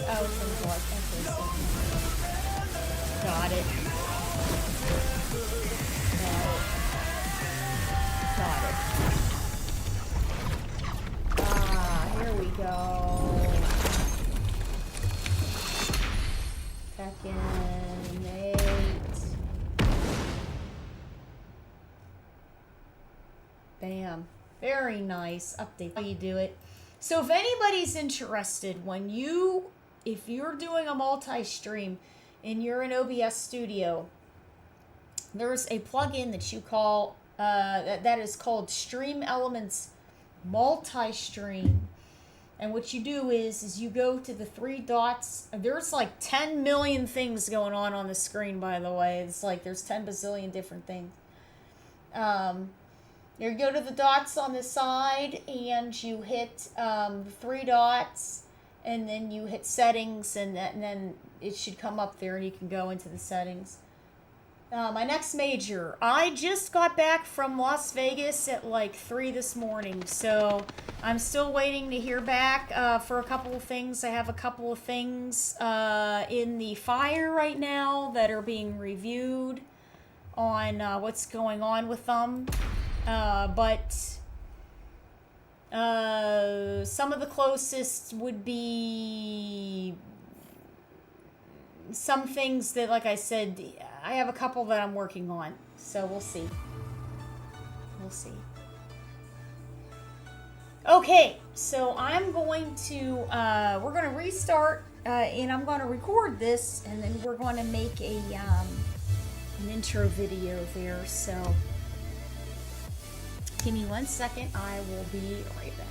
Oh, things like got it. Got it. Here we go. Tekken 8. Bam. Very nice. Update how you do it. So if anybody's interested, if you're doing a multi-stream and you're in OBS Studio, there's a plugin that you call, that is called Stream Elements Multi-Stream. And what you do is you go to the three dots. There's like 10 million things going on the screen, by the way. It's like there's 10 bazillion different things. You go to the dots on the side and you hit three dots, and then you hit settings, and then it should come up there and you can go into the settings. My next major. I just got back from Las Vegas at like 3 this morning, so I'm still waiting to hear back for a couple of things. I have a couple of things in the fire right now that are being reviewed on what's going on with them. But some of the closest would be some things that, like I said, I have a couple that I'm working on, so we'll see. We'll see. Okay, so I'm going to, we're going to restart, and I'm going to record this, and then we're going to make an intro video there, so give me 1 second, I will be right back.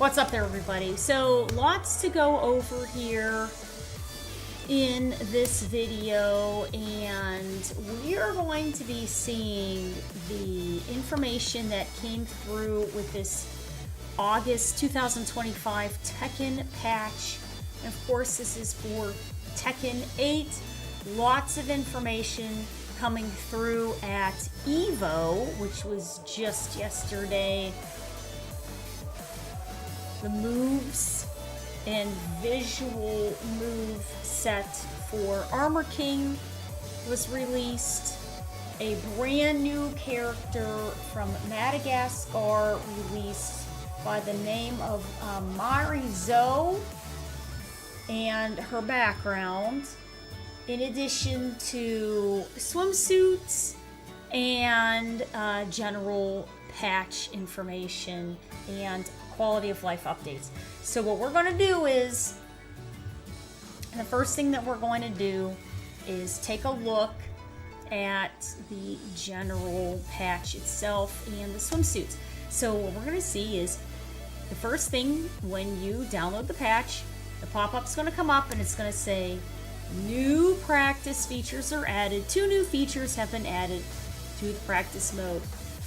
What's up there, everybody? So, lots to go over here in this video, and we are going to be seeing the information that came through with this August 2025 Tekken patch. And of course, this is for Tekken 8. Lots of information coming through at EVO, which was just yesterday. The moves and visual move set for Armor King was released. A brand new character from Madagascar released by the name of Marizo, and her background, in addition to swimsuits and general patch information and quality of life updates. So what we're going to do is, the first thing that we're going to do is take a look at the general patch itself and the swimsuits. So what we're going to see is, the first thing when you download the patch, the pop-up's going to come up and it's going to say, new practice features are added. 2 new features have been added to the practice mode.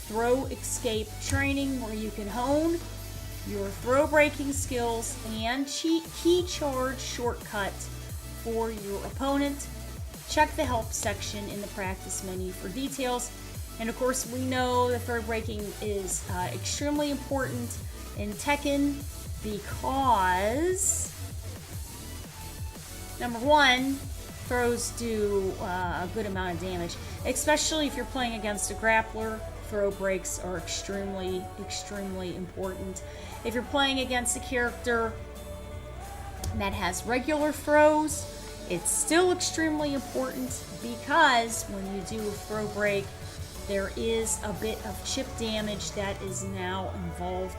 Throw escape training, where you can hone your throw breaking skills, and key charge shortcut for your opponent. Check the help section in the practice menu for details. And of course, we know the throw breaking is extremely important in Tekken because, number one, throws do a good amount of damage, especially if you're playing against a grappler. Throw breaks are extremely, extremely important. If you're playing against a character that has regular throws, it's still extremely important, because when you do a throw break, there is a bit of chip damage that is now involved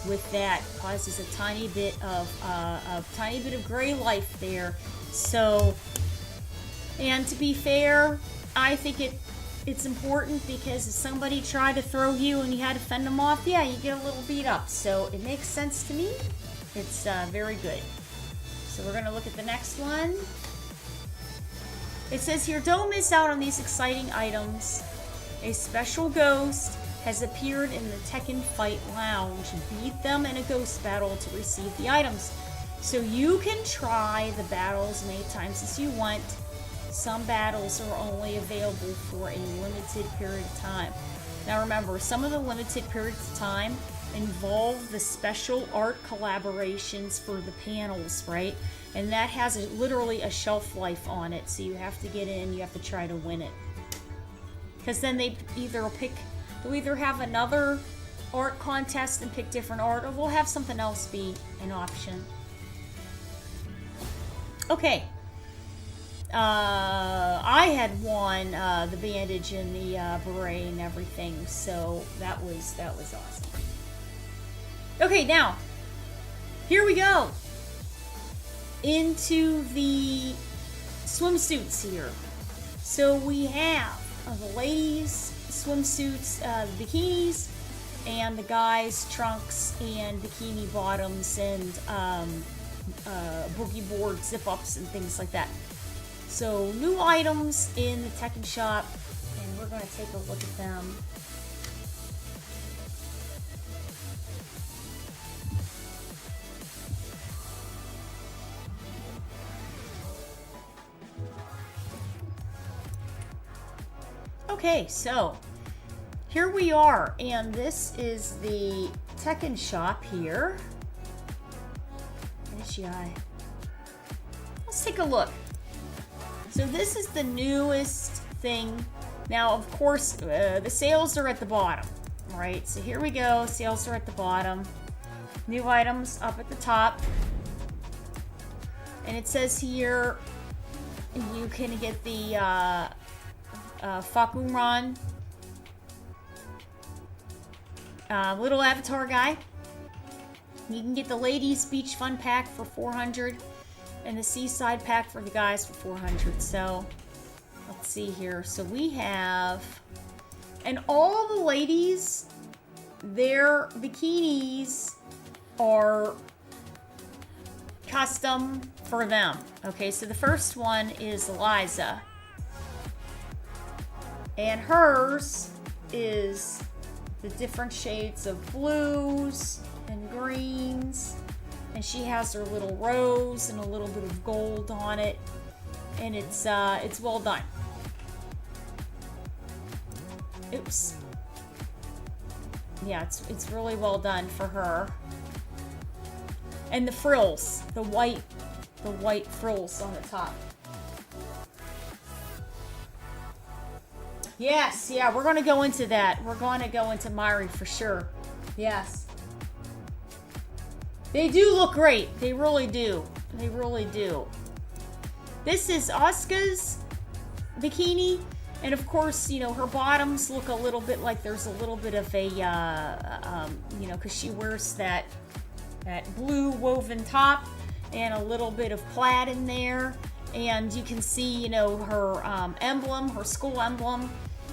with that. Causes a tiny bit of gray life there. So, and to be fair, I think it's important, because if somebody tried to throw you and you had to fend them off, yeah, you get a little beat up. So it makes sense to me. It's very good. So we're going to look at the next one. It says here, don't miss out on these exciting items. A special ghost has appeared in the Tekken Fight Lounge. Beat them in a ghost battle to receive the items. So you can try the battles many times as you want. Some battles are only available for a limited period of time. Now remember, some of the limited periods of time involve the special art collaborations for the panels, right? And that has literally a shelf life on it, so you have to get in, you have to try to win it. Because then they'll either have another art contest and pick different art, or we'll have something else be an option. Okay. I had won the bandage and the beret and everything, so that was awesome. Okay, now here we go into the swimsuits here. So we have the ladies' swimsuits, the bikinis, and the guys' trunks and bikini bottoms and boogie board zip-ups and things like that. So, new items in the Tekken shop, and we're going to take a look at them. Okay, so here we are, and this is the Tekken shop here. Where's your eye? Let's take a look. So this is the newest thing. Now, of course, the sales are at the bottom, right? So here we go. Sales are at the bottom. New items up at the top. And it says here you can get the Fakuran little avatar guy. You can get the ladies beach fun pack for 400. And the seaside pack for the guys for 400. So let's see here. So we have, and all the ladies, their bikinis are custom for them. Okay, so the first one is Eliza. And hers is the different shades of blues and greens. And she has her little rose and a little bit of gold on it. And it's well done. Oops. Yeah, it's really well done for her. And the frills, the white frills on the top. Yes, yeah, we're gonna go into that. We're gonna go into Mari for sure. Yes. They do look great. They really do. They really do. This is Asuka's bikini. And of course, you know, her bottoms look a little bit like there's a little bit of a, you know, because she wears that blue woven top and a little bit of plaid in there. And you can see, you know, her emblem, her school emblem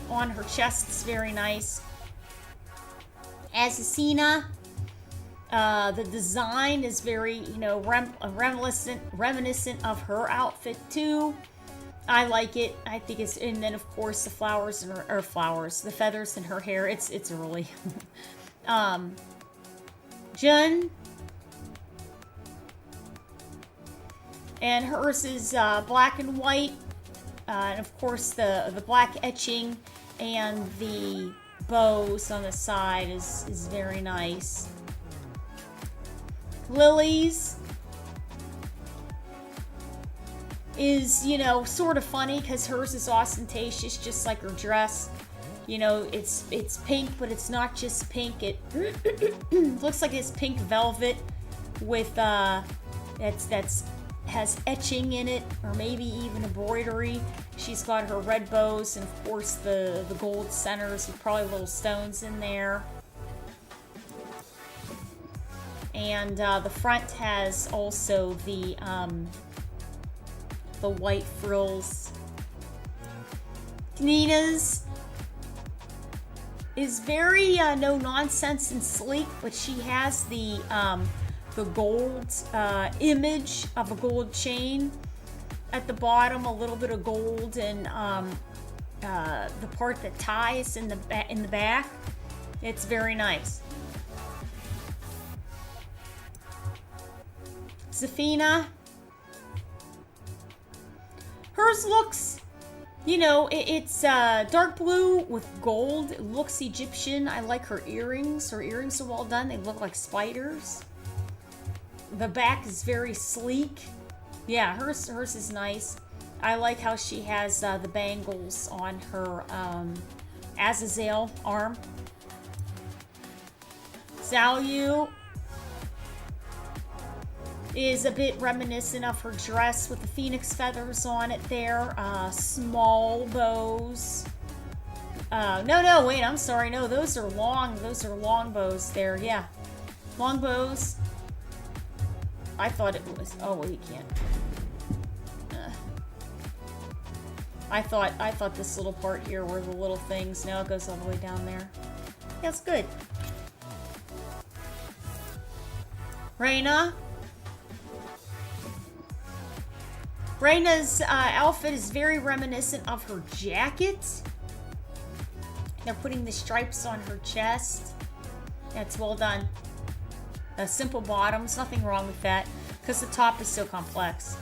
on her chest. It's very nice. Assassina, the design is very, you know, reminiscent of her outfit too. I like it. I think it's, and then of course the flowers in her, or flowers, the feathers in her hair. It's really, Jun, and hers is black and white, and of course the black etching and the bows on the side is very nice. Lily's is, you know, sort of funny because hers is ostentatious, just like her dress. You know, it's pink, but it's not just pink. It looks like it's pink velvet with that's has etching in it, or maybe even embroidery. She's got her red bows and of course the gold centers with probably little stones in there. And the front has also the white frills. Nina's is very no nonsense and sleek, but she has the gold image of a gold chain at the bottom, a little bit of gold, and the part that ties in the back. It's very nice. Zafina. Hers looks, you know, it's dark blue with gold. It looks Egyptian. I like her earrings. Her earrings are well done. They look like spiders. The back is very sleek. Yeah, hers is nice. I like how she has the bangles on her Azazel arm. Xiaoyu is a bit reminiscent of her dress with the phoenix feathers on it there. Small bows. No, wait, I'm sorry. No, those are long bows there. Yeah. Long bows. I thought it was, oh, well, you can't. I thought this little part here were the little things. Now it goes all the way down there. Yeah, it's good. Reyna's outfit is very reminiscent of her jacket. They're putting the stripes on her chest. That's well done. Simple bottoms, nothing wrong with that, because the top is so complex.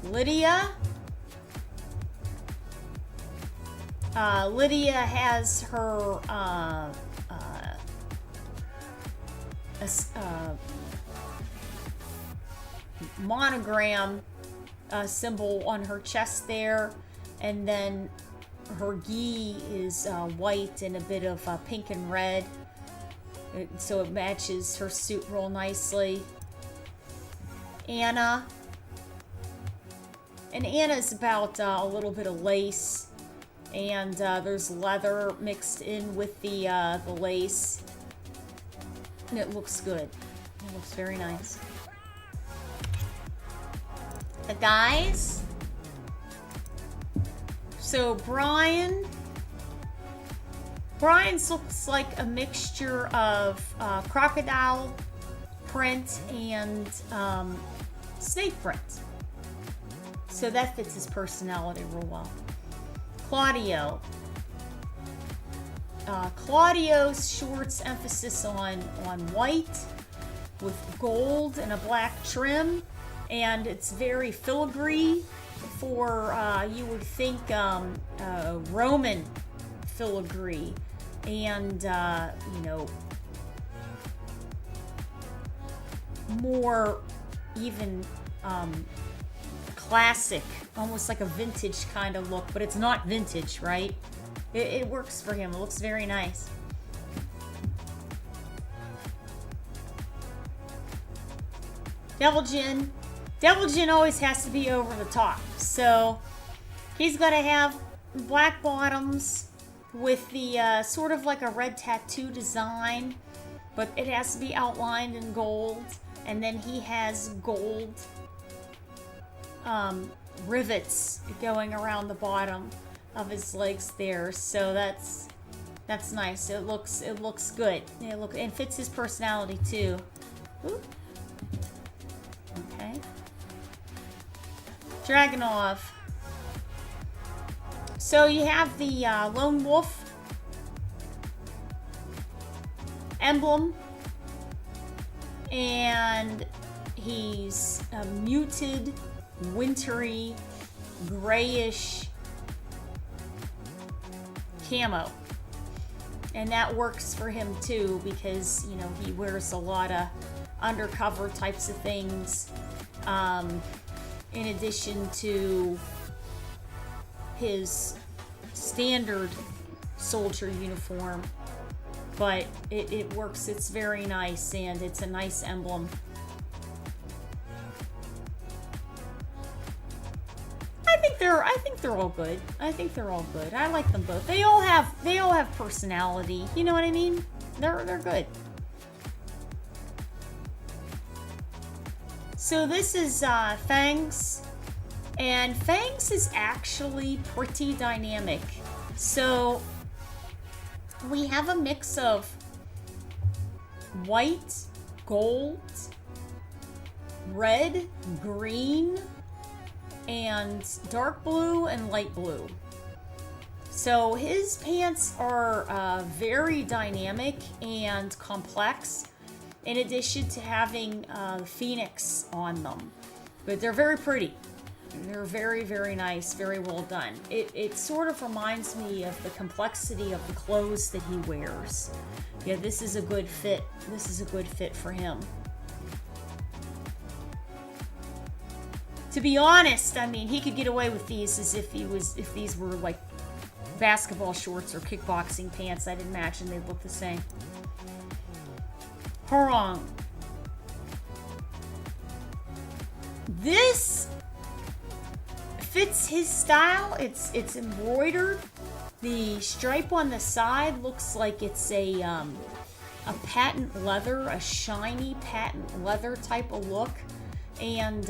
Lydia. Lydia has her monogram symbol on her chest there, and then her gi is white and a bit of pink and red, so it matches her suit real nicely. Anna, and Anna's about a little bit of lace, and there's leather mixed in with the lace, and it looks good. It looks very nice. The guys. So Brian Brian's looks like a mixture of crocodile print and snake print. So that fits his personality real well. Claudio. Claudio's shorts emphasis on white with gold and a black trim, and it's very filigree for you would think Roman filigree, and you know, more even classic, almost like a vintage kind of look, but it's not vintage, right? It works for him. It looks very nice. Devil Jin. Devil Jin always has to be over the top. So he's going to have black bottoms with the sort of like a red tattoo design, but it has to be outlined in gold. And then he has gold rivets going around the bottom of his legs there. So that's nice. It looks good. And fits his personality too. Ooh. Okay. Dragunov. So you have the lone wolf emblem, and he's a muted, wintry, grayish camo, and that works for him too, because you know he wears a lot of undercover types of things, in addition to his standard soldier uniform. But it works. It's very nice, and it's a nice emblem. I think they're all good. I think they're all good. I like them both. They all have personality. You know what I mean? They're good. So this is Fangs, and Fangs is actually pretty dynamic. So we have a mix of white, gold, red, green, and dark blue and light blue. So his pants are very dynamic and complex, in addition to having Phoenix on them. But they're very pretty. They're very, very nice, very well done. It sort of reminds me of the complexity of the clothes that he wears. Yeah, this is a good fit. This is a good fit for him. To be honest, I mean, he could get away with these as if these were like basketball shorts or kickboxing pants. I'd imagine they'd look the same. Horong. This fits his style. It's embroidered. The stripe on the side looks like it's a patent leather, a shiny patent leather type of look, and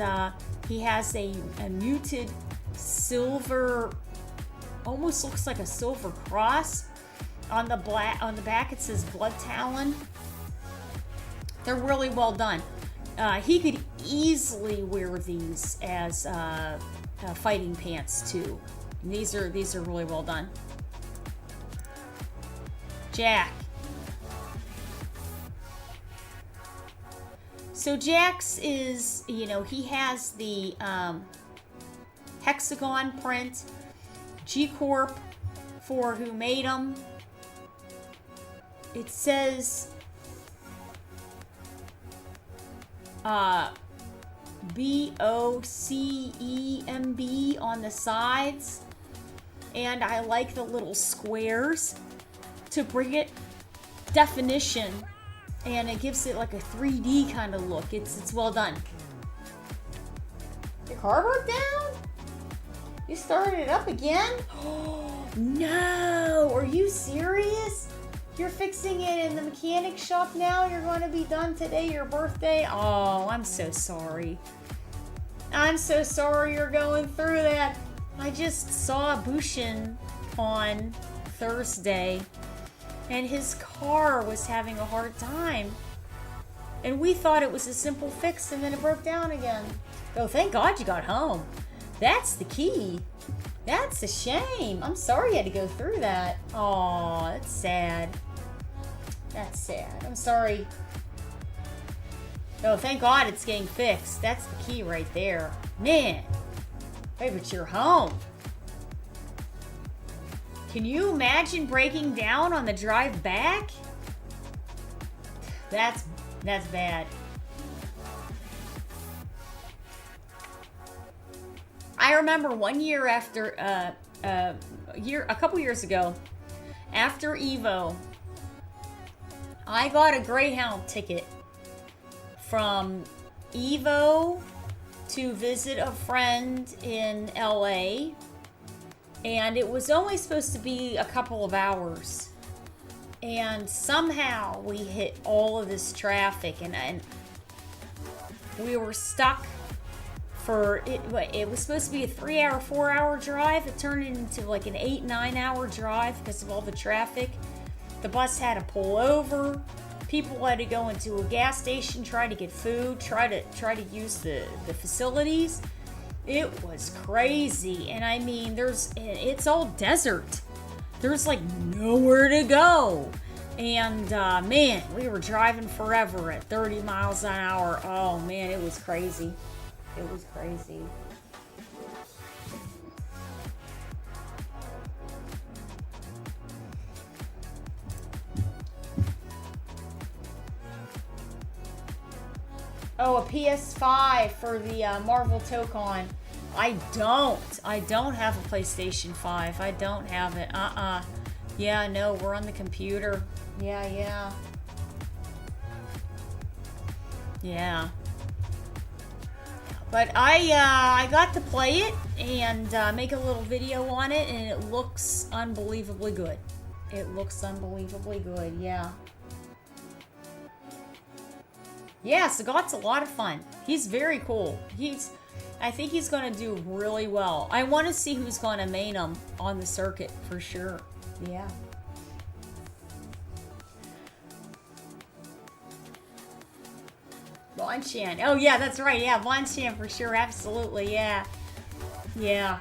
he has a muted silver, almost looks like a silver cross on the back. It says Blood Talon. They're really well done. He could easily wear these as fighting pants too. And these are really well done. Jack. So Jax is, you know, he has the hexagon print, G Corp for who made him. It says BOCEMB on the sides, and I like the little squares to bring it definition, and it gives it like a 3D kind of look. It's well done. Your car broke down? You started it up again? Oh no! Are you serious? You're fixing it in the mechanic shop now? You're going to be done today, your birthday? Oh, I'm so sorry. I'm so sorry you're going through that. I just saw Bushin on Thursday, and his car was having a hard time. And we thought it was a simple fix, and then it broke down again. Oh, thank God you got home. That's the key. That's a shame. I'm sorry you had to go through that. Aw, that's sad. That's sad. I'm sorry. Oh, thank God it's getting fixed. That's the key right there. Man. Hey, but you're home. Can you imagine breaking down on the drive back? That's bad. I remember one year after, a couple years ago, after Evo, I got a Greyhound ticket from Evo to visit a friend in LA, and it was only supposed to be a couple of hours. And somehow we hit all of this traffic, and we were stuck for it. It was supposed to be a 3-hour, 4-hour drive. It turned into like an 8-9 hour drive because of all the traffic. The bus had to pull over. People had to go into a gas station, try to get food, try to use the facilities. It was crazy, and I mean, it's all desert. There's like nowhere to go. And man, we were driving forever at 30 miles an hour. Oh man, it was crazy. It was crazy. Oh, a PS5 for the Marvel Tokon. I don't have a PlayStation 5. I don't have it. Yeah, no, we're on the computer. Yeah. But I got to play it and make a little video on it, and it looks unbelievably good. It looks unbelievably good, yeah. Yeah, Sagat's a lot of fun. He's very cool. I think he's going to do really well. I want to see who's going to main him on the circuit for sure. Yeah. Bonchan. Oh, yeah, that's right. Yeah, Bonchan for sure. Absolutely. Yeah. Yeah.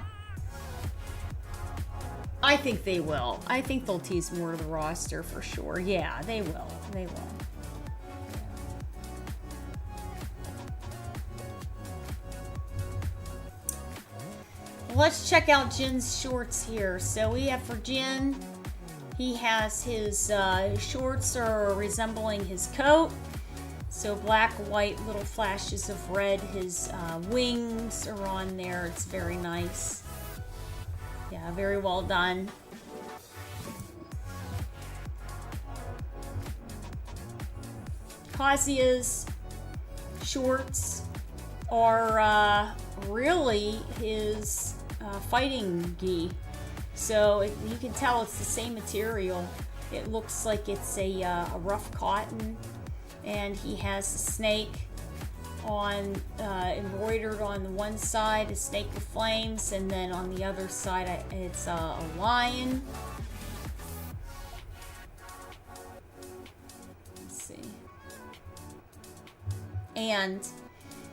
I think they will. I think they'll tease more of the roster for sure. Yeah, they will. They will. Let's check out Jin's shorts here. So we have for Jin, he has his shorts are resembling his coat. So black, white, little flashes of red. His wings are on there. It's very nice. Yeah, very well done. Kazuya's shorts are really his fighting gi. So you can tell it's the same material. It looks like it's a rough cotton, and he has a snake on embroidered on the one side, a snake with flames, and then on the other side it's a lion. Let's see. And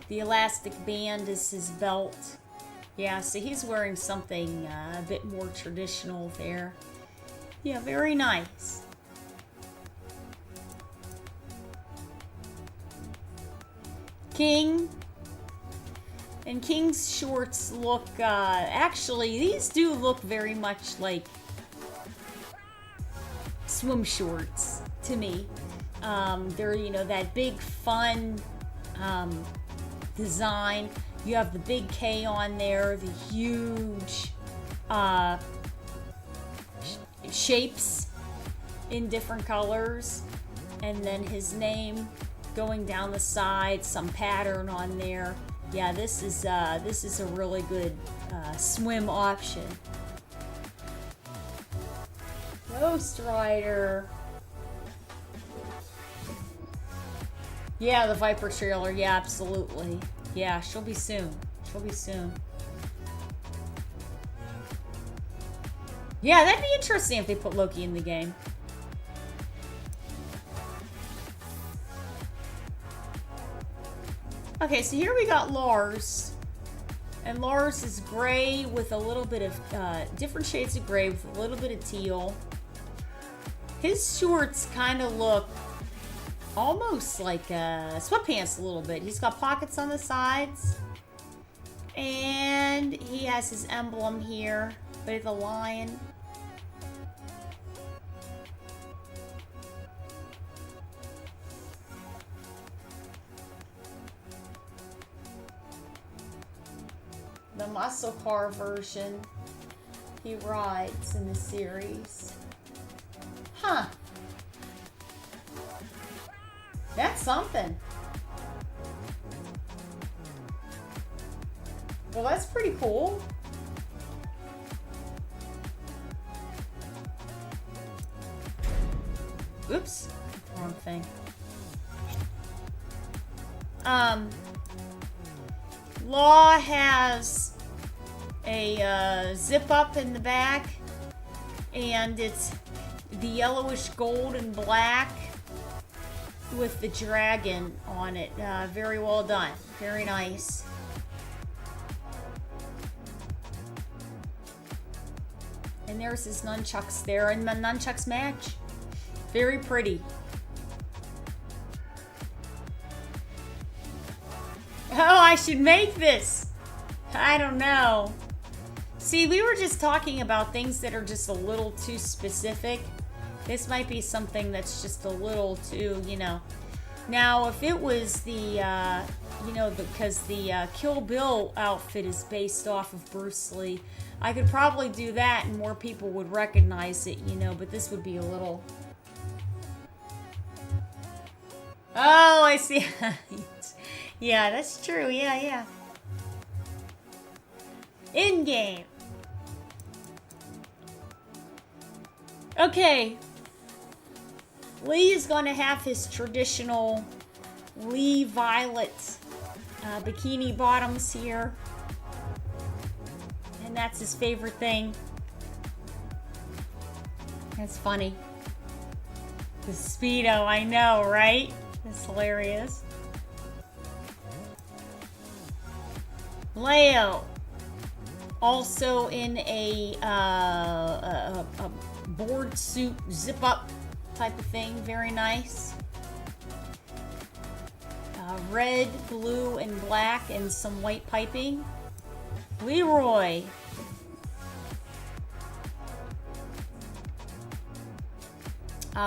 the elastic band is his belt. Yeah, so he's wearing something a bit more traditional there. Yeah, very nice. King. And King's shorts look, actually, these do look very much like swim shorts to me. They're, that big fun design. You have the big K on there, the huge shapes in different colors, and then his name going down the side, some pattern on there. Yeah, this is a really good swim option. Ghost Rider. Yeah, the Viper trailer. Yeah, absolutely. Yeah, she'll be soon. She'll be soon. Yeah, that'd be interesting if they put Loki in the game. Okay, so here we got Lars. And Lars is gray with a little bit of, different shades of gray with a little bit of teal. His shorts kind of look almost like sweatpants a little bit. He's got pockets on the sides. And he has his emblem here with a lion. The muscle car version he rides in the series. Huh. That's something. Well, that's pretty cool. Oops. Wrong thing. Law has a zip up in the back, and it's the yellowish gold and black with the dragon on it. Very well done. Very nice. And there's his nunchucks there, and the nunchucks match. Very pretty. Oh, I should make this. I don't know. See, we were just talking about things that are just a little too specific. This might be something that's just a little too, you know. Now, if it was the, because the Kill Bill outfit is based off of Bruce Lee, I could probably do that and more people would recognize it, you know, but this would be a little... Oh, I see. Yeah, that's true. Yeah. In-game. Okay. Lee is going to have his traditional Lee Violet bikini bottoms here. And that's his favorite thing. That's funny. The Speedo, I know, right? That's hilarious. Leo, also in a board suit zip-up type of thing. Very nice. Red, blue, and black, and some white piping. Leroy.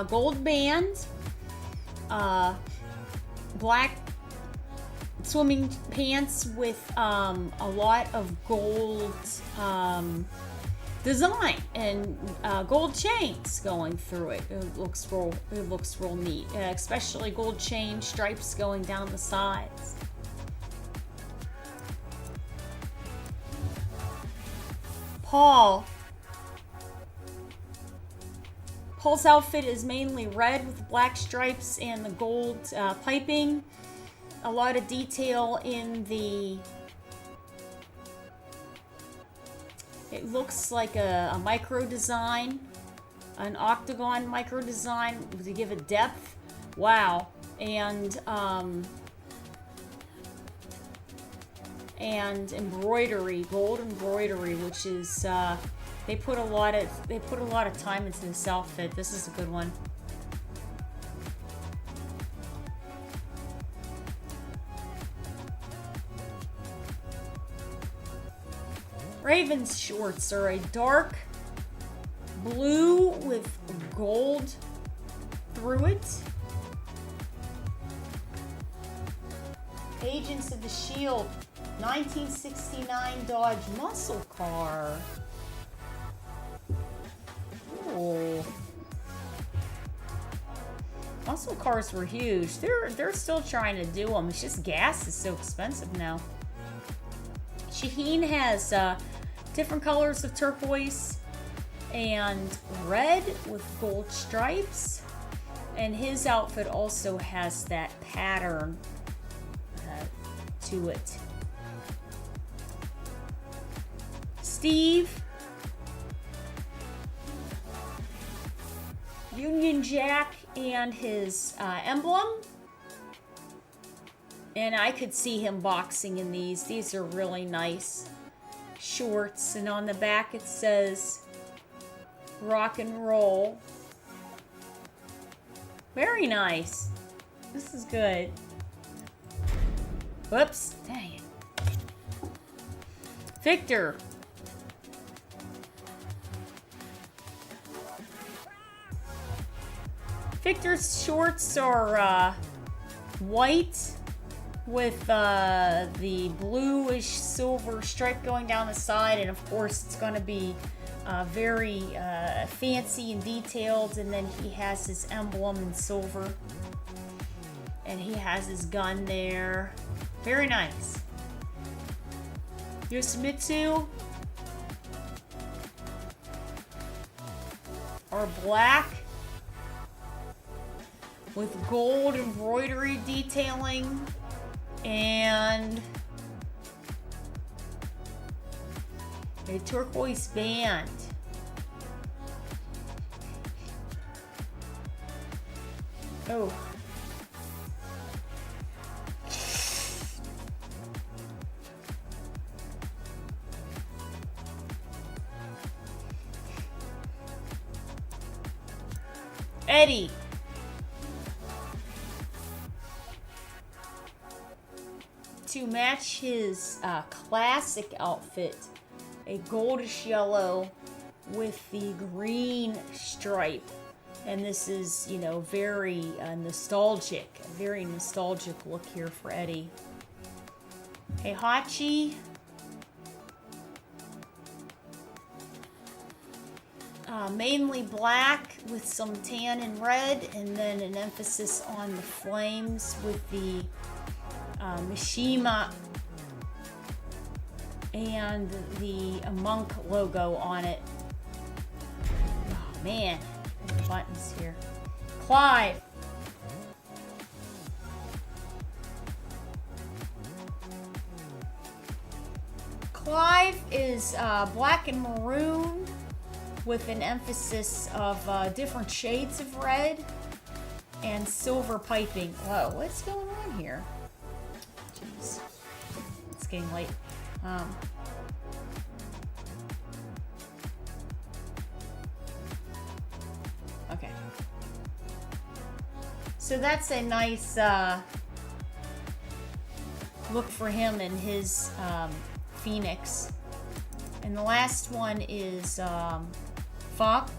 Gold band. Black swimming pants with a lot of gold design and gold chains going through it. It looks real neat, especially gold chain stripes going down the sides. Paul's outfit is mainly red with black stripes and the gold piping. A lot of detail in the... It looks like a micro design, an octagon micro design to give it depth. Wow. And embroidery, gold embroidery, which is they put a lot of time into this outfit. This is a good one. Raven's shorts are a dark blue with gold through it. Agents of the Shield, 1969 Dodge muscle car. Ooh. Muscle cars were huge. They're still trying to do them. It's just gas is so expensive now. Shaheen has different colors of turquoise and red with gold stripes. And his outfit also has that pattern to it. Steve, Union Jack and his emblem. And I could see him boxing in these. These are really nice shorts. And on the back it says rock and roll. Very nice. This is good. Whoops. Dang it. Victor. Victor's shorts are white with the bluish silver stripe going down the side, and of course it's going to be very fancy and detailed. And then he has his emblem in silver, and he has his gun there. Very nice. Yoshimitsu are black with gold embroidery detailing and a turquoise band. Oh. Eddie. To match his classic outfit, a goldish yellow with the green stripe. And this is, you know, very nostalgic, a very nostalgic look here for Eddie. A Hachi. Mainly black with some tan and red, and then an emphasis on the flames with the Mishima and the monk logo on it. Oh man, the buttons here. Clive. Clive is black and maroon with an emphasis of different shades of red and silver piping. Whoa, what's going on here? Jeez, it's getting late. Okay. So that's a nice look for him and his Phoenix. And the last one is Fop.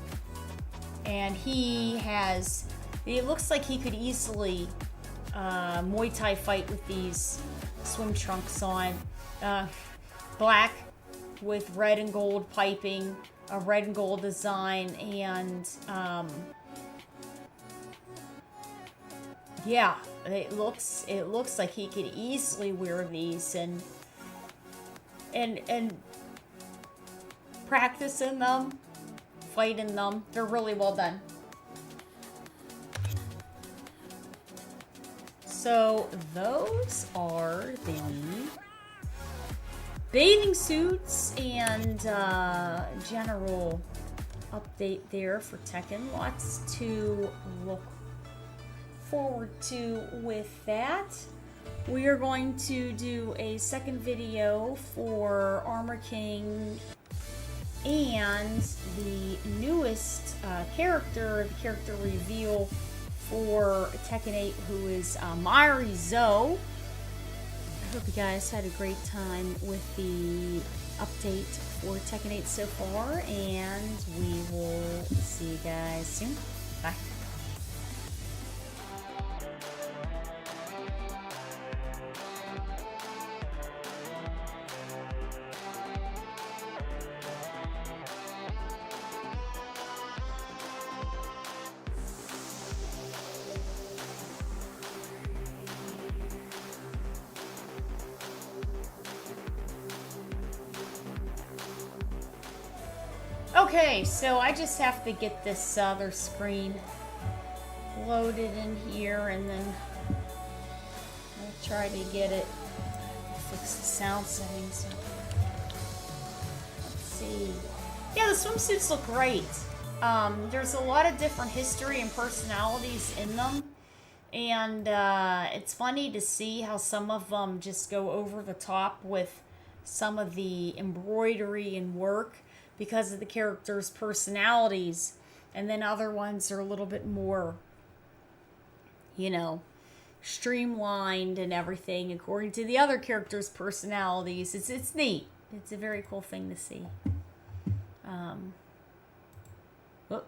And he has, it looks like he could easily Muay Thai fight with these swim trunks on. Black with red and gold piping, a red and gold design, and yeah, it looks like he could easily wear these and practice in them, fight in them. They're really well done. So those are the bathing suits and general update there for Tekken. Lots to look forward to with that. We are going to do a second video for Armor King and the newest character reveal for Tekken 8, who is Mari Zoe. I hope you guys had a great time with the update for Tekken 8 so far, and we will see you guys soon. Bye. Okay, so I just have to get this other screen loaded in here, and then I'll try to get it, fix the sound settings. Let's see. Yeah, the swimsuits look great. There's a lot of different history and personalities in them. And it's funny to see how some of them just go over the top with some of the embroidery and work because of the characters' personalities. And then other ones are a little bit more, you know, streamlined and everything according to the other characters' personalities. It's neat. It's a very cool thing to see. Whoop.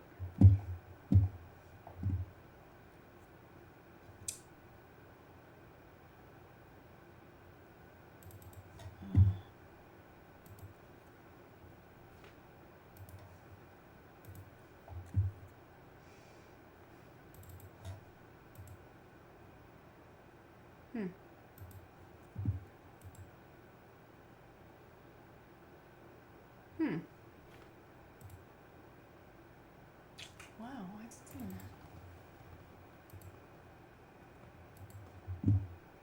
Wow, why is it doing that?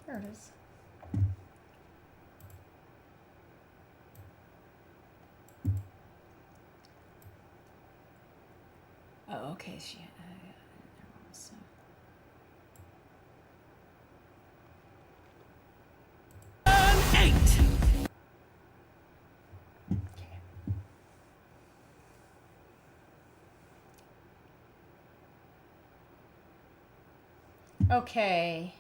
There it is. Oh, okay. So. Turn 8. Okay.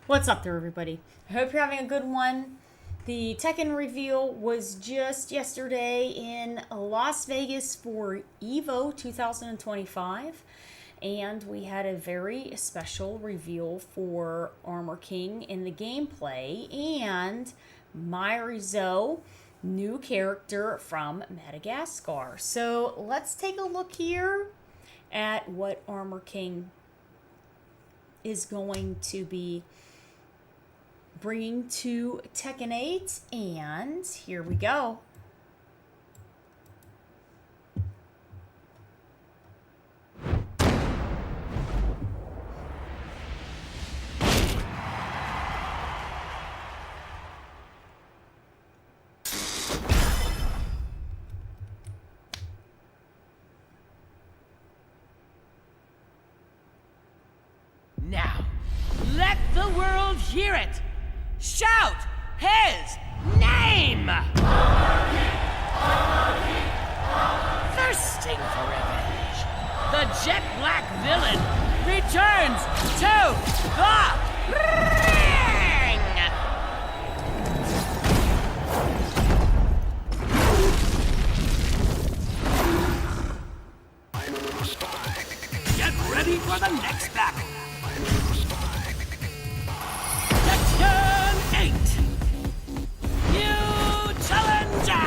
What's up there, everybody? I hope you're having a good one. The Tekken reveal was just yesterday in Las Vegas for EVO 2025. And we had a very special reveal for Armor King in the gameplay. And Myrizo, new character from Madagascar. So let's take a look here at what Armor King is going to be bringing to Tekken 8, and here we go. Now, let the world hear it! Shout his name! Thirsting for revenge, the jet black villain returns to the ring! Get ready for the next battle! Tekken 8! New challenger!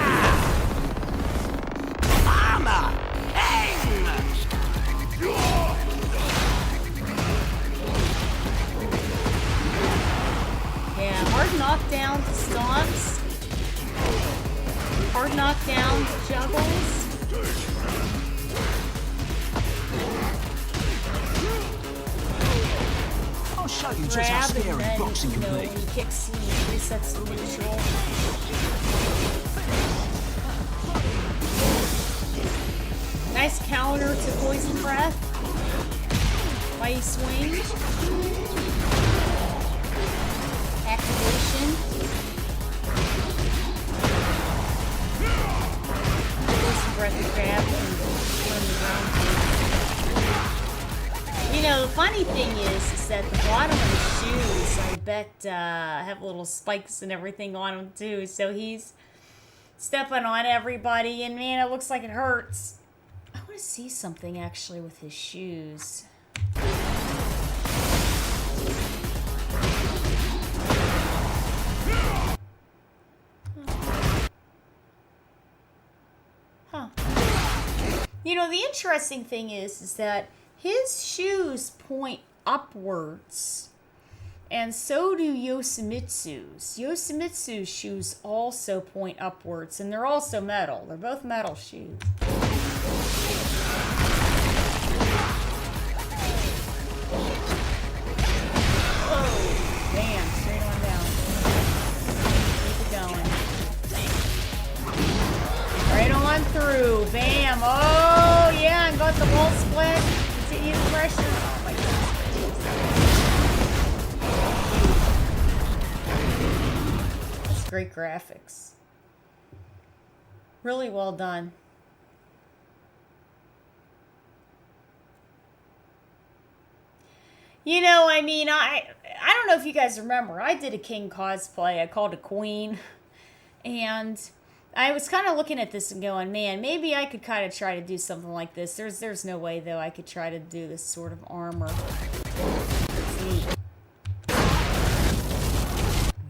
Armor King! Yeah, hard knockdown to stomps. Hard knockdown to juggles. I'll show you just how Grab and scary then, boxing you can know, be. when he kicks, he resets the neutral. Nice counter to Poison Breath. Ice Wing. Activation. Listen, breath of grab and turn the ground. You know, the funny thing is that the bottom of the shoes, I bet, have little spikes and everything on them too. So he's stepping on everybody, and man, it looks like it hurts. I want to see something actually with his shoes. Huh. You know, the interesting thing is that his shoes point upwards, and so do Yoshimitsu's. Yoshimitsu's shoes also point upwards, and they're also metal. They're both metal shoes. Bam, straight on down. Keep it going. Right on through. Bam. Oh, yeah, and got the wall split. Continue the pressure. Oh, my goodness. That's great graphics. Really well done. You know, I mean, I don't know if you guys remember, I did a King cosplay. I called a Queen, and I was kind of looking at this and going, man, maybe I could kind of try to do something like this. There's no way, though, I could try to do this sort of armor. It's neat.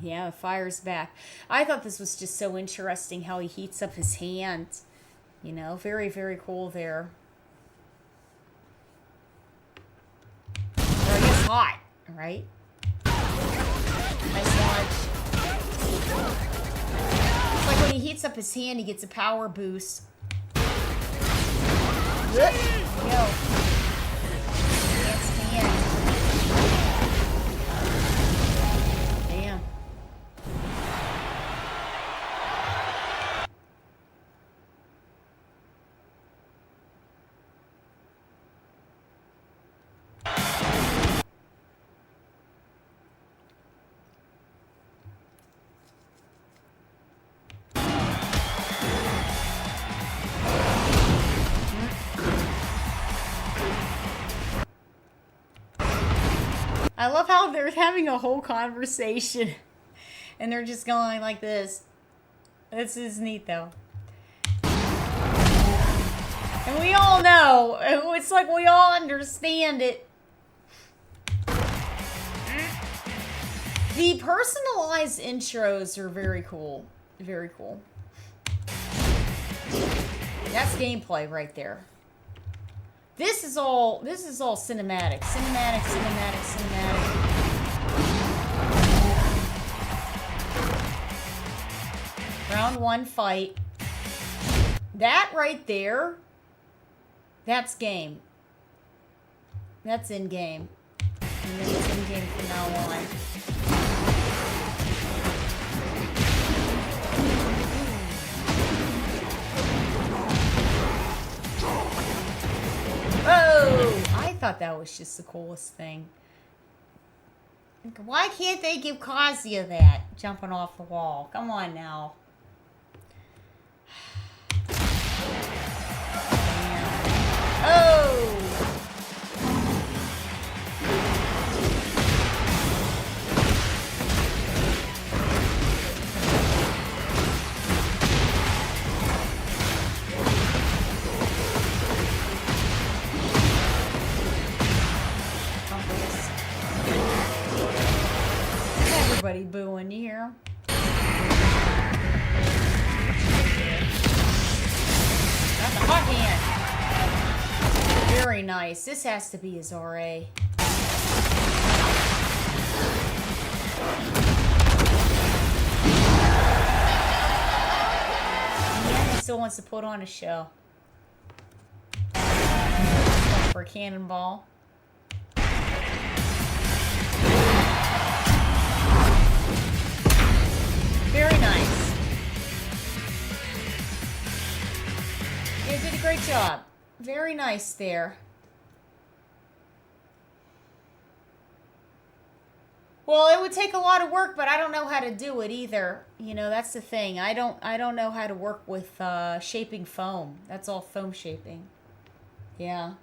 Yeah, the fire's back. I thought this was just so interesting how he heats up his hand. You know, very, very cool there. Hot, right? Nice launch. It's like when he heats up his hand, he gets a power boost. There you go. Advanced hand. Damn. I love how they're having a whole conversation and they're just going like this. This is neat though. And we all know, it's like we all understand it. The personalized intros are very cool. Very cool. That's gameplay right there. This is all cinematic. Cinematic. Round one fight. That right there, that's game. That's in game. And then it's in game from now on. Oh! I thought that was just the coolest thing. Why can't they give Kazuya that? Jumping off the wall. Come on now. Oh! Everybody booing, you hear? Got the hot hand. Very nice. This has to be his RA. Yeah, he still wants to put on a show. For a cannonball. Very nice. You did a great job. Very nice there. Well, it would take a lot of work, but I don't know how to do it either. You know, that's the thing. I don't know how to work with shaping foam. That's all foam shaping. Yeah.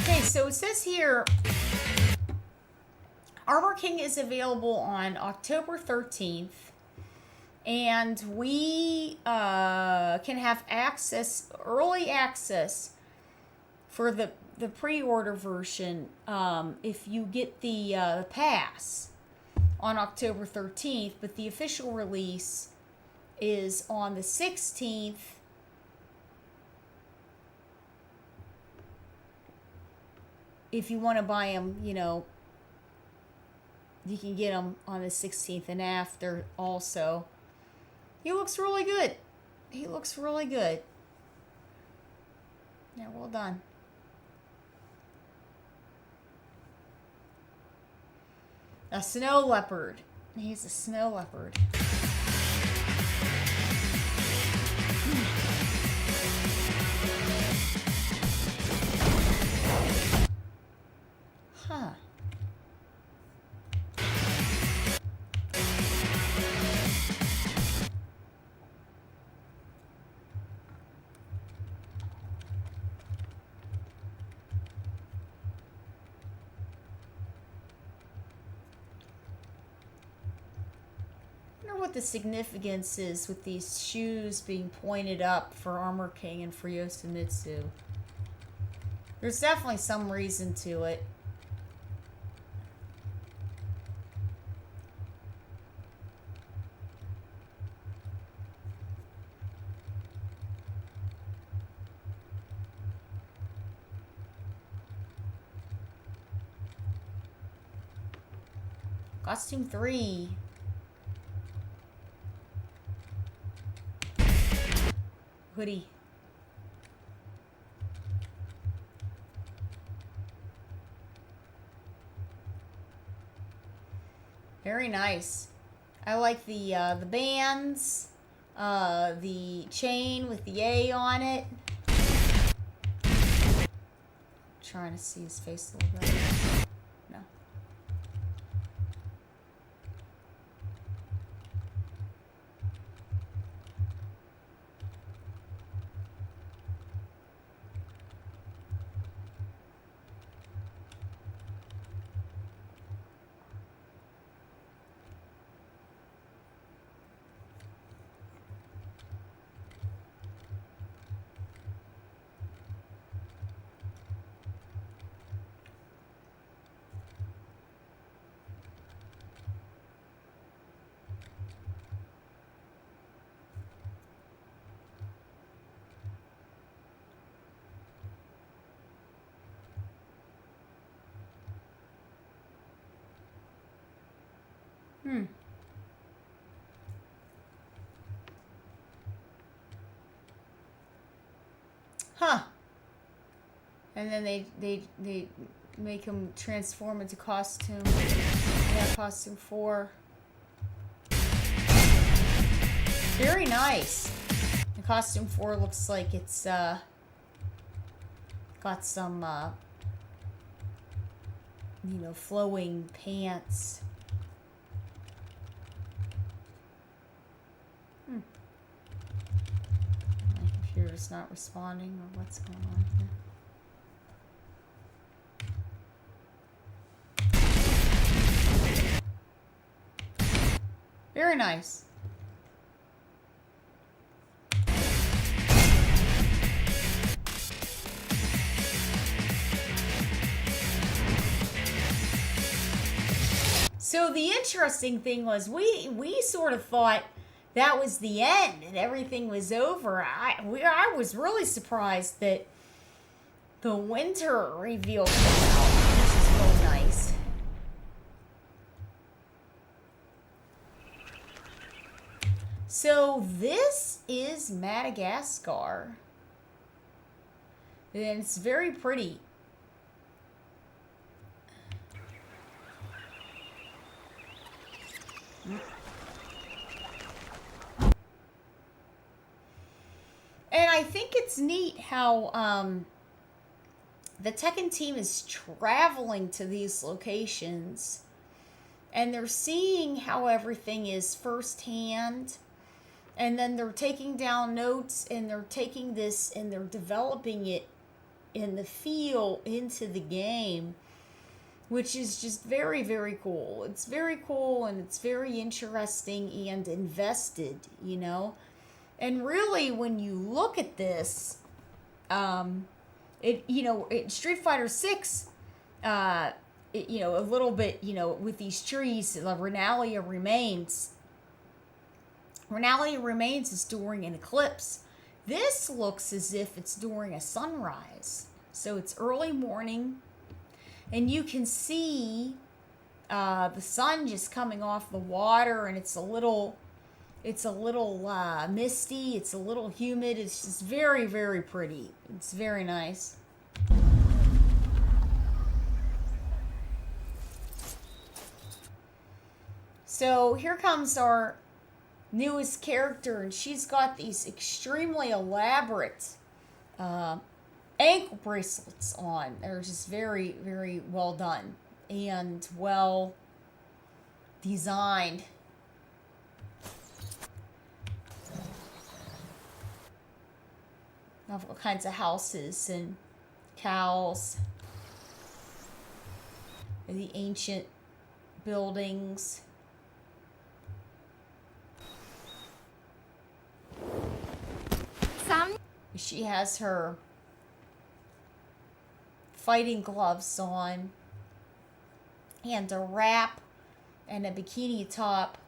Okay, so it says here, Armor King is available on October 13th, and we can have early access for the pre-order version if you get the pass on October 13th, but the official release is on the 16th. If you want to buy them, you know, you can get them on the 16th and after also. He looks really good. He looks really good. Yeah, well done. A snow leopard. He's a snow leopard. Huh. I wonder what the significance is with these shoes being pointed up for Armor King and for Yoshimitsu. There's definitely some reason to it. Costume 3. Hoodie. Very nice. I like the bands, the chain with the A on it. Trying to see his face a little bit. No. Huh. And then they make him transform into costume. Yeah, costume 4. Very nice. The costume 4 looks like it's got some you know, flowing pants. My computer's not responding, or what's going on here? Very nice. So the interesting thing was we sort of thought that was the end and everything was over. I was really surprised that the winter reveal came out. This is really nice. So this is Madagascar. And it's very pretty. And I think it's neat how the Tekken team is traveling to these locations and they're seeing how everything is firsthand, and then they're taking down notes and they're taking this and they're developing it in the feel into the game, which is just very, very cool. It's very cool and it's very interesting and invested, you know. And really, when you look at this, in Street Fighter 6, a little bit, with these trees, Renalia Remains. Renalia Remains is during an eclipse. This looks as if it's during a sunrise. So it's early morning, and you can see the sun just coming off the water, and it's a little misty, it's a little humid. It's just very, very pretty. It's very nice. So here comes our newest character, and she's got these extremely elaborate ankle bracelets on. They're just very, very well done and well designed. Of all kinds of houses and cows, and the ancient buildings. She has her fighting gloves on and a wrap and a bikini top.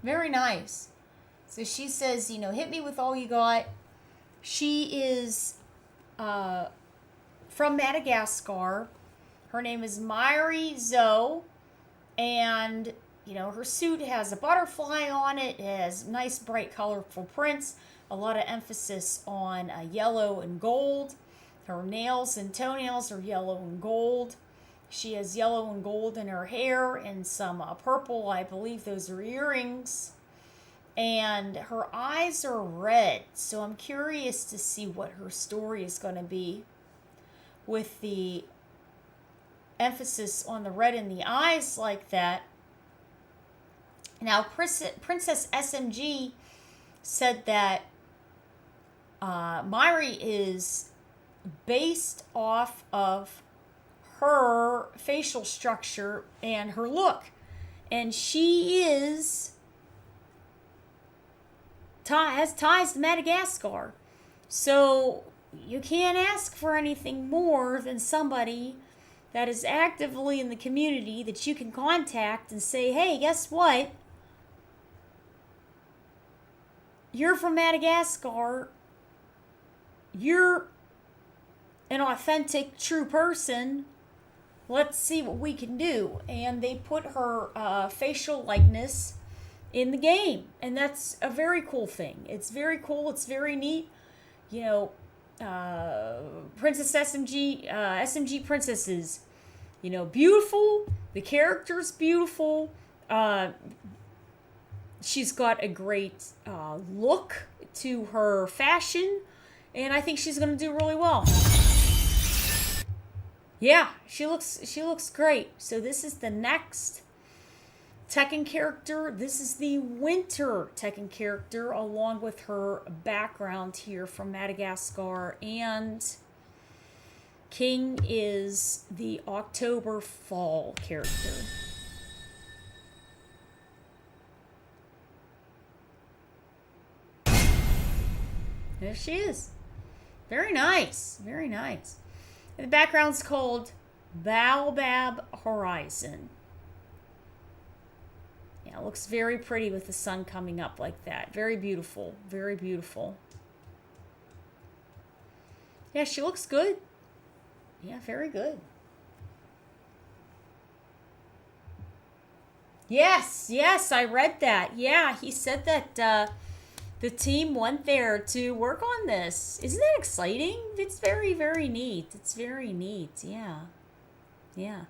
Very nice. So she says, hit me with all you got. She is from Madagascar. Her name is Myri Zoe. And, her suit has a butterfly on it. It has nice, bright, colorful prints. A lot of emphasis on yellow and gold. Her nails and toenails are yellow and gold. She has yellow and gold in her hair and some purple. I believe those are earrings. And her eyes are red. So I'm curious to see what her story is going to be with the emphasis on the red in the eyes like that. Now, Princess SMG said that Myri is based off of her facial structure and her look, and she has ties to Madagascar, so you can't ask for anything more than somebody that is actively in the community that you can contact and say, hey, guess what, you're from Madagascar, you're an authentic, true person, let's see what we can do. And they put her facial likeness in the game. And that's a very cool thing. It's very cool. It's very neat. Princess SMG Princess is, beautiful. The character's beautiful. She's got a great look to her fashion. And I think she's going to do really well. Yeah, she looks great. So this is the next Tekken character. This is the winter Tekken character, along with her background here from Madagascar. And King is the October fall character. There she is. Very nice. Very nice. And the background's called Baobab Horizon. Yeah, it looks very pretty with the sun coming up like that. Very beautiful. Very beautiful. Yeah, she looks good. Yeah, very good. Yes, I read that. Yeah, he said that the team went there to work on this. Isn't that exciting? It's very, very neat. It's very neat, yeah. Yeah.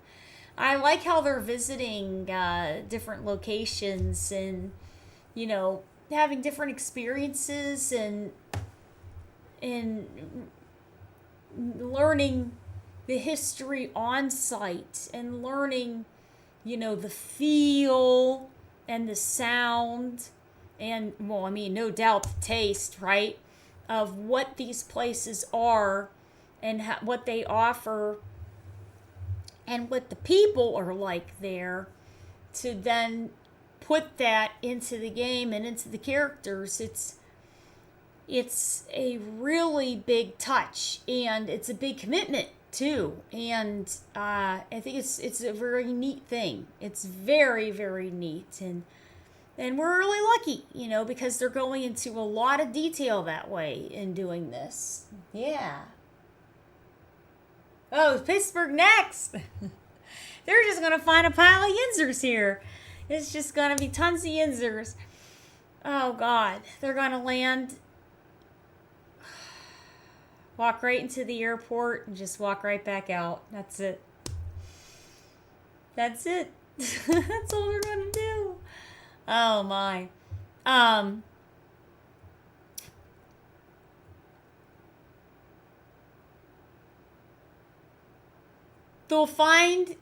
I like how they're visiting different locations and, you know, having different experiences and learning the history on site and learning, you know, the feel and the sound and, well, I mean, no doubt the taste, right, of what these places are and what they offer and what the people are like there, to then put that into the game and into the characters. It's a really big touch, and it's a big commitment too. And I think it's a very neat thing. It's very, very neat, and we're really lucky, you know, because they're going into a lot of detail that way in doing this. Yeah. Oh, Pittsburgh next. They're just gonna find a pile of Yinzers here. It's just gonna be tons of Yinzers. Oh God, they're gonna land, walk right into the airport, and just walk right back out. That's it. That's it. That's all they're gonna do. Oh my. They'll find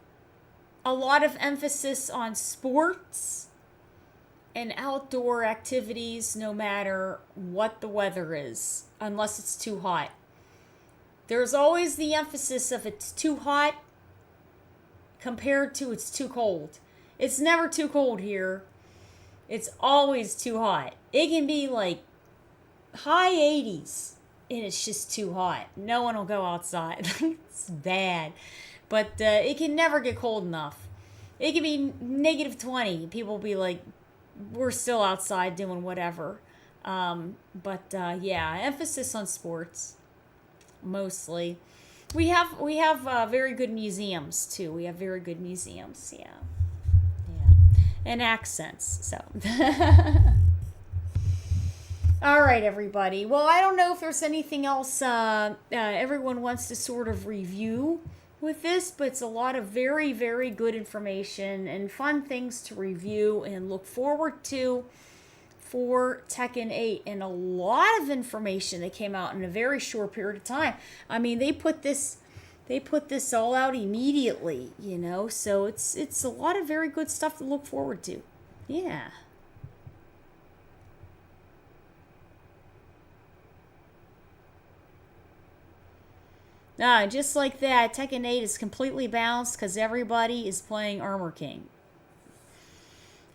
a lot of emphasis on sports and outdoor activities no matter what the weather is, unless it's too hot. There's always the emphasis of it's too hot compared to it's too cold. It's never too cold here. It's always too hot. It can be like high 80s and it's just too hot. No one will go outside. It's bad. But it can never get cold enough. It can be negative 20. People will be like, we're still outside doing whatever. Yeah, emphasis on sports, mostly. We have very good museums, too. We have very good museums, yeah. And accents, so. All right, everybody. Well, I don't know if there's anything else everyone wants to sort of review with this, but it's a lot of very, very good information and fun things to review and look forward to for Tekken 8, and a lot of information that came out in a very short period of time. I mean, they put this all out immediately, you know, so it's a lot of very good stuff to look forward to. Yeah. Just like that, Tekken 8 is completely balanced because everybody is playing Armor King.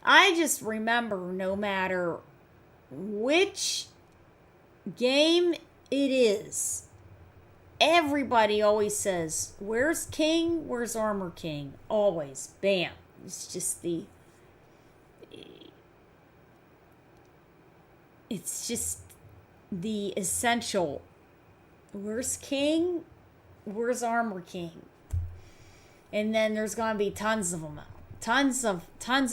I just remember, no matter which game it is, everybody always says, where's King? Where's Armor King? Always. Bam. It's just the essential. Where's King? Where's Armor King? And then there's gonna be tons of them out. Tons of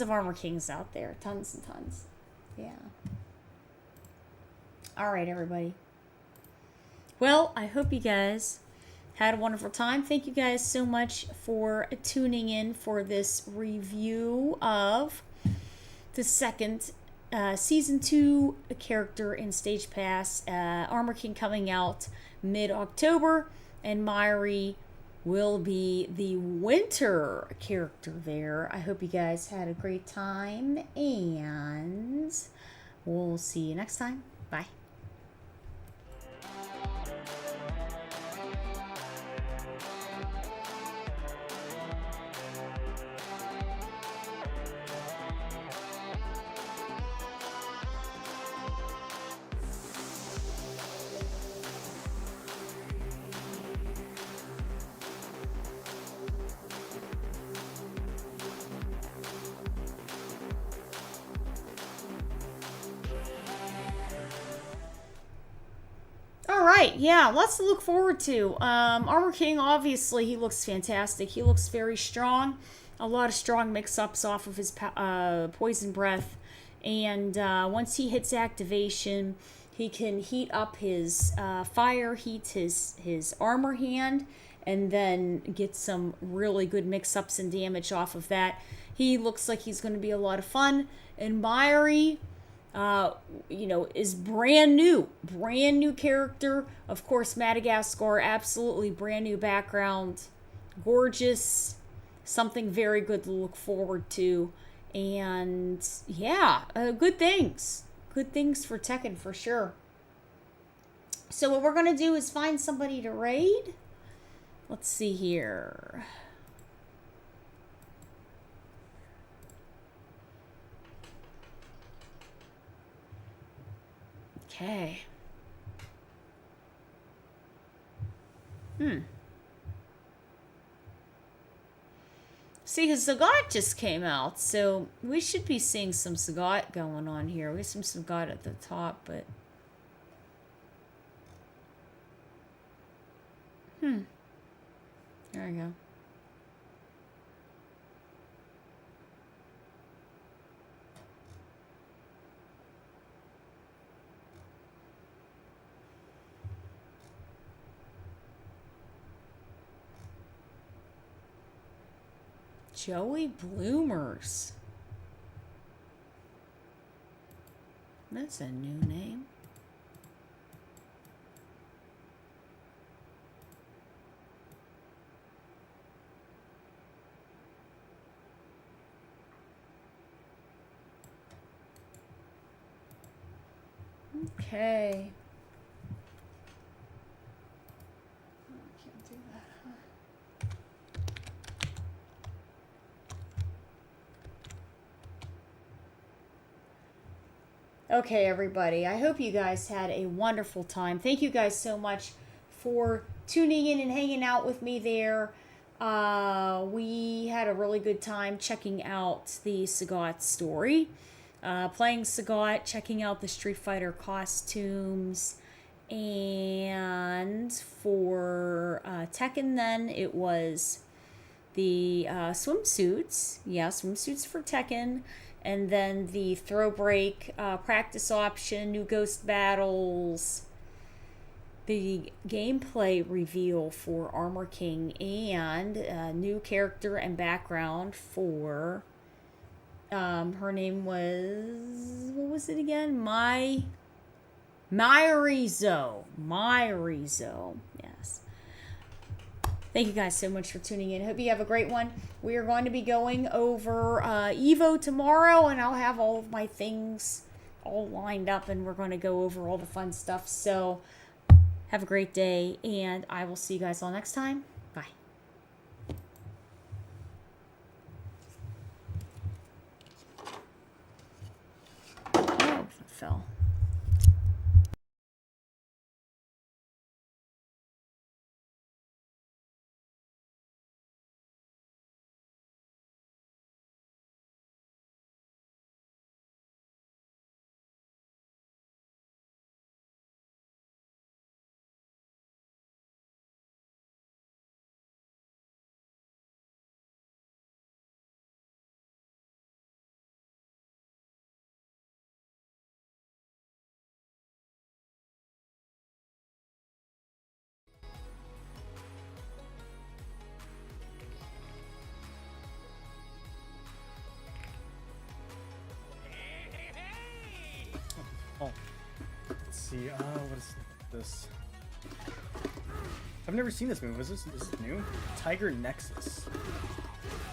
Armor Kings out there. Tons and tons. Yeah. All right, everybody. Well, I hope you guys had a wonderful time. Thank you guys so much for tuning in for this review of the second Season 2 character in Stage Pass. Armor King coming out mid-October, and Myri will be the winter character there. I hope you guys had a great time, and we'll see you next time. Bye. Yeah, lots to look forward to. Armor King, obviously, he looks fantastic. He looks very strong. A lot of strong mix-ups off of his poison breath. And once he hits activation, he can heat up his fire, heat his armor hand, and then get some really good mix-ups and damage off of that. He looks like he's going to be a lot of fun. And Myri, is brand new character. Of course, Madagascar, absolutely brand new background, gorgeous, something very good to look forward to, and yeah, good things for Tekken for sure. So what we're gonna do is find somebody to raid. Let's see here. Okay. See, his Sagat just came out, so we should be seeing some Sagat going on here. We have some Sagat at the top, but... There we go. Joey Bloomers. That's a new name. Okay. I can't do that, huh? Okay, everybody. I hope you guys had a wonderful time. Thank you guys so much for tuning in and hanging out with me there. We had a really good time checking out the Sagat story. Playing Sagat, checking out the Street Fighter costumes. And for Tekken then, it was the swimsuits. Yeah, swimsuits for Tekken. And then the throw break practice option, new ghost battles, the gameplay reveal for Armor King, and a new character and background for, her name was, what was it again? Myrizo, yes. Thank you guys so much for tuning in. Hope you have a great one. We are going to be going over Evo tomorrow, and I'll have all of my things all lined up, and we're going to go over all the fun stuff. So have a great day, and I will see you guys all next time. Bye. Oh, it fell. Oh, let's see. What is this? I've never seen this movie. Is this new? Tiger Nexus.